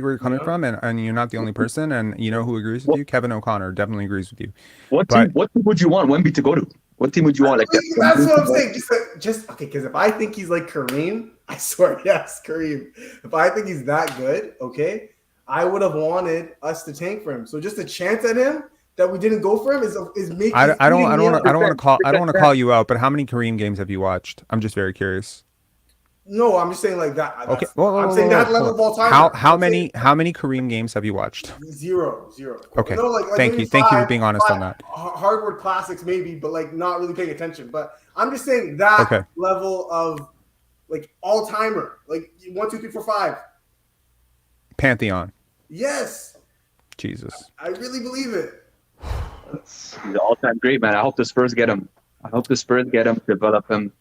where you're coming from, and you're not the only person, and you know who agrees with you? Kevin O'Connor definitely agrees with you. What team would you want Wemby to go to? What team would you want? Like that's what I'm saying. Just okay, because if I think he's like Kareem, I swear, yes, Kareem. If I think he's that good, okay, I would have wanted us to tank for him. So just a chance at him, that we didn't go for him is making. I don't eating me up. I don't want to call you out, but how many Kareem games have you watched? I'm just very curious. No, I'm just saying like that. Okay, I'm saying that level of all time. How many Kareem games have you watched? Zero. Okay, No, like thank maybe you for five, being honest on that. Hardwood classics maybe, but like not really paying attention. But I'm just saying that Okay. level of like all timer, like 1, 2, 3, 4, 5. Pantheon. Yes, Jesus. I really believe it. He's an all-time great, man. I hope the Spurs get him. Develop him.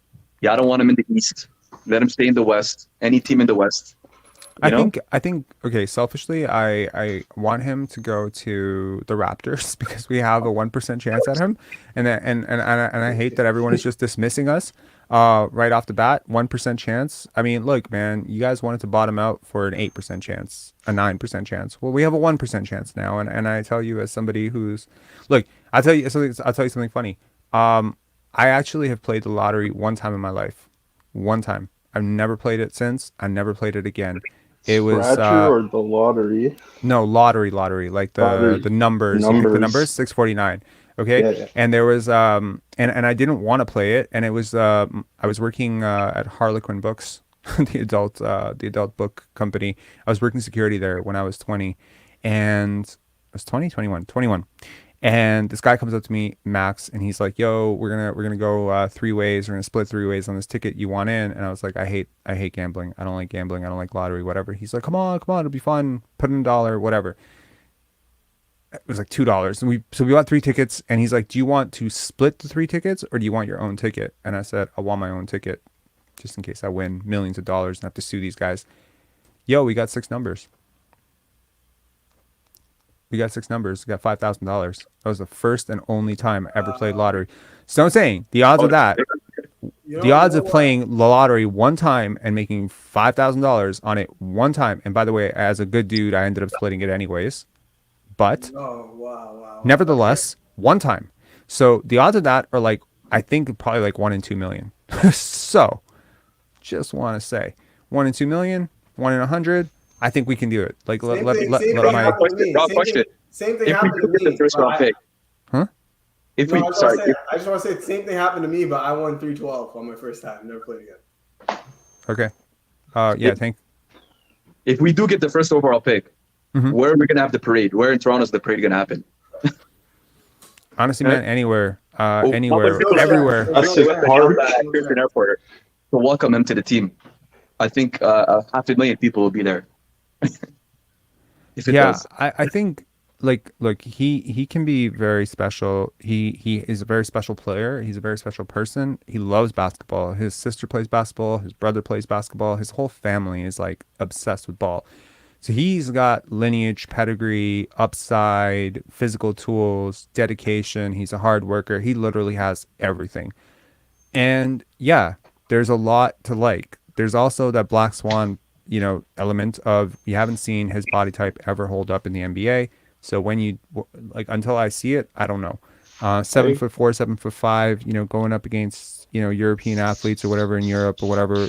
Yeah, I don't want him in the East. Let him stay in the West. Any team in the West. I think okay, selfishly I want him to go to the Raptors because we have a 1% chance at him. And I hate that everyone is just dismissing us right off the bat. 1% chance. I mean, look, man, you guys wanted to bottom out for an 8% chance, a 9% chance. Well, we have a 1% chance now, and I tell you as somebody who's look, I'll tell you something funny. I actually have played the lottery one time in my life. One time. I've never played it since. I never played it again. It was Scratcher or the lottery? no lottery, like the numbers. You pick the numbers 649. Okay. Yeah. And there was and I didn't want to play it, and it was I was working at Harlequin Books, the adult book company. I was working security there when I was 20, and I was 21. And this guy comes up to me, Max, and he's like, "Yo, we're gonna go 3 ways. We're gonna split 3 ways on this ticket. You want in?" And I was like, "I hate gambling. I don't like gambling. I don't like lottery, whatever." He's like, "Come on, it'll be fun. Put in $1, whatever." It was like $2, and we bought 3 tickets. And he's like, "Do you want to split the 3 tickets, or do you want your own ticket?" And I said, "I want my own ticket, just in case I win millions of dollars and have to sue these guys." Yo, we got 6 numbers. We got 6 numbers. We got $5,000. That was the first and only time I ever played lottery. So I'm saying the odds of that, the odds of playing the lottery one time and making $5,000 on it one time. And by the way, as a good dude, I ended up splitting it anyways. But nevertheless, one time. So the odds of that are like, I think probably like 1 in 2 million. So just want to say 1 in 2 million, 1 in 100. I think we can do it. Like Same let thing my Same thing happened to me. First round pick. Huh? I just want to say the same thing happened to me, but I won 312 on my first time. Never played again. Okay. If we do get the first overall pick, where are we gonna have the parade? Where in Toronto is the parade gonna happen? Honestly, man, anywhere, everywhere. That's just hard. Airport to welcome him to the team. I think 500,000 people will be there. If it does. I think look, he can be very special. He is a very special player. He's a very special person. He loves basketball. His sister plays basketball. His brother plays basketball. His whole family is like obsessed with ball. So he's got lineage, pedigree, upside, physical tools, dedication. He's a hard worker. He literally has everything. And yeah, there's a lot to like. There's also that black swan, element of you haven't seen his body type ever hold up in the NBA. So when you until I see it, I don't know. 7'4", 7'5", going up against, European athletes or whatever in Europe or whatever,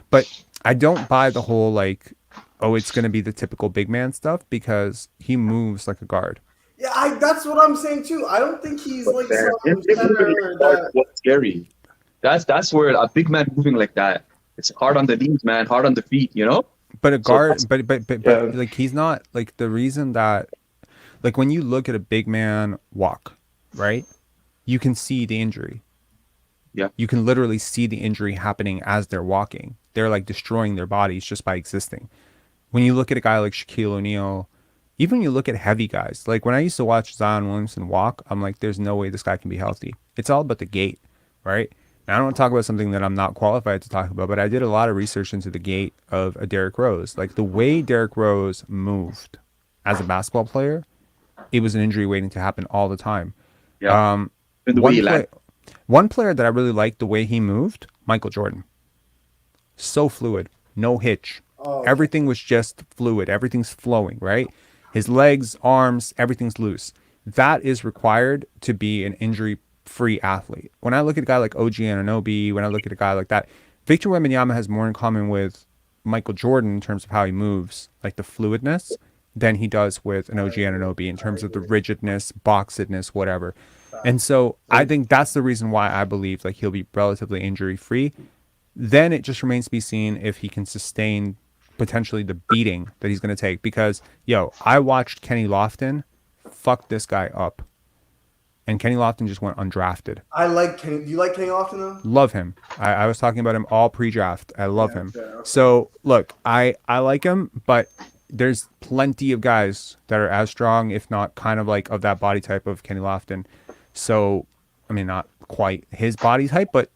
but I don't buy the whole it's going to be the typical big man stuff because he moves like a guard. Yeah, that's what I'm saying too. I don't think he's like some center that. What's scary? That's where a big man moving like that. It's hard on the knees, man. Hard on the feet, But a guard, but like he's not like the reason that, like when you look at a big man walk, right? You can see the injury. Yeah. You can literally see the injury happening as they're walking. They're like destroying their bodies just by existing. When you look at a guy like Shaquille O'Neal, even when you look at heavy guys, like when I used to watch Zion Williamson walk, I'm like, there's no way this guy can be healthy. It's all about the gait, right? Now, I don't want to talk about something that I'm not qualified to talk about, but I did a lot of research into the gait of a Derrick Rose. Like the way Derrick Rose moved as a basketball player, it was an injury waiting to happen all the time. Yeah. One player that I really liked the way he moved, Michael Jordan. So fluid, no hitch. Everything was just fluid. Everything's flowing, right? His legs, arms, everything's loose. That is required to be an injury-free athlete. When I look at a guy like OG Anunoby, when I look at a guy like that, Victor Wembanyama has more in common with Michael Jordan in terms of how he moves, like the fluidness, than he does with an OG Anunoby in terms of the rigidness, boxedness, whatever. And so I think that's the reason why I believe like he'll be relatively injury free. Then it just remains to be seen if he can sustain potentially the beating that he's going to take. Because, I watched Kenny Lofton fuck this guy up. And Kenny Lofton just went undrafted. I like Kenny. Do you like Kenny Lofton though? Love him. I was talking about him all pre-draft. I love him. fair, okay. So, look, I like him, but there's plenty of guys that are as strong, if not kind of like of that body type of Kenny Lofton. So, I mean, not quite his body type, but,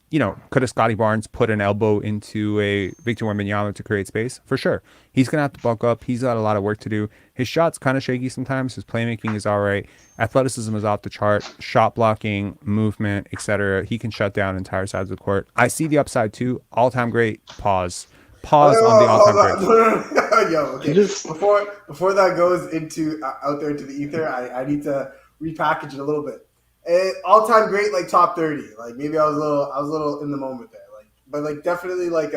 could a Scotty Barnes put an elbow into a Victor Wembanyama to create space? For sure. He's going to have to bulk up. He's got a lot of work to do. His shot's kind of shaky sometimes. His playmaking is all right. Athleticism is off the chart. Shot blocking, movement, etc. He can shut down entire sides of the court. I see the upside too. All-time great. Pause on the all-time great. Yo, okay. Before that goes into out there into the ether, I need to repackage it a little bit. All-time great, like top 30. Like maybe I was a little in the moment there. But definitely like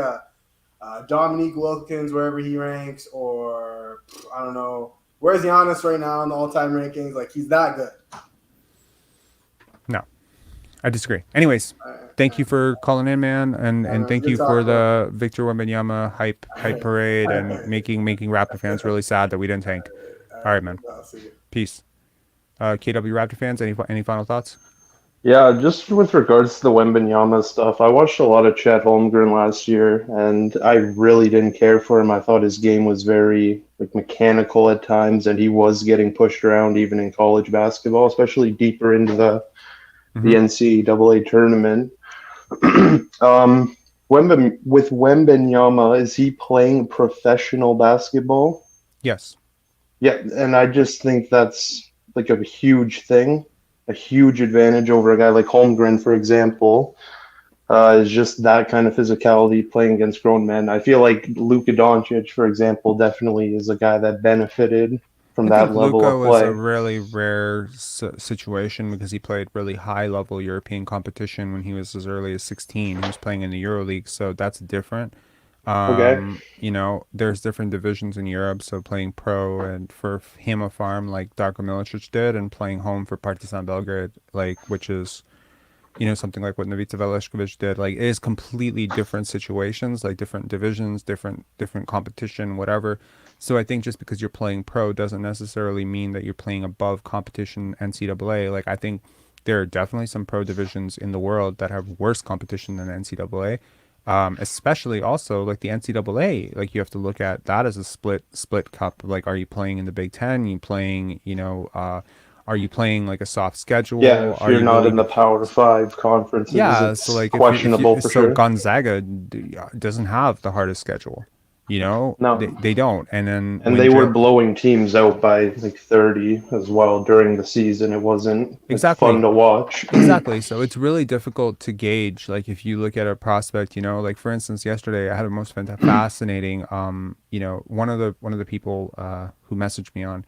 Dominique Wilkins wherever he ranks, or I don't know. Where's Giannis right now in the all-time rankings? Like he's that good. No, I disagree. Anyways, thank you for calling in, man, and thank you for the Victor Wembanyama hype parade and making Raptor fans really sad that we didn't tank. All right, man. Peace. KW Raptor fans, any final thoughts? Yeah, just with regards to the Wembanyama stuff, I watched a lot of Chet Holmgren last year, and I really didn't care for him. I thought his game was very mechanical at times, and he was getting pushed around even in college basketball, especially deeper into the NCAA tournament. With Wembanyama, is he playing professional basketball? Yes. Yeah, and I just think that's like a huge thing, a huge advantage over a guy like Holmgren, for example, is just that kind of physicality playing against grown men. I feel like Luka Doncic, for example, definitely is a guy that benefited from that level Luka of play. was a really rare situation because he played really high-level European competition when he was as early as 16. He was playing in the EuroLeague, so that's different. There's different divisions in Europe, so playing pro and for him a farm like Darko Milicic did, and playing home for Partizan Belgrade, which is, something like what Ivica Velešković did. Like, it is completely different situations, like different divisions, different competition, whatever. So I think just because you're playing pro doesn't necessarily mean that you're playing above competition NCAA. Like, I think there are definitely some pro divisions in the world that have worse competition than NCAA. Especially also like the NCAA, like you have to look at that as a split cup. Like, are you playing in the Big Ten? Are you playing, are you playing like a soft schedule? Yeah, if you're not in the Power 5 conferences, it's so like questionable for sure. Gonzaga doesn't have the hardest schedule. No, they don't. And they were blowing teams out by like 30 as well during the season. It wasn't fun to watch. Exactly. So it's really difficult to gauge. Like, if you look at a prospect, like for instance, yesterday I had a most fascinating, one of the people who messaged me on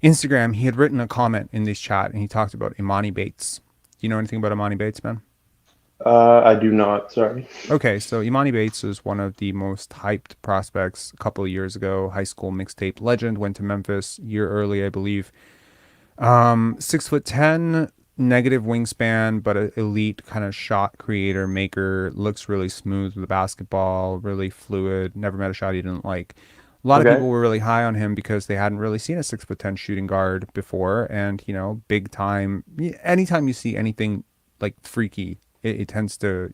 Instagram, he had written a comment in this chat and he talked about Imani Bates. Do you know anything about Imani Bates, man? I do not. Sorry. Okay, so Imani Bates is one of the most hyped prospects a couple of years ago. High school mixtape legend, went to Memphis a year early, I believe. 6'10", negative wingspan, but an elite kind of shot creator, maker. Looks really smooth with the basketball, really fluid. Never met a shot he didn't like. A lot of people were really high on him because they hadn't really seen a 6'10" shooting guard before, and big time. Anytime you see anything like freaky, it tends to,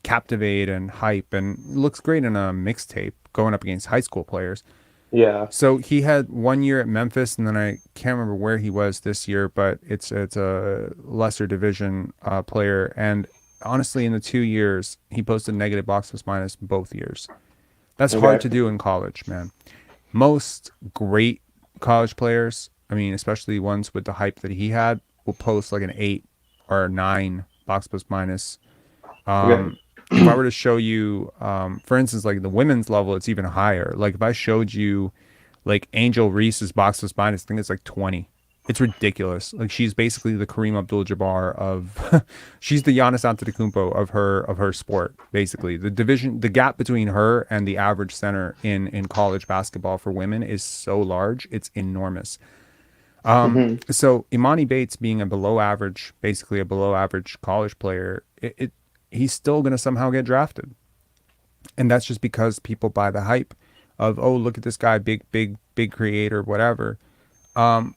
captivate and hype, and looks great in a mixtape going up against high school players. Yeah. So he had 1 year at Memphis, and then I can't remember where he was this year, but it's a lesser division player. And honestly, in the 2 years, he posted negative box plus minus both years. That's hard to do in college, man. Most great college players, I mean, especially ones with the hype that he had, will post like an 8 or a 9 box plus minus. If I were to show you, for instance, like the women's level, it's even higher. Like if I showed you like Angel Reese's box plus minus, I think it's like 20. It's ridiculous. Like she's basically the Kareem Abdul-Jabbar of, she's the Giannis Antetokounmpo of her sport. Basically, the gap between her and the average center in college basketball for women is so large, it's enormous. So Imani Bates being basically a below average college player, he's still going to somehow get drafted. And that's just because people buy the hype of, oh, look at this guy, big creator, whatever. And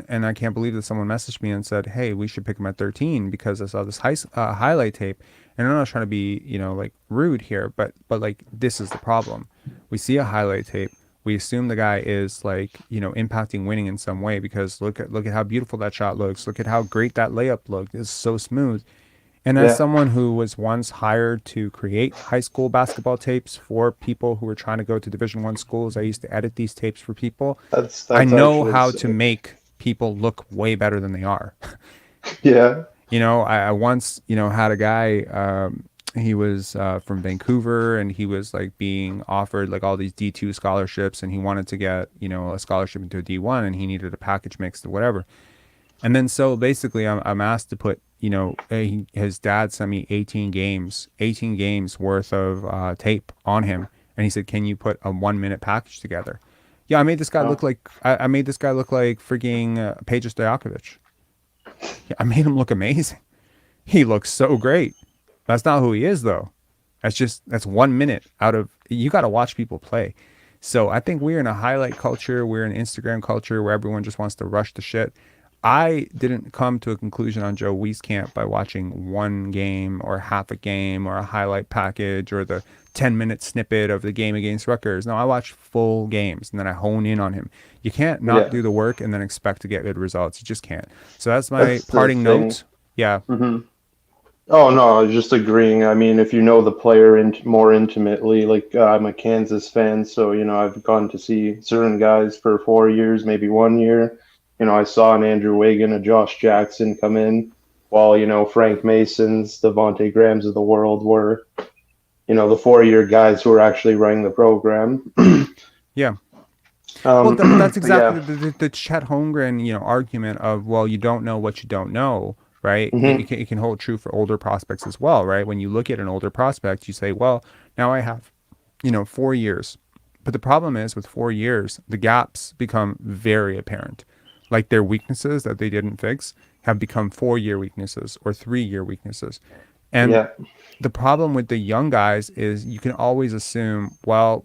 I can't believe that someone messaged me and said, hey, we should pick him at 13 because I saw this highlight tape. And I'm not trying to be, like rude here, but like this is the problem. We see a highlight tape. We assume the guy is like, impacting winning in some way because look at how beautiful that shot looks. Look at how great that layup looked. It's so smooth. And as someone who was once hired to create high school basketball tapes for people who were trying to go to Division I schools, I used to edit these tapes for people. That's I know actually how sick. to make people look way better than they are. Yeah. I once, had a guy, he was from Vancouver, and he was like being offered like all these D2 scholarships, and he wanted to get, a scholarship into a D1, and he needed a package mixed or whatever. And then so basically I'm asked to put, his dad sent me 18 games worth of tape on him. And he said, can you put a 1 minute package together? Yeah, I made this guy look like, I made this guy look like freaking Peja Stojakovic. Yeah, I made him look amazing. He looks so great. That's not who he is though. That's 1 minute out of, you got to watch people play. So I think we're in a highlight culture. We're in Instagram culture where everyone just wants to rush the shit. I didn't come to a conclusion on Joe Wieskamp by watching one game or half a game or a highlight package or the 10-minute snippet of the game against Rutgers. No, I watch full games and then I hone in on him. You can't not do the work and then expect to get good results. You just can't. So that's my parting note. Yeah. Mm-hmm. Oh, no, I was just agreeing. I mean, if you know the player more intimately, like I'm a Kansas fan, so, I've gone to see certain guys for 4 years, maybe 1 year. I saw an Andrew Wiggin, a Josh Jackson come in, while, Frank Mason's, Devontae Grahams of the world were, the 4-year guys who were actually running the program. Yeah. Well, that's exactly the Chet Holmgren, argument of, well, you don't know what you don't know, right? Mm-hmm. It can hold true for older prospects as well, right? When you look at an older prospect, you say, well, now I have, 4 years. But the problem is with 4 years, the gaps become very apparent. Like their weaknesses that they didn't fix have become 4-year weaknesses or 3-year weaknesses. And the problem with the young guys is you can always assume, well,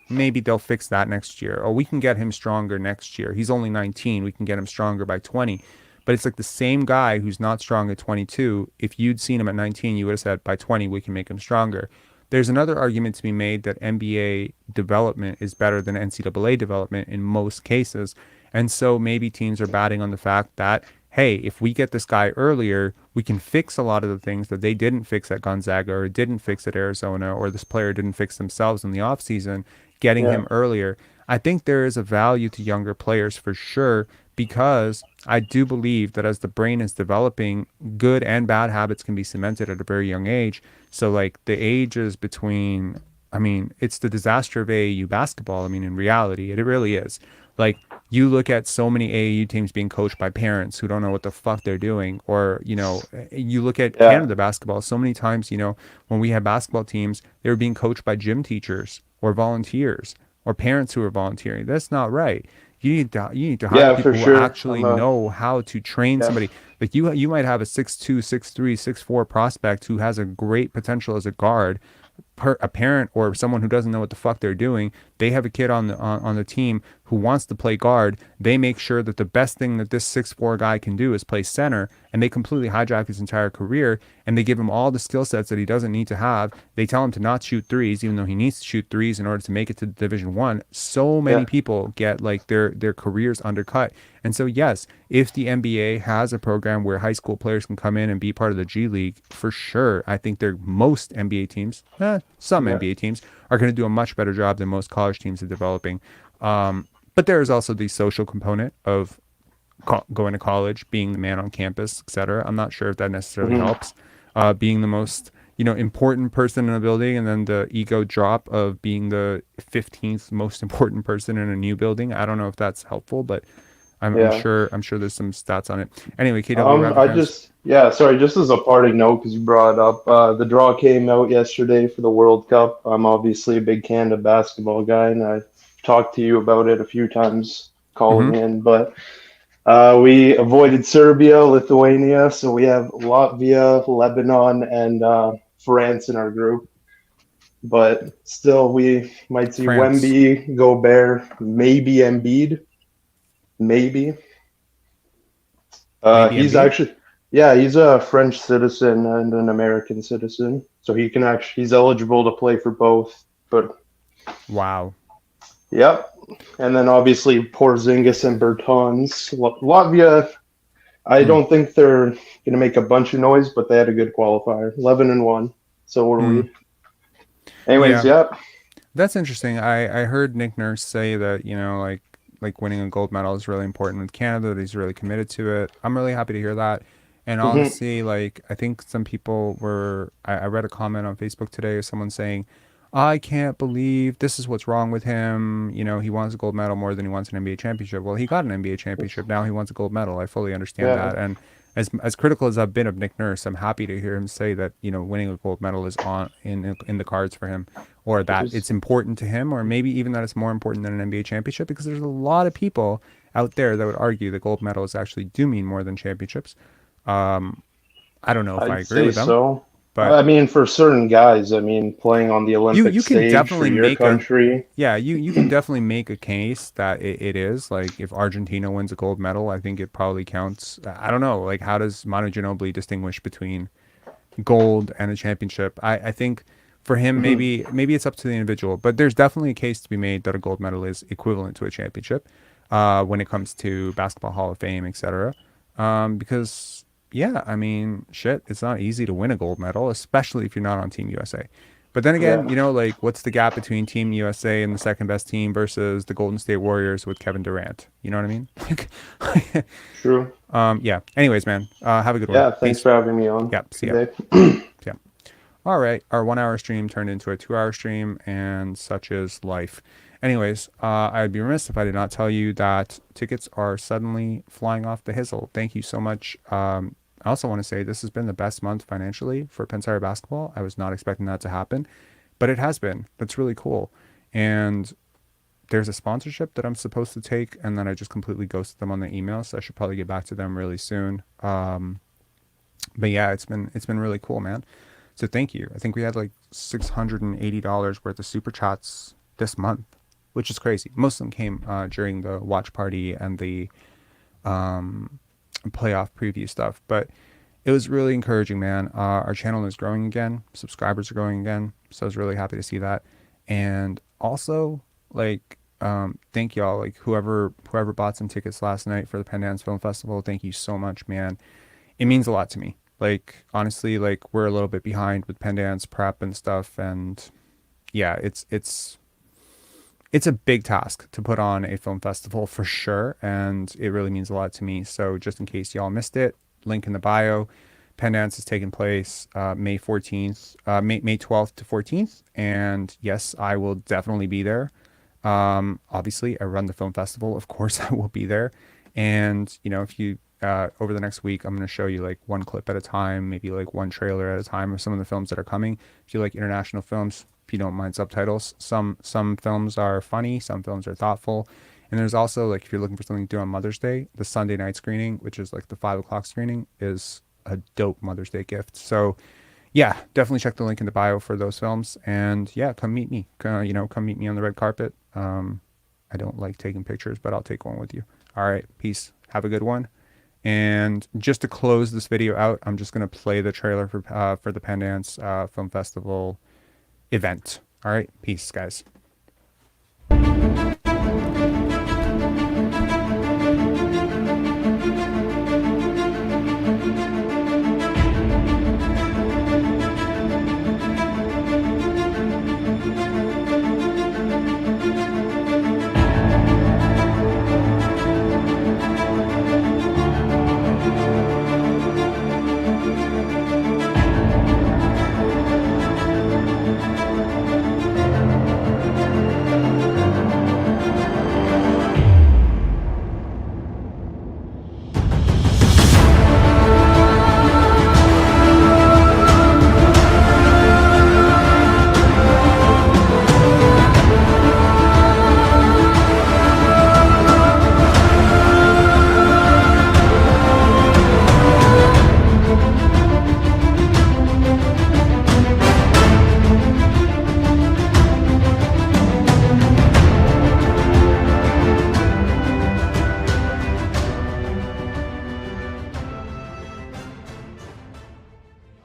maybe they'll fix that next year. Or we can get him stronger next year. He's only 19. We can get him stronger by 20. But it's like the same guy who's not strong at 22. If you'd seen him at 19, you would have said by 20, we can make him stronger. There's another argument to be made that NBA development is better than NCAA development in most cases. And so maybe teams are batting on the fact that, hey, if we get this guy earlier, we can fix a lot of the things that they didn't fix at Gonzaga or didn't fix at Arizona, or this player didn't fix themselves in the offseason, getting him earlier. I think there is a value to younger players for sure, because I do believe that as the brain is developing, good and bad habits can be cemented at a very young age. So like the ages between, it's the disaster of AAU basketball. In reality, it really is. Like you look at so many AAU teams being coached by parents who don't know what the fuck they're doing, or, you look at Canada basketball so many times, when we had basketball teams, they were being coached by gym teachers or volunteers or parents who are volunteering. That's not right. You need to hire people who actually know how to train somebody. Like you might have a 6'2", 6'3", 6'4" prospect who has a great potential as a guard. A parent or someone who doesn't know what the fuck they're doing, they have a kid on the team who wants to play guard. They make sure that the best thing that this 6'4" guy can do is play center, and they completely hijack his entire career, and they give him all the skill sets that he doesn't need to have. They tell him to not shoot threes, even though he needs to shoot threes in order to make it to Division I. So many people get like their careers undercut. And so yes, if the NBA has a program where high school players can come in and be part of the G League, for sure, I think most NBA teams, some NBA teams, are going to do a much better job than most college teams are developing. But there is also the social component of going to college, being the man on campus, etc. I'm not sure if that necessarily helps. Being the most important person in a building, and then the ego drop of being the 15th most important person in a new building. I don't know if that's helpful, but I'm Yeah. sure there's some stats on it. Anyway, KW Raptor I fans. just, yeah, sorry, just as a parting note, because you brought it up, the draw came out yesterday for the World Cup. I'm obviously a big Canada basketball guy, and I talked to you about it a few times Mm-hmm. calling in, but we avoided Serbia, Lithuania, so we have Latvia, Lebanon, and France in our group. But still, we might see France, Wemby, Gobert, maybe Embiid, maybe. maybe He's Embiid. actually, yeah, he's a French citizen and an American citizen, so he can actually he's eligible to play for both. But Wow. yep, and then obviously Porzingis and Bertans. Latvia, I Hmm. don't think they're gonna make a bunch of noise, but they had a good qualifier, 11-1. So were Hmm. we. Anyways, Yeah, yep. that's interesting. I heard Nick Nurse say that, like winning a gold medal is really important with Canada, that he's really committed to it. I'm really happy to hear that. And Hmm. honestly, like I think some people were I read a comment on Facebook today of someone saying, I can't believe this is what's wrong with him. He wants a gold medal more than he wants an NBA championship. Well, he got an NBA championship. Now he wants a gold medal. I fully understand Yeah, that. And as critical as I've been of Nick Nurse, I'm happy to hear him say that, winning a gold medal is on in the cards for him, or that just it's important to him, or maybe even that it's more important than an NBA championship, because there's a lot of people out there that would argue that gold medals actually do mean more than championships. I don't know if I I'd agree say with them, so. but I mean, for certain guys, I mean, playing on the you Olympic you can stage for definitely your make a country. yeah, you can definitely make a case that it is like, if Argentina wins a gold medal, I think it probably counts. I don't know, like, how does Manu Ginobili distinguish between gold and a championship? I think for him, Mhm. maybe it's up to the individual, but there's definitely a case to be made that a gold medal is equivalent to a championship when it comes to basketball Hall of Fame, etc. Because yeah, I mean, shit, it's not easy to win a gold medal, especially if you're not on Team USA. But then again, Yeah, like, what's the gap between Team USA and the second best team versus the Golden State Warriors with Kevin Durant? You know what I mean? Like, true. yeah. Anyways, man, have a good one. Yeah, thanks Peace. for having me on. Yeah. See Good ya. day. Yeah. All right. Our 1 hour stream turned into a 2 hour stream, and such is life. Anyways, I'd be remiss if I did not tell you that tickets are suddenly flying off the hizzle. Thank you so much. I also want to say this has been the best month financially for Pensire basketball. I was not expecting that to happen, but it has been. That's really cool. And there's a sponsorship that I'm supposed to take, and then I just completely ghosted them on the email, so I should probably get back to them really soon. But yeah, it's been really cool, man. So thank you. I think we had like $680 worth of super chats this month, which is crazy. Most of them came during the watch party and the playoff preview stuff, but it was really encouraging, man. Our channel is growing again. Subscribers are growing again, so I was really happy to see that. And also, like, thank y'all. Like, whoever bought some tickets last night for the Pendants Film Festival, thank you so much, man. It means a lot to me. Like, honestly, like, we're a little bit behind with Pendants prep and stuff, and yeah, it's a big task to put on a film festival for sure, and it really means a lot to me. So just in case y'all missed it, link in the bio. Pendants is taking place May 14th, May 12th to 14th, and yes, I will definitely be there. Obviously, I run the film festival. Of course, I will be there. And if you over the next week, I'm going to show you like one clip at a time, maybe like one trailer at a time of some of the films that are coming. If you like international films, if you don't mind subtitles, some films are funny, some films are thoughtful. And there's also, like, if you're looking for something to do on Mother's Day, the Sunday night screening, which is like the 5 o'clock screening, is a dope Mother's Day gift. So yeah, definitely check the link in the bio for those films. And yeah, come meet me. Come meet me on the red carpet. I don't like taking pictures, but I'll take one with you. All right, peace. Have a good one. And just to close this video out, I'm just gonna play the trailer for the Pendants Film Festival event. All right, peace, guys.